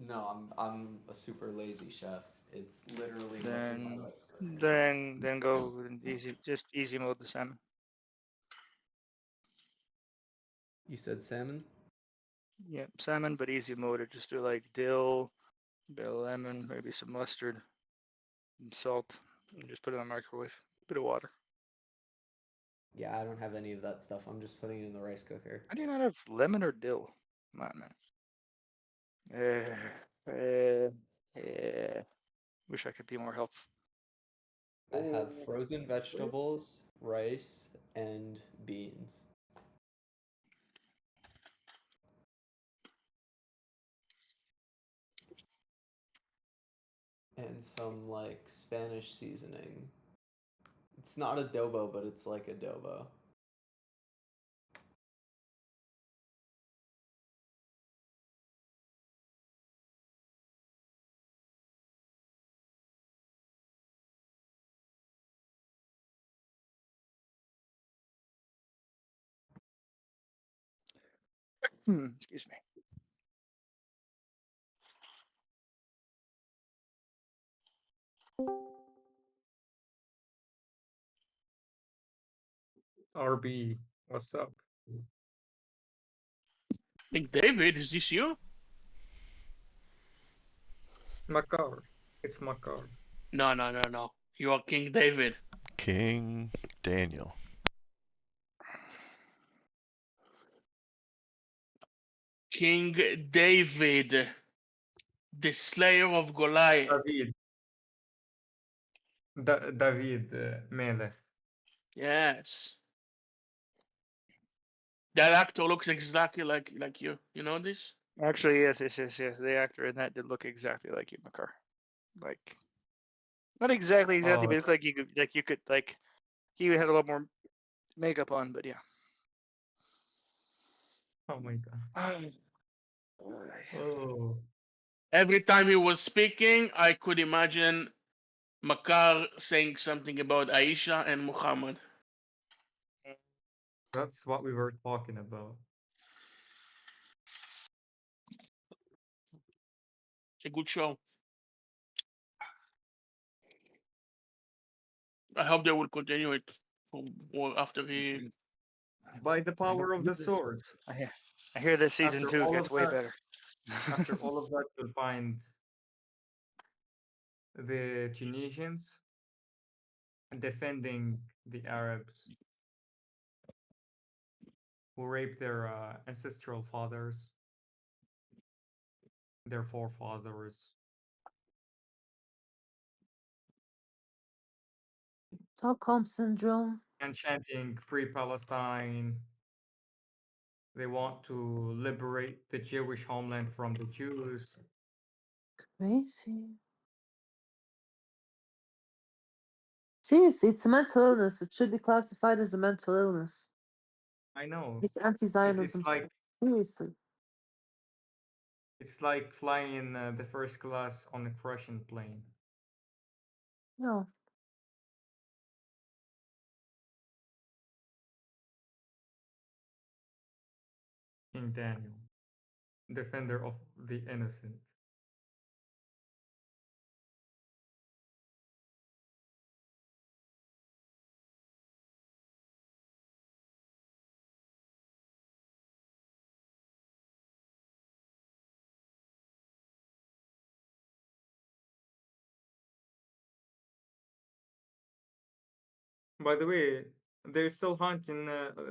No, I'm a super lazy chef. It's literally what's in my rice cooker. Then go with easy, just easy mode the salmon. You said salmon? Yeah, salmon, but easy mode. Just do like dill, bit of lemon, maybe some mustard, and salt, and just put it in the microwave. Bit of water. Yeah, I don't have any of that stuff. I'm just putting it in the rice cooker. How do you not have lemon or dill? Come on, man. Wish I could be more helpful. I have frozen vegetables, rice, and beans. And some like Spanish seasoning. It's not adobo, but it's like adobo. Excuse me. RB, what's up? King David, is this you? Makar. It's Makar. No. You are King David. King Daniel. King David, the slayer of Goliath. David Melech. Yes. That actor looks exactly like you. You know this? Actually, yes. The actor in that did look exactly like you, Makar. Like, not exactly, but it looked like you could he had a lot more makeup on, but yeah. Oh my god. Oh. Every time he was speaking, I could imagine Makar saying something about Aisha and Muhammad. That's what we were talking about. It's a good show. I hope they will continue it for after he. By the power of the sword. I hear that season After 2 all gets of way that- better. After all of that, you'll find the Tunisians defending the Arabs who raped their ancestral fathers, their forefathers. Stockholm syndrome. and chanting "Free Palestine." They want to liberate the Jewish homeland from the Jews. Crazy. Seriously, it's a mental illness. It should be classified as a mental illness. I know. This It's anti-Zionism. like Seriously. it's like flying in the first class on a Russian plane. No. King Daniel, defender of the innocent. By the way, they're still hunting.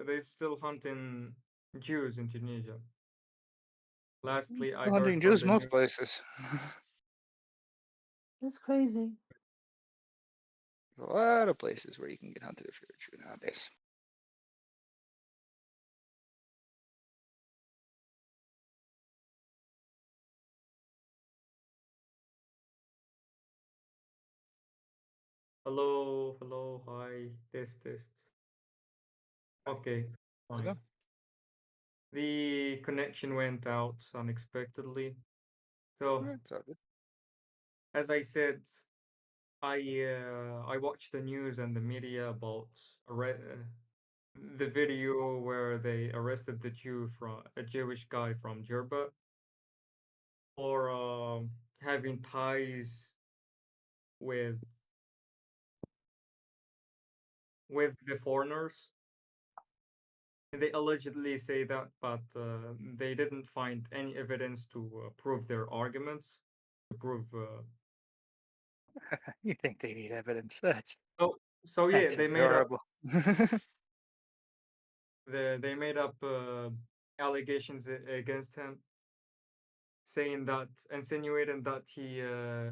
They're still hunting Jews in Tunisia. Lastly, I Hunting heard from Jews the most news. places. That's crazy. A lot of places where you can get hunted if you're a Jew nowadays. Hello, hello, hi, test. Okay, fine. The connection went out unexpectedly. So, It's all good. as I said, I watched the news and the media about the video where they arrested the a Jewish guy from Jerba for having ties with the foreigners. They allegedly say that, but they didn't find any evidence to prove their arguments. To prove. You think they need evidence? That's So yeah, that's they made up. adorable. They made up allegations against him, saying that, insinuating that he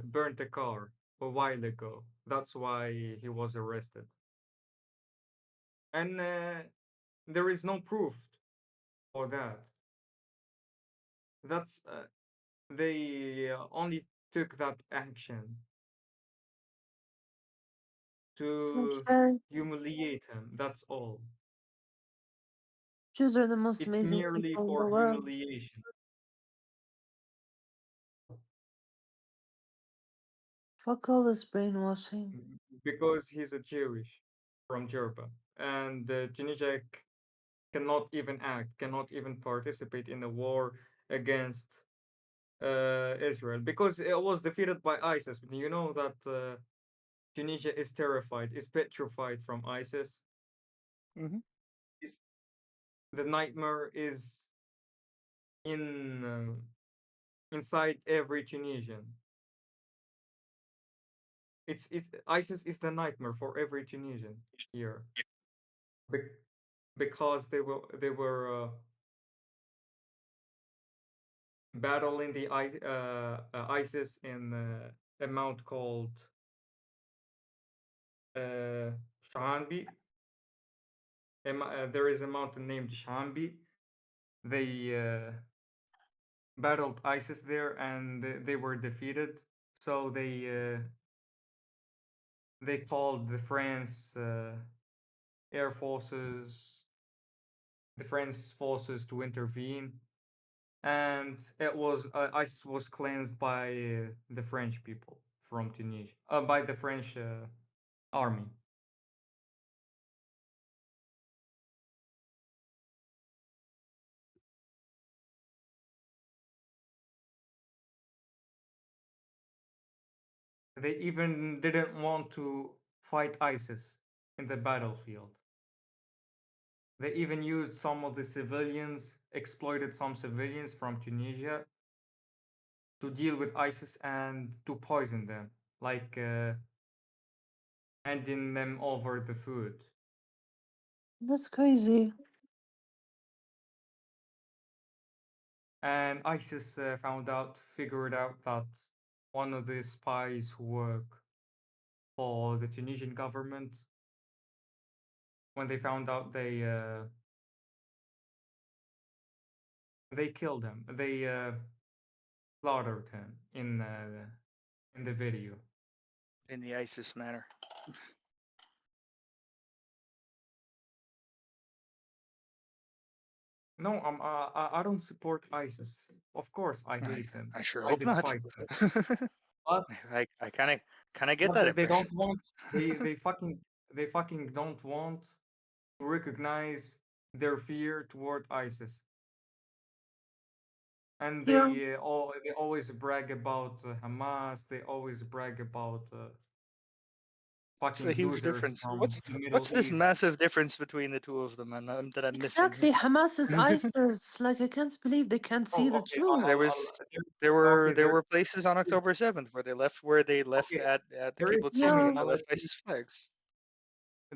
burnt a car a while ago. That's why he was arrested. And there is no proof for that. That's they only took that action to Okay. humiliate him. That's all. Jews are the most It's amazing merely people in the for world. humiliation. Fuck all this brainwashing. Because he's a Jewish from Jerba, and Tunisia cannot even act, cannot even participate in a war against Israel because it was defeated by ISIS. You know that Tunisia is terrified, is petrified from ISIS. Mm-hmm. The nightmare is inside every Tunisian. It's ISIS is the nightmare for every Tunisian here, because they were battling the ISIS in a mount called Shahanbi. There is a mountain named Shahanbi. They battled ISIS there and they were defeated. So they called the France air forces, the French forces to intervene, and it was ISIS was cleansed by the French people from Tunisia, by the French army. They even didn't want to fight ISIS in the battlefield. They even used some of the civilians, exploited some civilians from Tunisia to deal with ISIS and to poison them, like handing them over the food. That's crazy. And ISIS figured out that one of the spies who work for the Tunisian government when they found out they killed him. They slaughtered him in the video. In the ISIS manner. No, I don't support ISIS. Of course, I hate them. I sure I hope not. despise them. But I kind of get but that they impression. don't want they fucking don't want to recognize their fear toward ISIS. And they Yeah. they always brag about Hamas. They always brag about What's the fucking huge losers difference? from the Middle What's this East. massive difference between the two of them and that I'm missing Exactly. here? Hamas is ISIS. Like, I can't believe they can't see Oh, the okay. truth. There were places on October 7th where they left Okay, at the there is kibbutz where they Yeah. left commonalities. ISIS flags.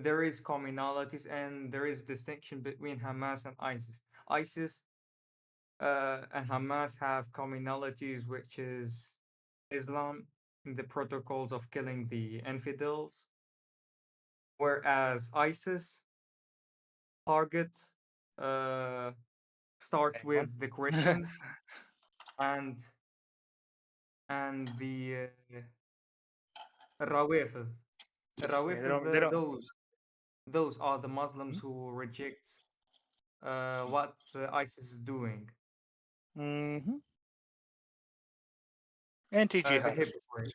There is commonalities and there is distinction between Hamas and ISIS. ISIS and Hamas have commonalities, which is Islam, the protocols of killing the infidels, whereas ISIS target start with the Christians and the Rawafid. they Rawafid, don't. those are the Muslims who reject what ISIS is doing. Mm-hmm. The Anti-jihad. hypocrite.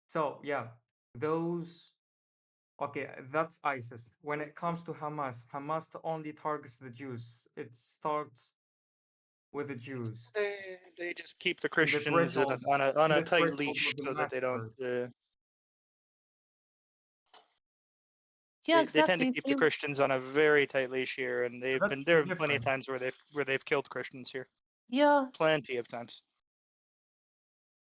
So yeah, those. Okay, that's ISIS. When it comes to Hamas, Hamas only targets the Jews. It starts with the Jews. They just keep the The Christians threshold, on a the tight threshold leash of the so that they don't. massacres. Yeah, They tend to exactly. keep the Christians on a very tight leash here, and That's there the have been plenty of difference. times where they've killed Christians here. Yeah. Plenty of times.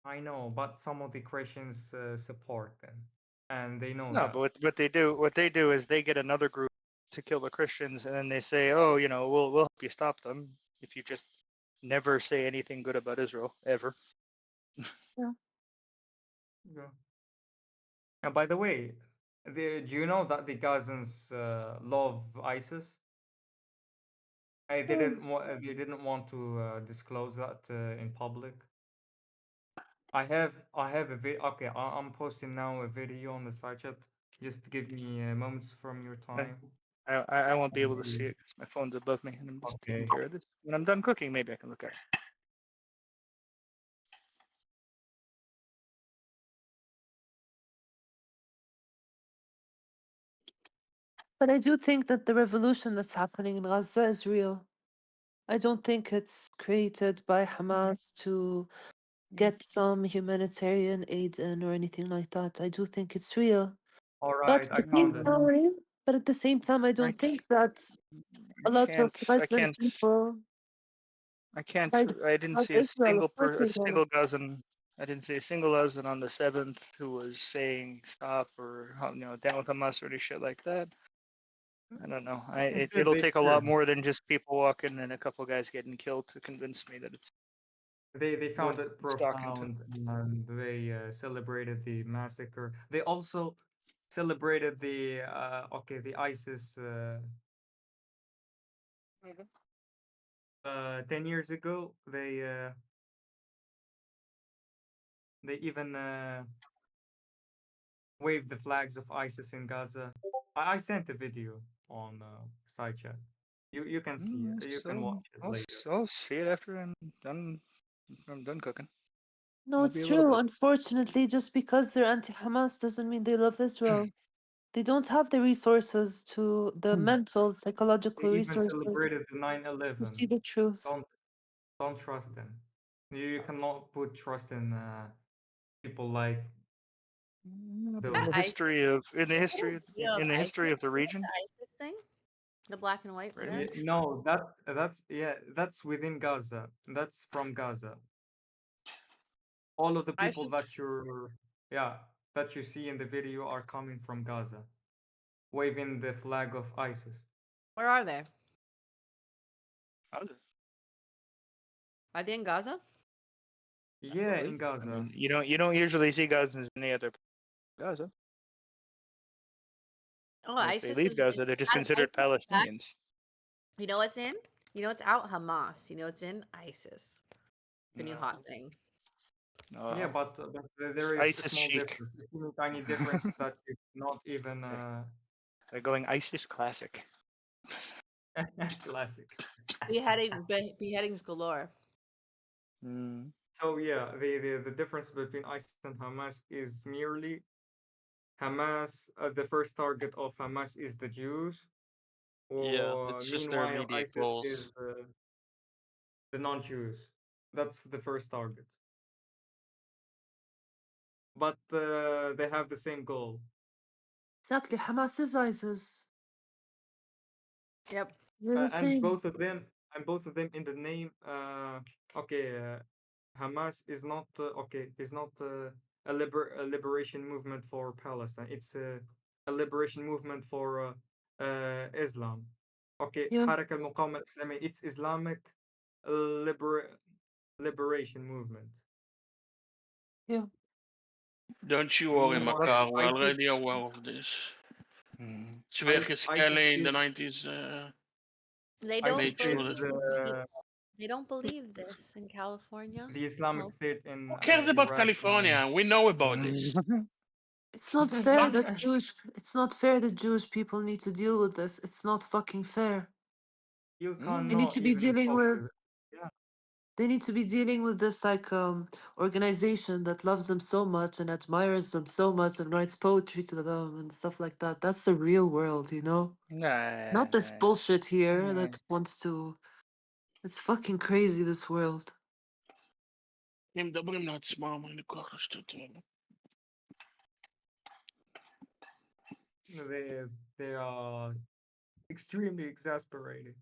I know, but some of the Christians support them, and they know No, that. but what they do is they get another group to kill the Christians, and then they say, "Oh, we'll help you stop them if you just never say anything good about Israel ever." Yeah. Yeah. And by the way, do you know that the Gazans love ISIS? They didn't want to disclose that in public. I have a okay. I'm posting now a video on the side chat. Just give me moments from your time. I won't be able to see it because my phone's above me, and I'm just taking care of this. When I'm done cooking, maybe I can look at it. But I do think that the revolution that's happening in Gaza is real. I don't think it's created by Hamas to get some humanitarian aid in or anything like that. I do think it's real. All But right, at I the same found it. time, I don't think that a lot of I Muslim can't. people I can't. like I didn't love see a Israel. single Of course a you don't. single Gazan. I didn't see a single Gazan on the 7th who was saying stop or down with Hamas or any shit like that. I don't know. It'll take a lot more than just people walking and a couple guys getting killed to convince me that it's. They found worth it talking to. profound and they celebrated the massacre. They also celebrated the the ISIS 10 years ago. They even waved the flags of ISIS in Gaza. I sent a video on side chat. You can see it. You can watch it later. I'll see it after I'm done cooking. No, I'll it's be a little true. bit. Unfortunately, just because they're anti-Hamas doesn't mean they love Israel. They don't have the resources to the mental, They psychological even resources celebrated the to see 9/11. the truth. Don't trust them. You cannot put trust in people like In those. the history of Video of ISIS, the region. the ISIS thing, the black and white flag. No, that's within Gaza. That's from Gaza. All of the I people that you see in the video are coming from Gaza, waving the flag of ISIS. Where are they? Are they in Gaza? Yeah, in Gaza. I mean, you don't usually see Gazans in any other Gaza. Oh, And if they ISIS leave is Gaza, they're just considered ISIS back. Palestinians. You know what's in? You know what's out? Hamas. You know what's in? ISIS. The new No. hot thing. Yeah, but there is a ISIS small chic. difference, a teeny tiny difference that is not even They're going ISIS classic. classic. Beheadings galore. So yeah, the difference between ISIS and Hamas is merely Hamas. The first target of Hamas is the Jews, Yeah, or it's just their meanwhile immediate ISIS is goals. the non-Jews. That's the first target. But they have the same goal. Exactly. Hamas is ISIS. Yep. They're the And same. both of them in the name. Okay, Hamas is not is not a liberation movement for Palestine. It's a liberation movement for Islam. Okay, Yeah. Harak al-Muqawama al-Islami, it's Islamic liberation movement. Yeah. Don't you worry, Meanwhile, Makar. We're ISIS, already aware of this. Zwerg is ISIS Kelly in the is 90s. They don't ISIS nature. is They don't believe this in California. the Islamic Most- State in Who cares about Iraq. California? We know about this. It's not fair that it's not fair that Jewish people need to deal with this. It's not fucking fair. You They need cannot to be even dealing talk with to them. Yeah. they need to be dealing with this like organization that loves them so much and admires them so much and writes poetry to them and stuff like that. That's the real world, you know? Not this bullshit here that wants to. It's fucking crazy, this world. הם מדברים לעצמם, אין לי כוח לשטות האלה. They are extremely exasperating.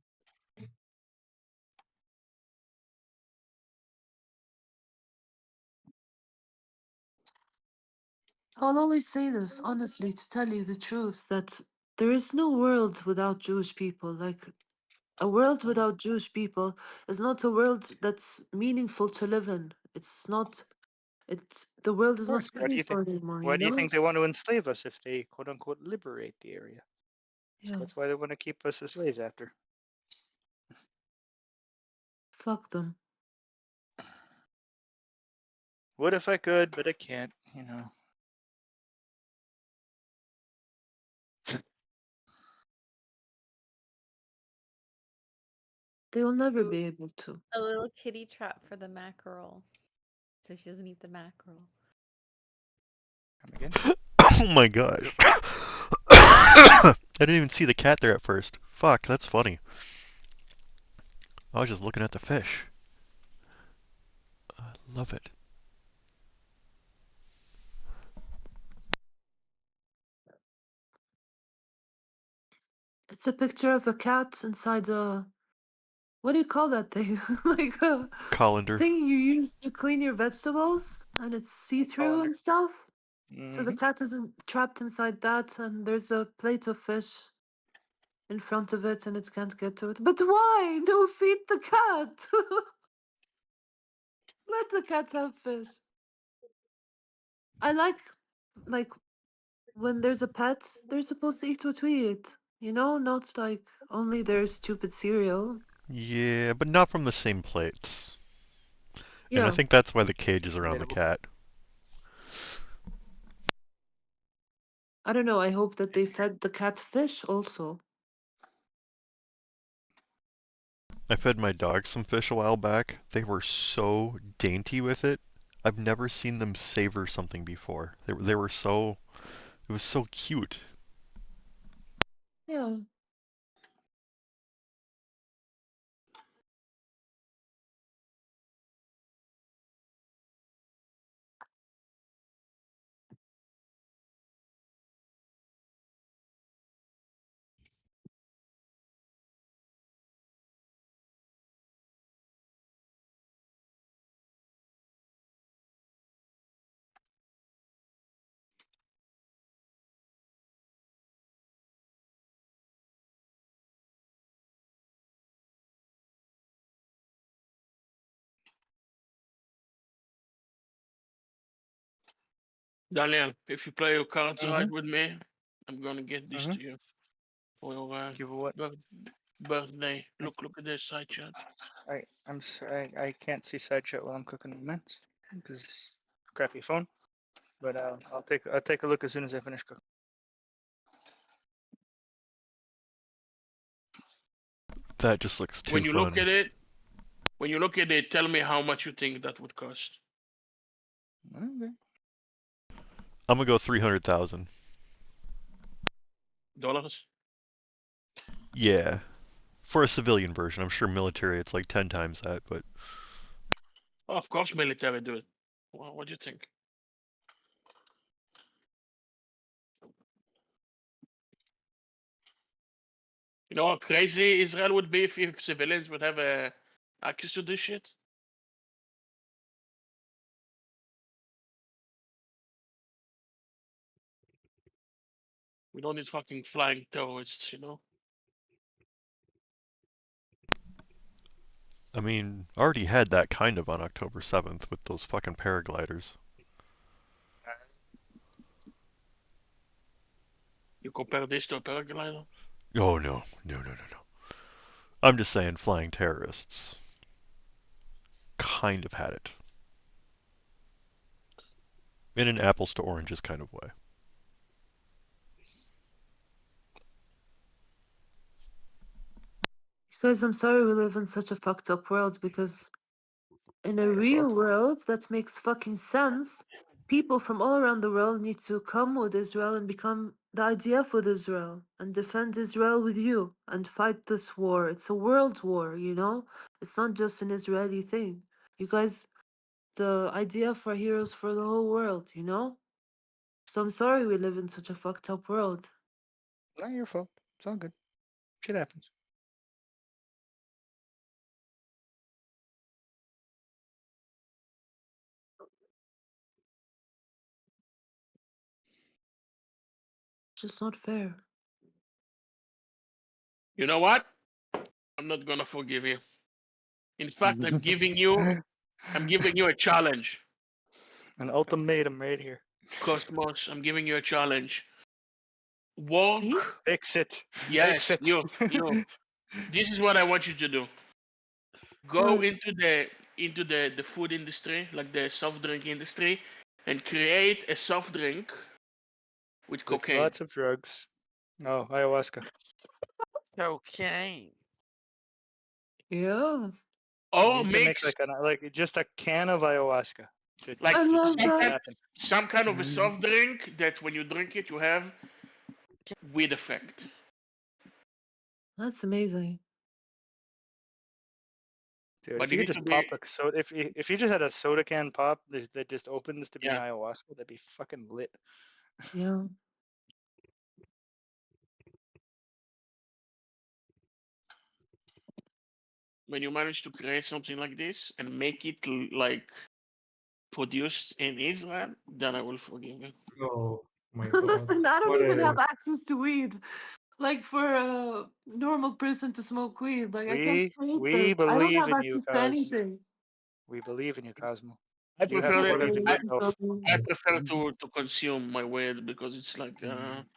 I'll always say this, honestly, to tell you the truth, that there is no world without Jewish people. Like, a world without Jewish people is not a world that's meaningful to live in. It's not, the world is not Why do you think? meaningful anymore, Why you do you know? think they want to enslave us if they quote unquote liberate the area? So Yeah. that's why they want to keep us as slaves after. Fuck them. What if I could, but I can't, you know. They will never be able to. A little kitty trap for the mackerel, so she doesn't eat the mackerel. Come again? Oh my gosh. I didn't even see the cat there at first. Fuck, that's funny. I was just looking at the fish. I love it. It's a picture of a cat inside a. What do you call that thing? Like a Colander. thing you use to clean your vegetables, and it's see-through and stuff. So the Mhm. cat isn't trapped inside that, and there's a plate of fish in front of it, and it can't get to it. But why? No, feed the cat. Let the cat have fish. I like when there's a pet, they're supposed to eat what we eat. You know, not like only their stupid cereal. Yeah, but not from the same plates. And I Yeah. think that's why the cage is around the cat. I don't know. I hope that they fed the cat fish also. I fed my dog some fish a while back. They were so dainty with it. I've never seen them savor something before. They were so. It was so cute. Yeah. Daniel, if you play your cards right with me, I'm gonna get this Mhm. to you for your Give what? birthday. Look at this side chat. I'm sorry. I can't see side chat while I'm cooking the mince because crappy phone. But I'll take a look as soon as I finish cooking. That just looks too When you look fun. at it, tell me how much you think that would cost. Okay. I'm gonna go 300,000. Dollars? Yeah, for a civilian version. I'm sure military it's like 10 times that, but Oh, of course, military do it. Well, what do you think? You know how crazy Israel would be if civilians would have access to this shit? We don't need fucking flying terrorists, you know? I mean, already had that kind of on October 7th with those fucking paragliders. You compare this to a paraglider? Oh no. I'm just saying flying terrorists kind of had it. In an apples to oranges kind of way. Because I'm sorry we live in such a fucked up world because in a real world that makes fucking sense, people from all around the world need to come with Israel and become the IDF with Israel and defend Israel with you and fight this war. It's a world war, you know? It's not just an Israeli thing. You guys, the IDF are heroes for the whole world, you know? So I'm sorry we live in such a fucked up world. Not your fault. It's all good. Shit happens. It's just not fair. You know what? I'm not gonna forgive you. In fact, I'm giving you a challenge. An ultimatum right here. Cosmos, I'm giving you a challenge. Walk. Fix it. Yes, Fix it. you. This is what I want you to do. Go What? into the food industry, like the soft drink industry, and create a soft drink with With cocaine. lots of drugs. No, ayahuasca. Cocaine. Yeah. Or You need to make mix like just a can of ayahuasca. like I love some that. kind, some kind of a soft drink that when you drink it, you have weed effect. That's amazing. Dude, But if you you could need to just be pop a soda, if you just had a soda can pop that just opens to be yeah. ayahuasca, that'd be fucking lit. Yeah. When you manage to create something like this and make it like produced in Israel, then I will forgive you. Oh my god. Listen, I don't What even a have access to weed. Like for a normal person to smoke weed. Like I can't create We this. I don't believe have in you, access to Cos. anything. We believe in you, Cosmo. I You have prefer to that, what a believe in I, yourself. I prefer to consume my weed because it's like I'm too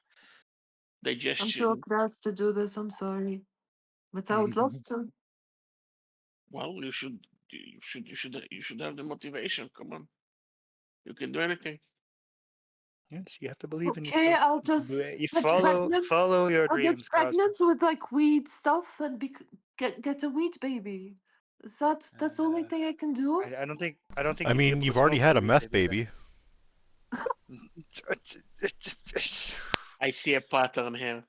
digestion. oppressed to do this. I'm sorry. But I would love to. Well, you should have the motivation. Come on, you can do anything. Yes, you have to believe in Okay, yourself. I'll just You get follow pregnant. your I'll get dreams, Cosmo. pregnant with like weed stuff and get a weed baby. Is that's the only thing I can do? I don't think I you'd be mean, able to you've already smoke had the a weed meth baby. baby. I see a pattern here.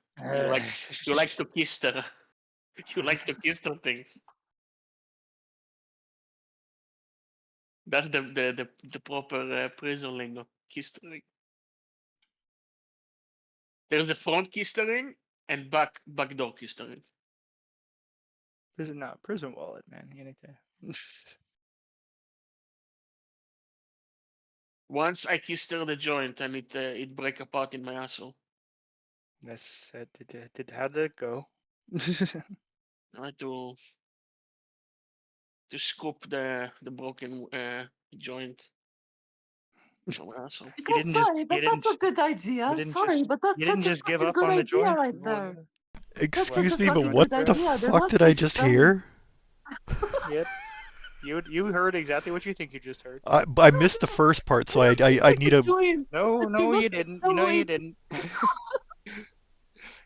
You like to kiss her. You like to kiss her things. That's the proper prison lingo. Kistering. There's a front kistering and backdoor kistering. Prison wallet, man. You need to. Once I kister the joint and it break apart in my asshole. That's how did it go? I had to scoop the broken joint. Some asshole. You Because didn't just sorry, you but didn't that's a good idea. you didn't Sorry, just but you that's didn't such a just give fucking up good on the idea joint. right Well, there. That's such Excuse a me, but fucking what good the idea. There fuck must did I be just some. hear? Yep. You heard exactly what you think you just heard. I missed the first part, so I need a. Joint. No, There no, you must be didn't. You some know way you to. didn't.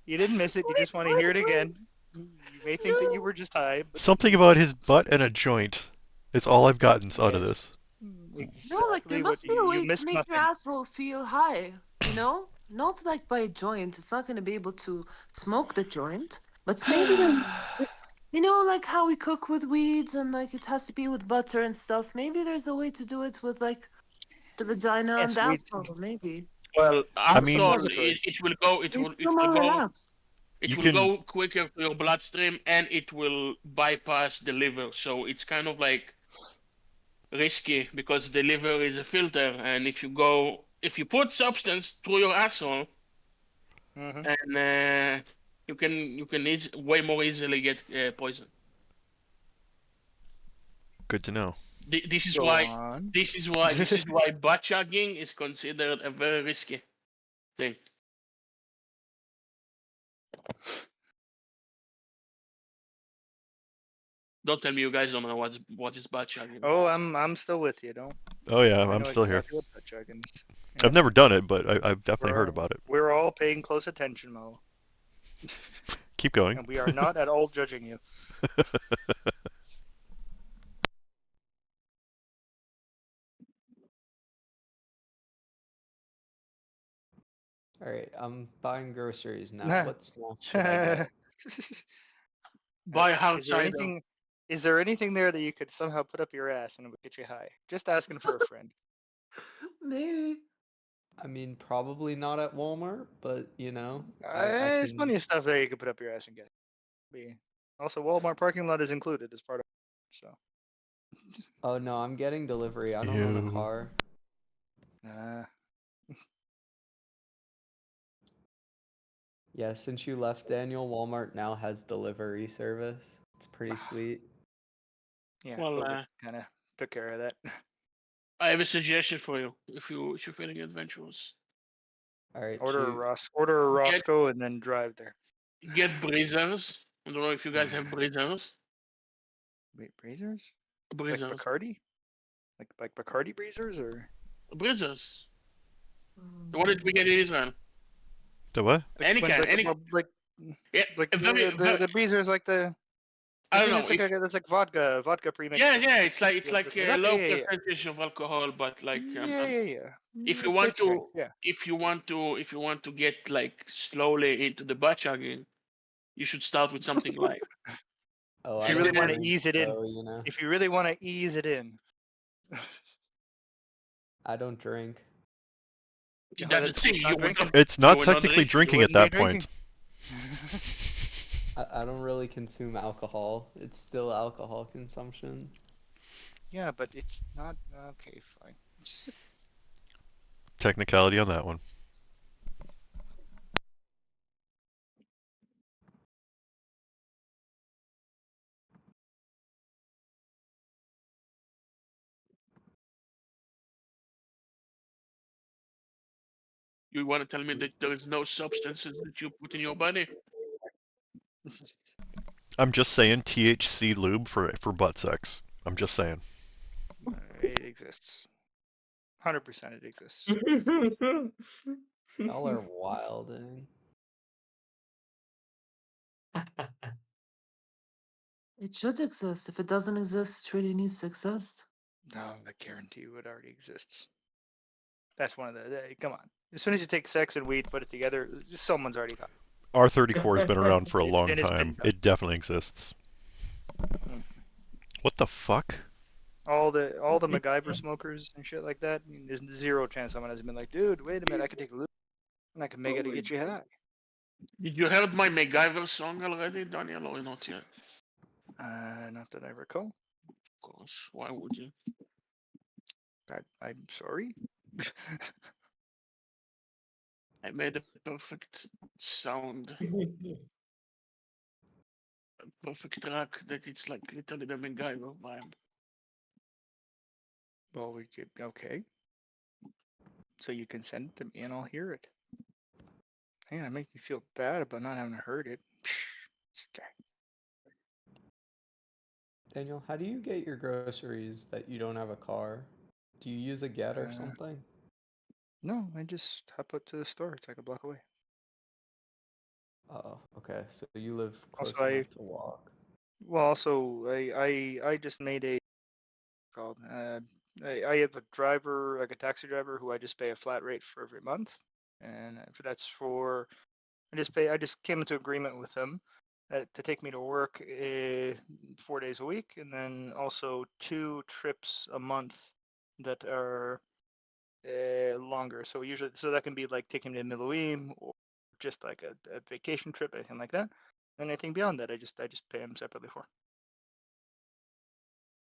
You didn't miss it. You just want to hear it again. You may think that you were just high, but Something about his butt and a joint. It's all I've gotten out of this. No, like there exactly what must be a you way to missed make your nothing. asshole feel high, you know? Not like by a joint. It's not gonna be able to smoke the joint, but maybe there's, you know, like how we cook with weeds and like it has to be with butter and stuff. Maybe there's a way to do it with like the vagina and Yes, the we. asshole. Maybe. Well, I mean- alcohol, Suppository. it will go. It It's will. It so will go. relaxed. It You will can- go quicker to your bloodstream, and it will bypass the liver. So it's kind of like risky because the liver is a filter, and if you put substance through your asshole, Mhm. and you can way more easily get poison. Good to know. This is Go why. on. This is why butt chugging is considered a very risky thing. Don't tell me you guys don't know what is butt chugging. Oh, I'm still with you. Don't. Oh yeah, I I'm know still here. exactly what butt chugging is. I've never done it, but I've definitely We're heard all- about it. We're all paying close attention, Mo, Keep going. and we are not at all judging you. All right, I'm buying groceries now. What snack should I get? Buy a hard Is there cider. anything? Is there anything there that you could somehow put up your ass and it would get you high? Just asking for a friend. Maybe. I mean, probably not at Walmart, but you know, I There's can. plenty of stuff there you could put up your ass and get. Also, Walmart parking lot is included as part of. So. Oh no, I'm getting delivery. I don't own a Ew. car. Yeah, since you left, Daniel, Walmart now has delivery service. It's pretty sweet. Yeah. Well, kind of took care of that. I have a suggestion for you if you're feeling adventurous. All right, Order a shoot. Roscoe and then drive there. Get breezers. I don't know if you guys have breezers. Wait, breezers? Breezers. Like Bacardi? Like Bacardi breezers or? Breezers. What did we get in Israel? The what? Any When, kind, like, any. like, Yeah, like very, the breezers like the. I don't think know. It's like it's like vodka premix. Yeah, yeah. It's like Yeah, low yeah. percentage of alcohol, but like Yeah. if you Like want kids drink, to, yeah. if you want to get like slowly into the butt chugging, you should start with something light. Oh, If I you really don't want to drink, ease it in. so, you know. If you really want to ease it in. I don't drink. That's that's the thing. not You would drinking. not, It's you not would not technically drink. drinking at that point. I don't really consume alcohol. It's still alcohol consumption. Yeah, but it's not okay. Fine. Technicality on that one. You want to tell me that there is no substances that you put in your body? I'm just saying THC lube for butt sex. I'm just saying. It exists. 100% it exists. Y'all are wilding. It should exist. If it doesn't exist, it really needs to exist. No, I guarantee you it already exists. That's one of come on. As soon as you take sex and weed, put it together, someone's already got it. R34 has been around for a long And it's been time. done. It definitely exists. What the fuck? All the MacGyver smokers and shit like that. There's zero chance someone has been like, dude, wait a minute, I could take a loop and I can make it to get you high. Did you heard my MacGyver song already, Daniel, or not yet? Not that I recall. Of course. Why would you? I'm sorry. I made a perfect sound. A perfect track that it's like literally the MacGyver vibe. Well, okay. so you can send it to me and I'll hear it. Man, it makes me feel bad about not having heard it. This guy. Daniel, how do you get your groceries that you don't have a car? Do you use a Get or Uh, something? No, I just hop up to the store. It's like a block away. Oh, okay. So you live Also, close enough to walk. also I just made a called I have a driver, like a taxi driver, who I just pay a flat rate for every month, and that's for I just came into agreement with him to take me to work 4 days a week, and then also 2 trips a month that are longer. So usually, so that can be like taking me to Miloim or just like a vacation trip, anything like that. And anything beyond that, I just pay him separately for.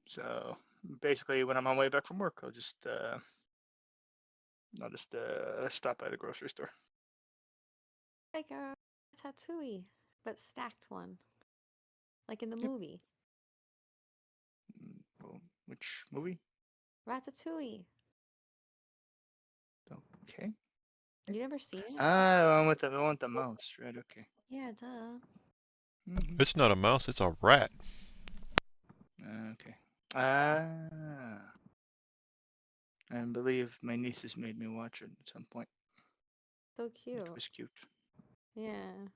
So basically, when I'm on my way back from work, I'll just stop by the grocery store. Like a Ratatouille, but stacked one, like in the Yep. movie Well, which movie? Ratatouille. Okay. You never seen it? Ah, I want the mouse, right? Okay. Yeah, duh. It's not a mouse, it's a rat. Okay. Ah. I believe my nieces made me watch it at some point. So cute. It was cute. Yeah.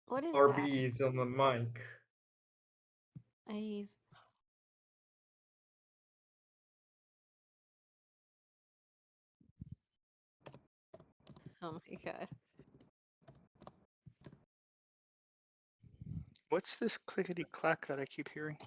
What is that? RB is on the mic. He's oh my god. What's this clickety clack that I keep hearing?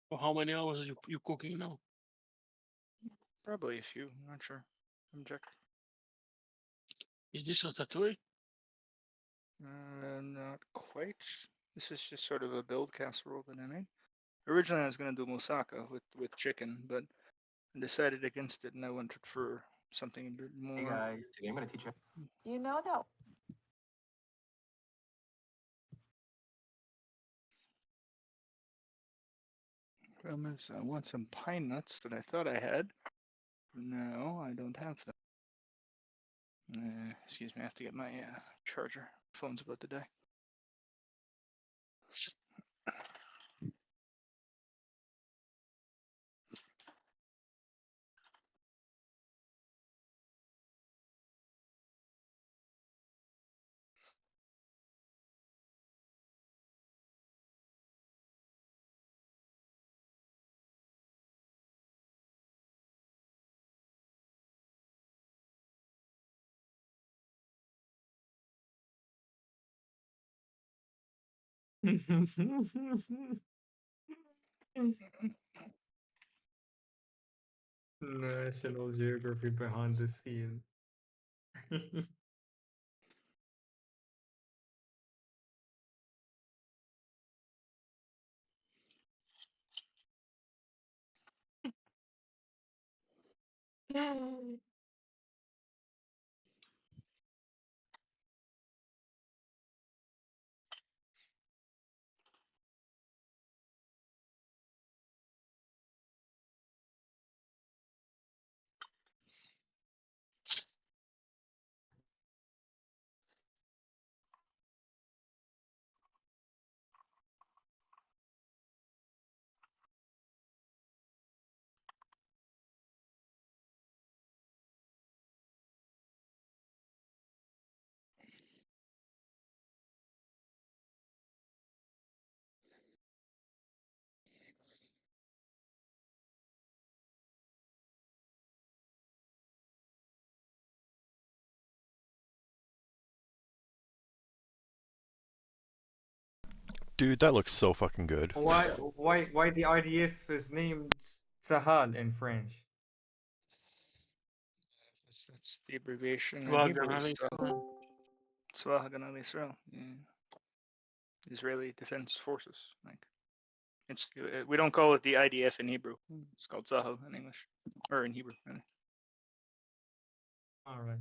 For how many hours you cooking now? Probably a few. I'm not sure. I'm check. Is this ratatouille? Not quite. This is just sort of a build casserole that I made. Originally, I was gonna do moussaka with chicken, but I decided against it, and I went for something a bit more. Hey guys, today I'm going to teach you. You know that. Problem is, I want some pine nuts that I thought I had. No, I don't have them. Excuse me, I have to get my charger. Phone's about to die. National Geography behind the scene. Dude, that looks so fucking good. Why the IDF is named Sahel in French? That's the abbreviation in Well, Hebrew. Ganali Tzva Haganah Israel. Israeli Defense Forces. Like, it's we don't call it the IDF in Hebrew. It's called Tzahal in English, or in Hebrew. Really. All right.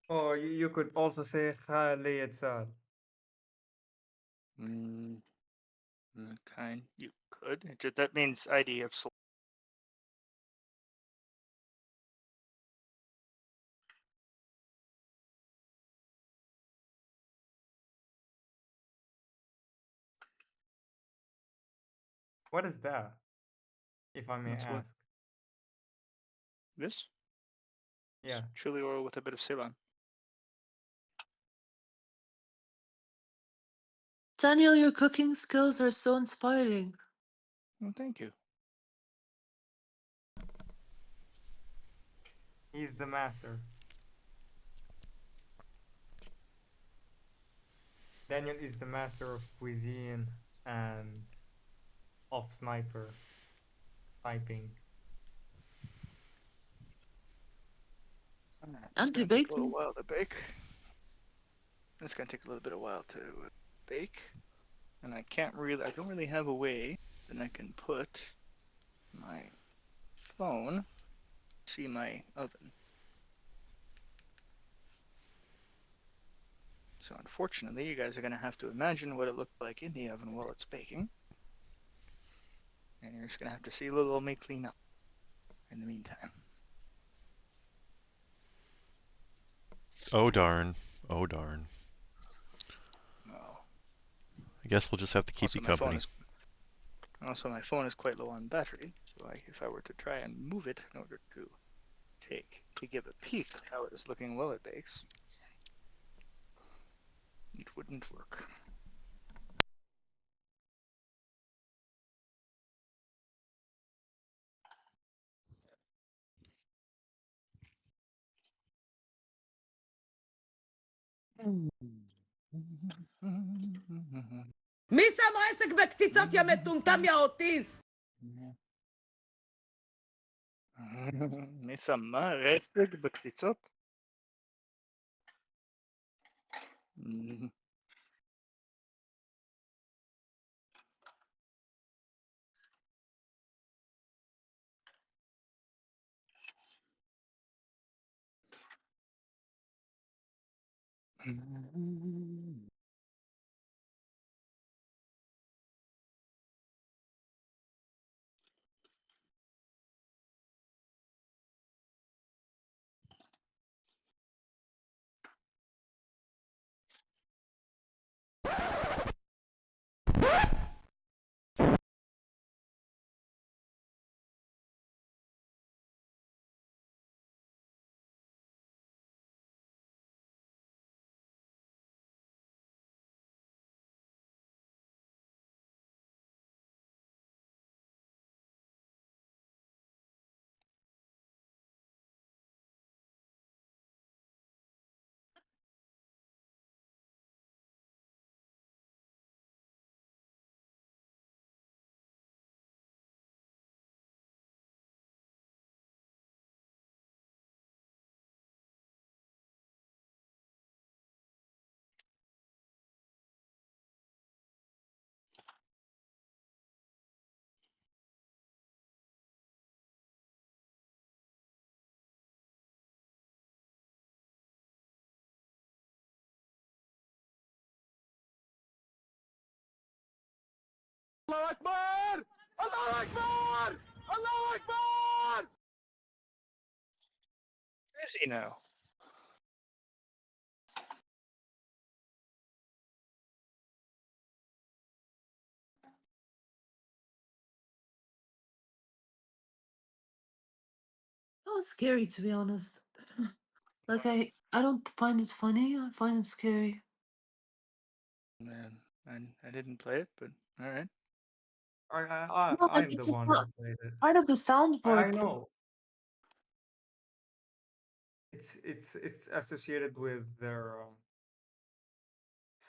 Or you could also say Khalid Tzal. Kind, you could. That means IDF. What is that? If I may That's what- ask. This? Yeah. Chili oil with a bit of Ceylon. Daniel, your cooking skills are so inspiring. Well, thank you. He's the master. Daniel is the master of cuisine and of sniping. I'm It's gonna take a little debating. while to bake. It's gonna take a little bit of while to bake, and I don't really have a way that I can put my phone see my oven. So unfortunately, you guys are gonna have to imagine what it looked like in the oven while it's baking, and you're just gonna have to see little old me clean up in the meantime. Oh darn. Oh darn. Oh. I guess we'll just have to keep you My phone company. is also my phone is quite low on battery, so if I were to try and move it in order to give a peek at how it is looking while it bakes, it wouldn't work. מי שם עסק בקציצות יא מטומטם יא אוטיסט? מי שמה רסק בקציצות? الله أكبر! الله أكبر! الله أكبر! Where is he now? That was scary, to be honest. Like I don't find it funny. I find it scary. Man, I didn't play it, but all right. No, I'm it's the just one not who played it. part of the soundboard. I know. It's associated with their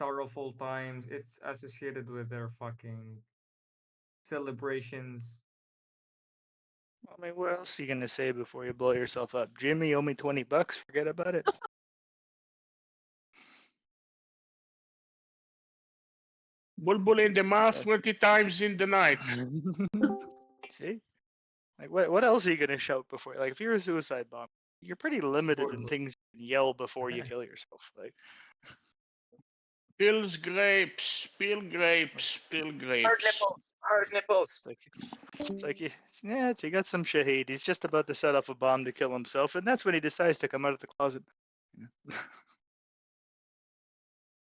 sorrowful times. It's associated with their fucking celebrations. I mean, what else are you gonna say before you blow yourself up? Jimmy, owe me $20. Forget about it. Bulbul in the mouth Yeah. 20 times in the night. See, like what else are you gonna shout before? Like if you're a suicide bomber, you're pretty limited in things you can yell before you kill yourself. Like Pills, grapes, peel grapes, peel grapes. Hard nipples. it's like you got some Shahid. He's just about to set off a bomb to kill himself, and that's when he decides to come out of the closet.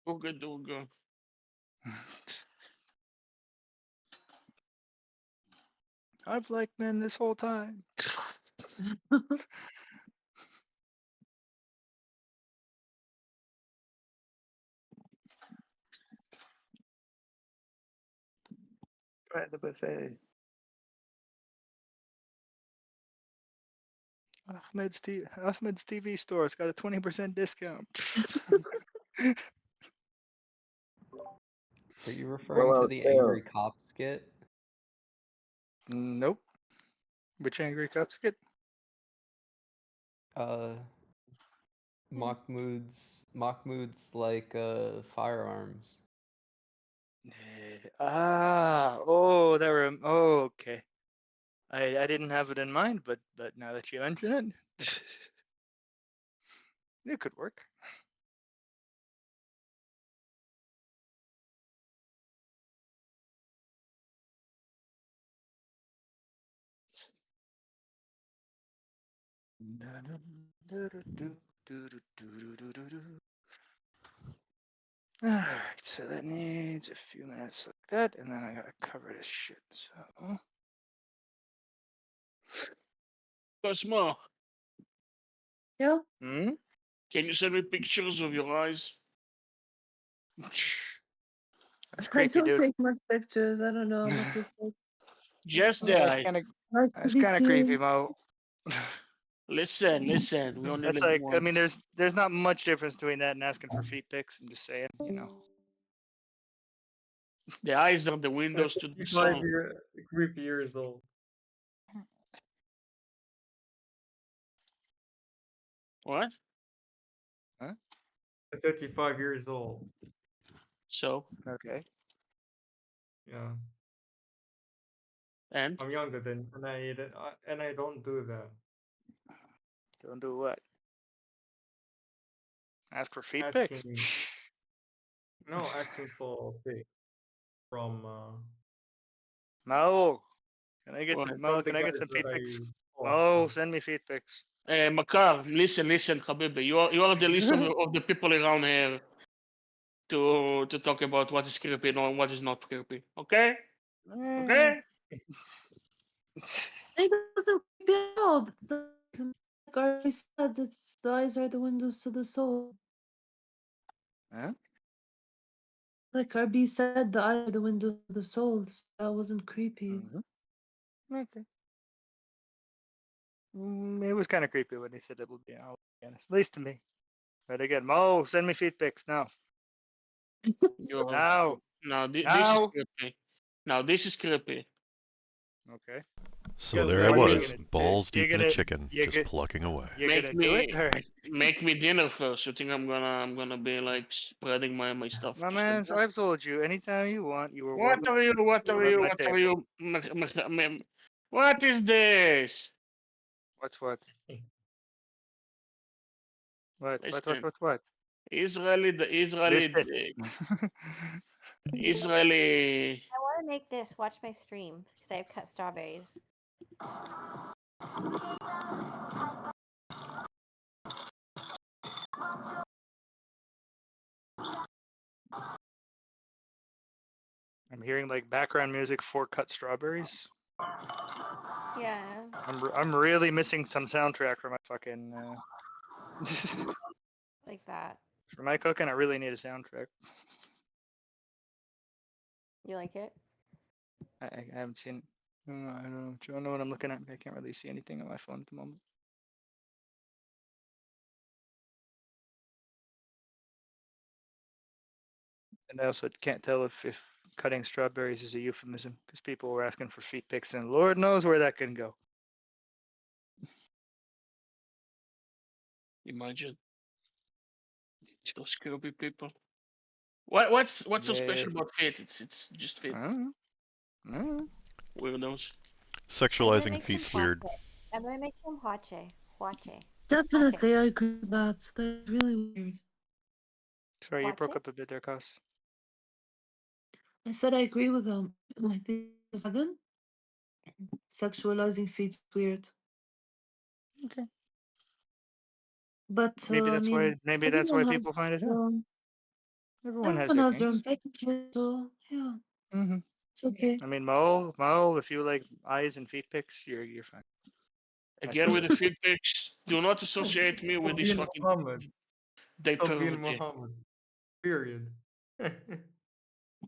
Ooga dooga. I've liked men this whole time. Try the buffet. Ahmed's TV store. It's got a 20% discount. Are you referring to the Angry Cop skit? Nope. Which Angry Cop skit? Mahmoud's like firearms. Oh, okay. I didn't have it in mind, but now that you mention it, it could work. Alright, so that needs a few minutes like that, and then I gotta cover this shit. So Cosmo, Yeah. Hmm? can you send me pictures of your eyes? That's I creepy, don't dude. take much pictures. I don't know what to say. Just the That's eyes. kind of Like to that's be kind of creepy, seen. Mo. Listen. We only That's live like, I once. mean, there's not much difference between that and asking for feet pics. I'm just saying, you know. The eyes are the windows to the 35 soul. creepy years old. What? Huh? 35 years old. So? Okay. Yeah. And? I'm younger than and I don't do that. Don't do what? Ask for feet pics. Asking No, asking for pic from Mo, can I get What? some? Mo, from the can I get guys some feet that pics? I Mo, send me feet pics. Makar, listen, Habibi. You are the least of the people around here to talk about what is creepy and what is not creepy. Okay? Okay? It doesn't creep you out. Like I already said, it's the eyes are the windows to the soul. Huh? Like RB said, the eyes are the windows to the soul. So that wasn't creepy. Okay. It was kind of creepy when he said it would be. I'll be honest, at least to me. But again, Mo, send me feet pics now. Now. This is Now. creepy. Now this is creepy. Okay. So there I was, balls deep in a chicken, just plucking away. You're gonna do it, or? Make me dinner first. You think I'm gonna be like spreading my stuff? My just man, like so that? I've told you, anytime you want, you were What welcome are you? What to are at you? my What are table. you? What is this? What's what? What? Listen, What? Israeli, the Israeli, Israeli. I want to make this. Watch my stream because I have cut strawberries. I'm hearing like background music for cut strawberries. Yeah. I'm really missing some soundtrack for my fucking. Like that. For my cooking, I really need a soundtrack. You like it? I haven't seen. I don't know. Do you know what I'm looking at? I can't really see anything on my phone at the moment. And I also can't tell if cutting strawberries is a euphemism because people were asking for feet pics, and Lord knows where that can go. Imagine those creepy people. What's so Yeah. special about feet? It's just feet. I don't know. Weirdos. I'm gonna Sexualizing make some feet's weird. pache. I'm gonna make some pache. Pache. Definitely, I agree with that. That's really weird. Sorry, you broke Pache? up a bit there, Cos. I said I agree with them. I think again, sexualizing feet's weird. Okay. But Maybe I that's mean, why. Maybe that's why people find it out. Everyone has their their own kinks. fetish, so yeah, Mm-hmm. it's okay. I mean, Mo, if you like eyes and feet pics, you're fine. Again with the feet pics. Do not associate me with Stop this being fucking Muhammad. Stop being depravity. Muhammad. Period.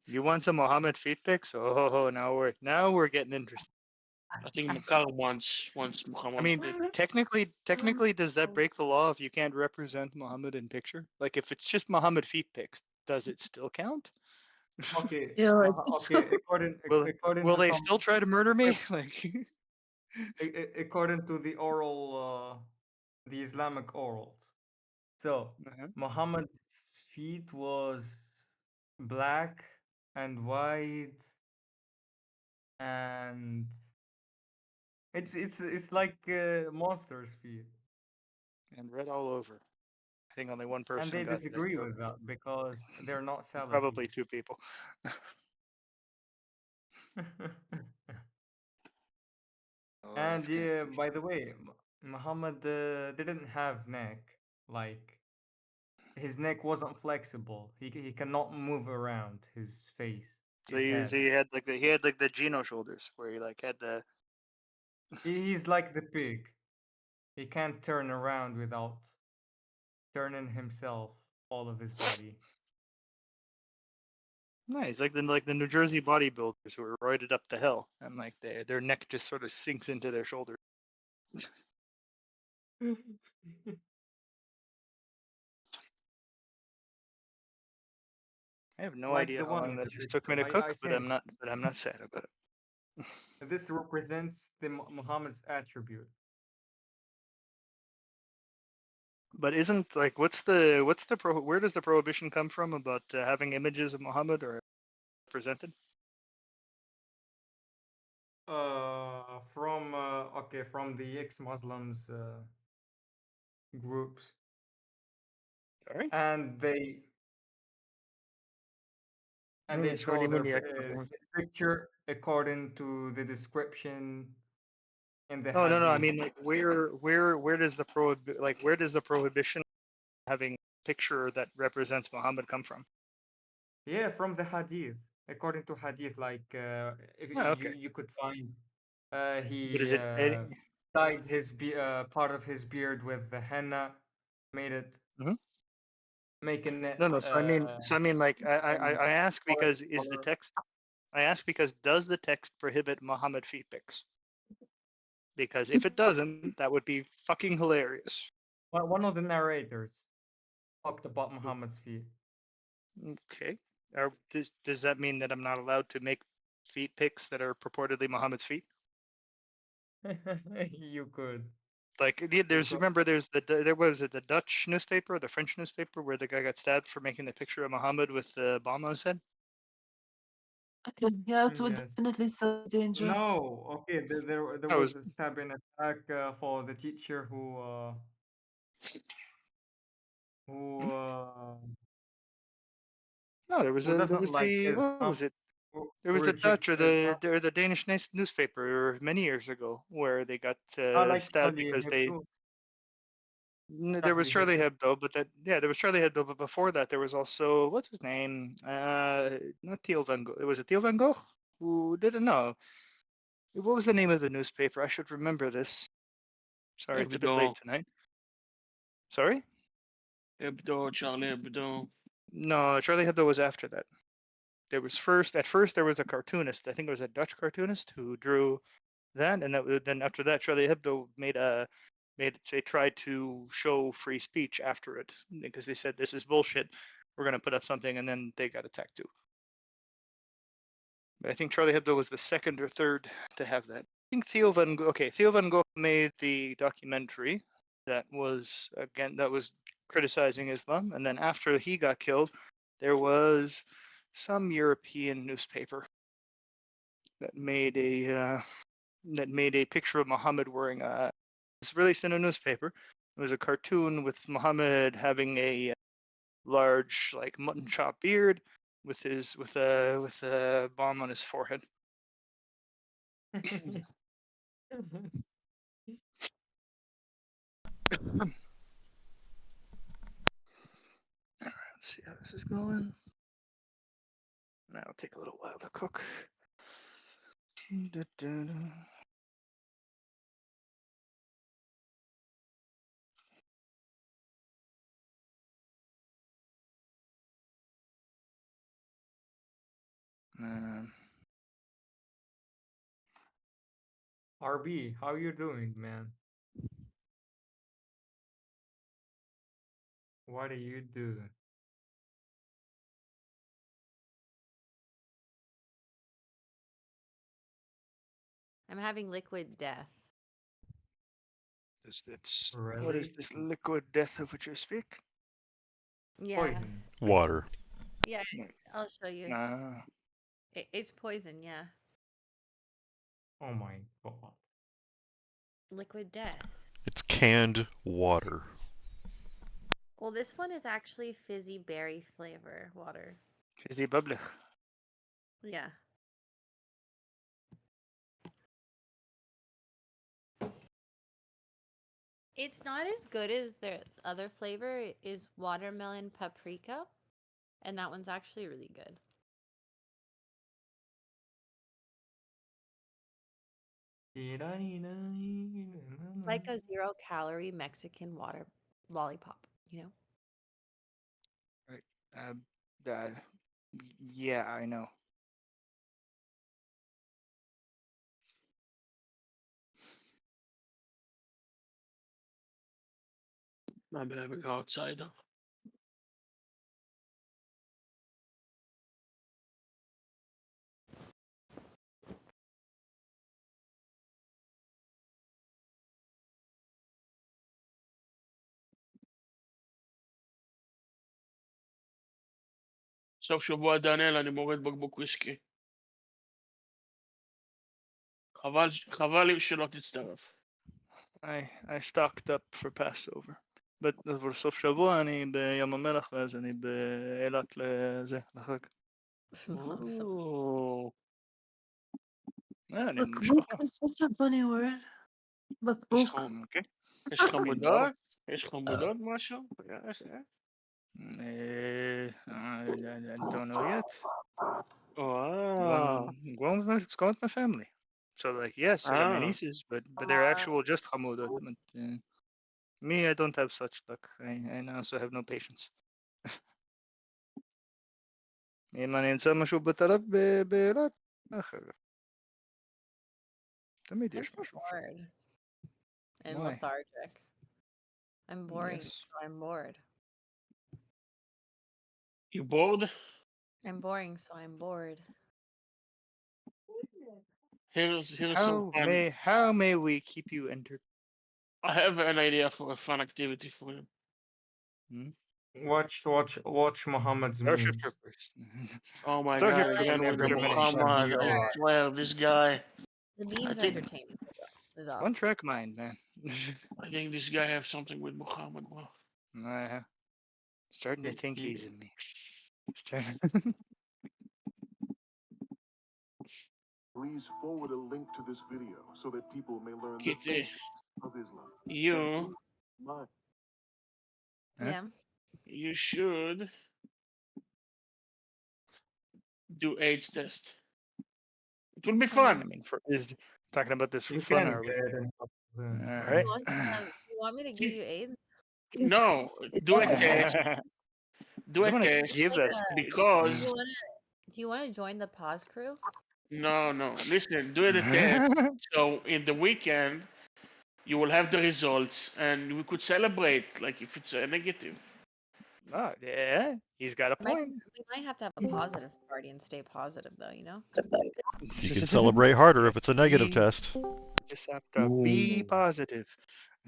You want some Muhammad feet pics? Oh, now we're getting interested. I think Makar wants I Muhammad. mean, technically, does that break the law if you can't represent Muhammad in picture? Like, if it's just Muhammad feet pics, does it still count? Okay. Yeah, I Okay. According Will to they some still try to murder me? Like, according to the oral, the Islamic orals. So Muhammad's feet was black and white, and it's like monster's feet. and red all over. I think only one And person they got that disagree joke. with that because they're not Salafi. Probably two people. Oh, And that's gonna yeah, by the way, Muhammad didn't have neck. Like his neck wasn't flexible. He cannot move around his face, So his head. he had like the Geno shoulders where he like had the. He's like the pig. He can't turn around without turning himself all of his body. Nice, like the New Jersey bodybuilders who are roided up the hill, and like their neck just sort of sinks into their shoulder. I have no Like idea the how one long in that the just took me picture. to cook, I but sent you. I'm not sad about it. This represents the Muhammad's attribute. But isn't like what's the where does the prohibition come from about having images of Muhammad or presented? From okay, from the ex-Muslims groups. Sorry? And they What do draw you mean their the ex-Muslims? his picture according to the description in the No, hadith. I mean like where does the where does the prohibition having picture that represents Muhammad come from? Yeah, from the hadith. According to hadith, like if Oh, okay. you could find But he is it dyed his part of his beard with the henna, made it making it No, so I mean like I ask because is the color. text I ask because does the text prohibit Muhammad feet pics? Because if it doesn't, that would be fucking hilarious. One of the narrators talked about Muhammad's feet. Okay. Does that mean that I'm not allowed to make feet pics that are purportedly Muhammad's feet? You could. Like there's there was the Dutch newspaper or the French newspaper where the guy got stabbed for making the picture of Muhammad with the bomb on his head. Yeah, it would Yes. definitely so dangerous. No, okay. There Oh, was a stabbing attack for the teacher who No, there was who doesn't like the what Islam, was it? who There was the rejects Dutch or Islam. the Danish newspaper many years ago where they got Like stabbed Charlie because they. Hebdo. There was Charlie Charlie Hebdo, but there was Charlie Hebdo, but before that there was also what's his name? Not Theo van Gogh. Was it Theo van Gogh? Who didn't know? What was the name of the newspaper? I should remember this. Sorry, it's a bit late Hebdo. tonight. Sorry? Hebdo, Charlie Hebdo. No, Charlie Hebdo was after that. There was at first there was a cartoonist. I think it was a Dutch cartoonist who drew that, and then after that Charlie Hebdo they tried to show free speech after it because they said this is bullshit. were going to put up something, and then they got attacked too. But I think Charlie Hebdo was the second or third to have that. I think Theo van Gogh made the documentary that was criticizing Islam, and then after he got killed, there was some European newspaper that made a picture of Muhammad wearing a. It was released in a newspaper. It was a cartoon with Muhammad having a large, like, mutton chop beard with a bomb on his forehead. Let's see how this is going. That'll take a little while to cook. RB, how you doing, man? What do you do? I'm having liquid death. What is this liquid death of which you speak? Yeah. Poison. Water. Yeah, I'll show you. It's poison, yeah. Oh my god. Liquid death. It's canned water. Well, this one is actually fizzy berry flavor water. Fizzy bubbly. Yeah. It's not as good as their other flavor. It is watermelon paprika, and that one's actually really good. It's like a 0-calorie Mexican water lollipop, you know? Right. Yeah, I know. Maybe I will go outside. סוף שבוע דניאל, אני מוריד בקבוק וויסקי. חבל לי שלא תצטרף. I stocked up for Passover. But עבור סוף שבוע אני בים המלח ואז אני באילת לחג. אני Bakbuk is such a funny word. Bakbuk. יש חמודות? יש חמודות משהו? I don't know yet. Wow. It's going with my family. So, like, yes, I got my nieces, but they're actual just hamudot. But me, I don't have such luck. I also have no patience. אם אני אמצא משהו בטלב באילת, אחר. תמיד I'm יש so משהו. bored and Why? lethargic. I'm boring, Yes. so I'm bored. You bored? I'm boring, so I'm bored. Here's some fun. How may we keep you entered? I have an idea for a fun activity for you. Watch Muhammad's Starship memes. Troopers. Oh my Starship god, Troopers again with the extermination. Muhammad. I swear, this guy. The memes are entertaining. Is all. One track mind, man. I think this guy have something with Muhammad, bro. Starting to think he's in me. Please forward a link to this video so that people may learn the Kitty, basics of Islam. you, Yeah. you should do AIDS test. It will be fun. I mean, is talking about this for You fun, can are we? get it. All right. You want me to give you AIDS? No, do a test. Do a I'm gonna test give us because Do you want to join the pause crew? no. Listen, do the test. So in the weekend, you will have the results, and we could celebrate like if it's a negative. Oh, yeah, he's got a Might, point. we might have to have a positive party and stay positive, though. You know. You can celebrate harder if it's a negative Be- test. Just have to be positive.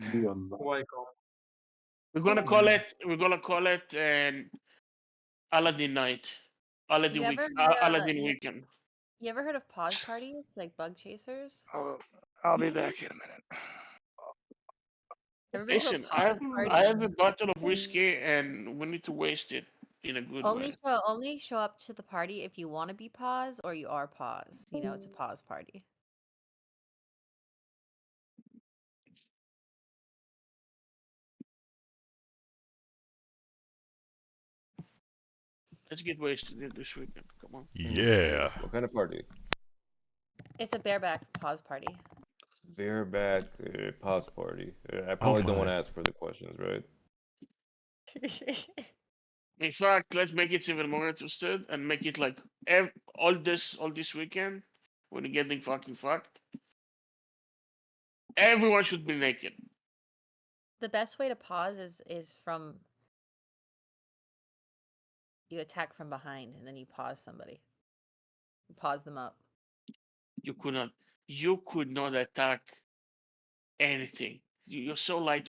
Oh my god. We're gonna call it. We're gonna call it Aladdin night. Aladdin You week. ever heard of Aladdin weekend. You ever heard of pause parties like bug chasers? Oh, I'll be back in a minute. Ever been to a Listen, pause I party? have a bottle of whiskey, and we need to waste it in a good way. Only show up to the party if you want to be pause or you are pause. You know, it's a pause party. Let's get wasted this weekend. Come on. Yeah. What kind of party? It's a bareback pause party. Bareback pause party. I probably don't want to my. ask further questions, right? In fact, let's make it even more interested and make it like all this weekend when you're getting fucking fucked. Everyone should be naked. The best way to pause is from you attack from behind and then you pause somebody. You pause them up. You could not attack anything. You're so light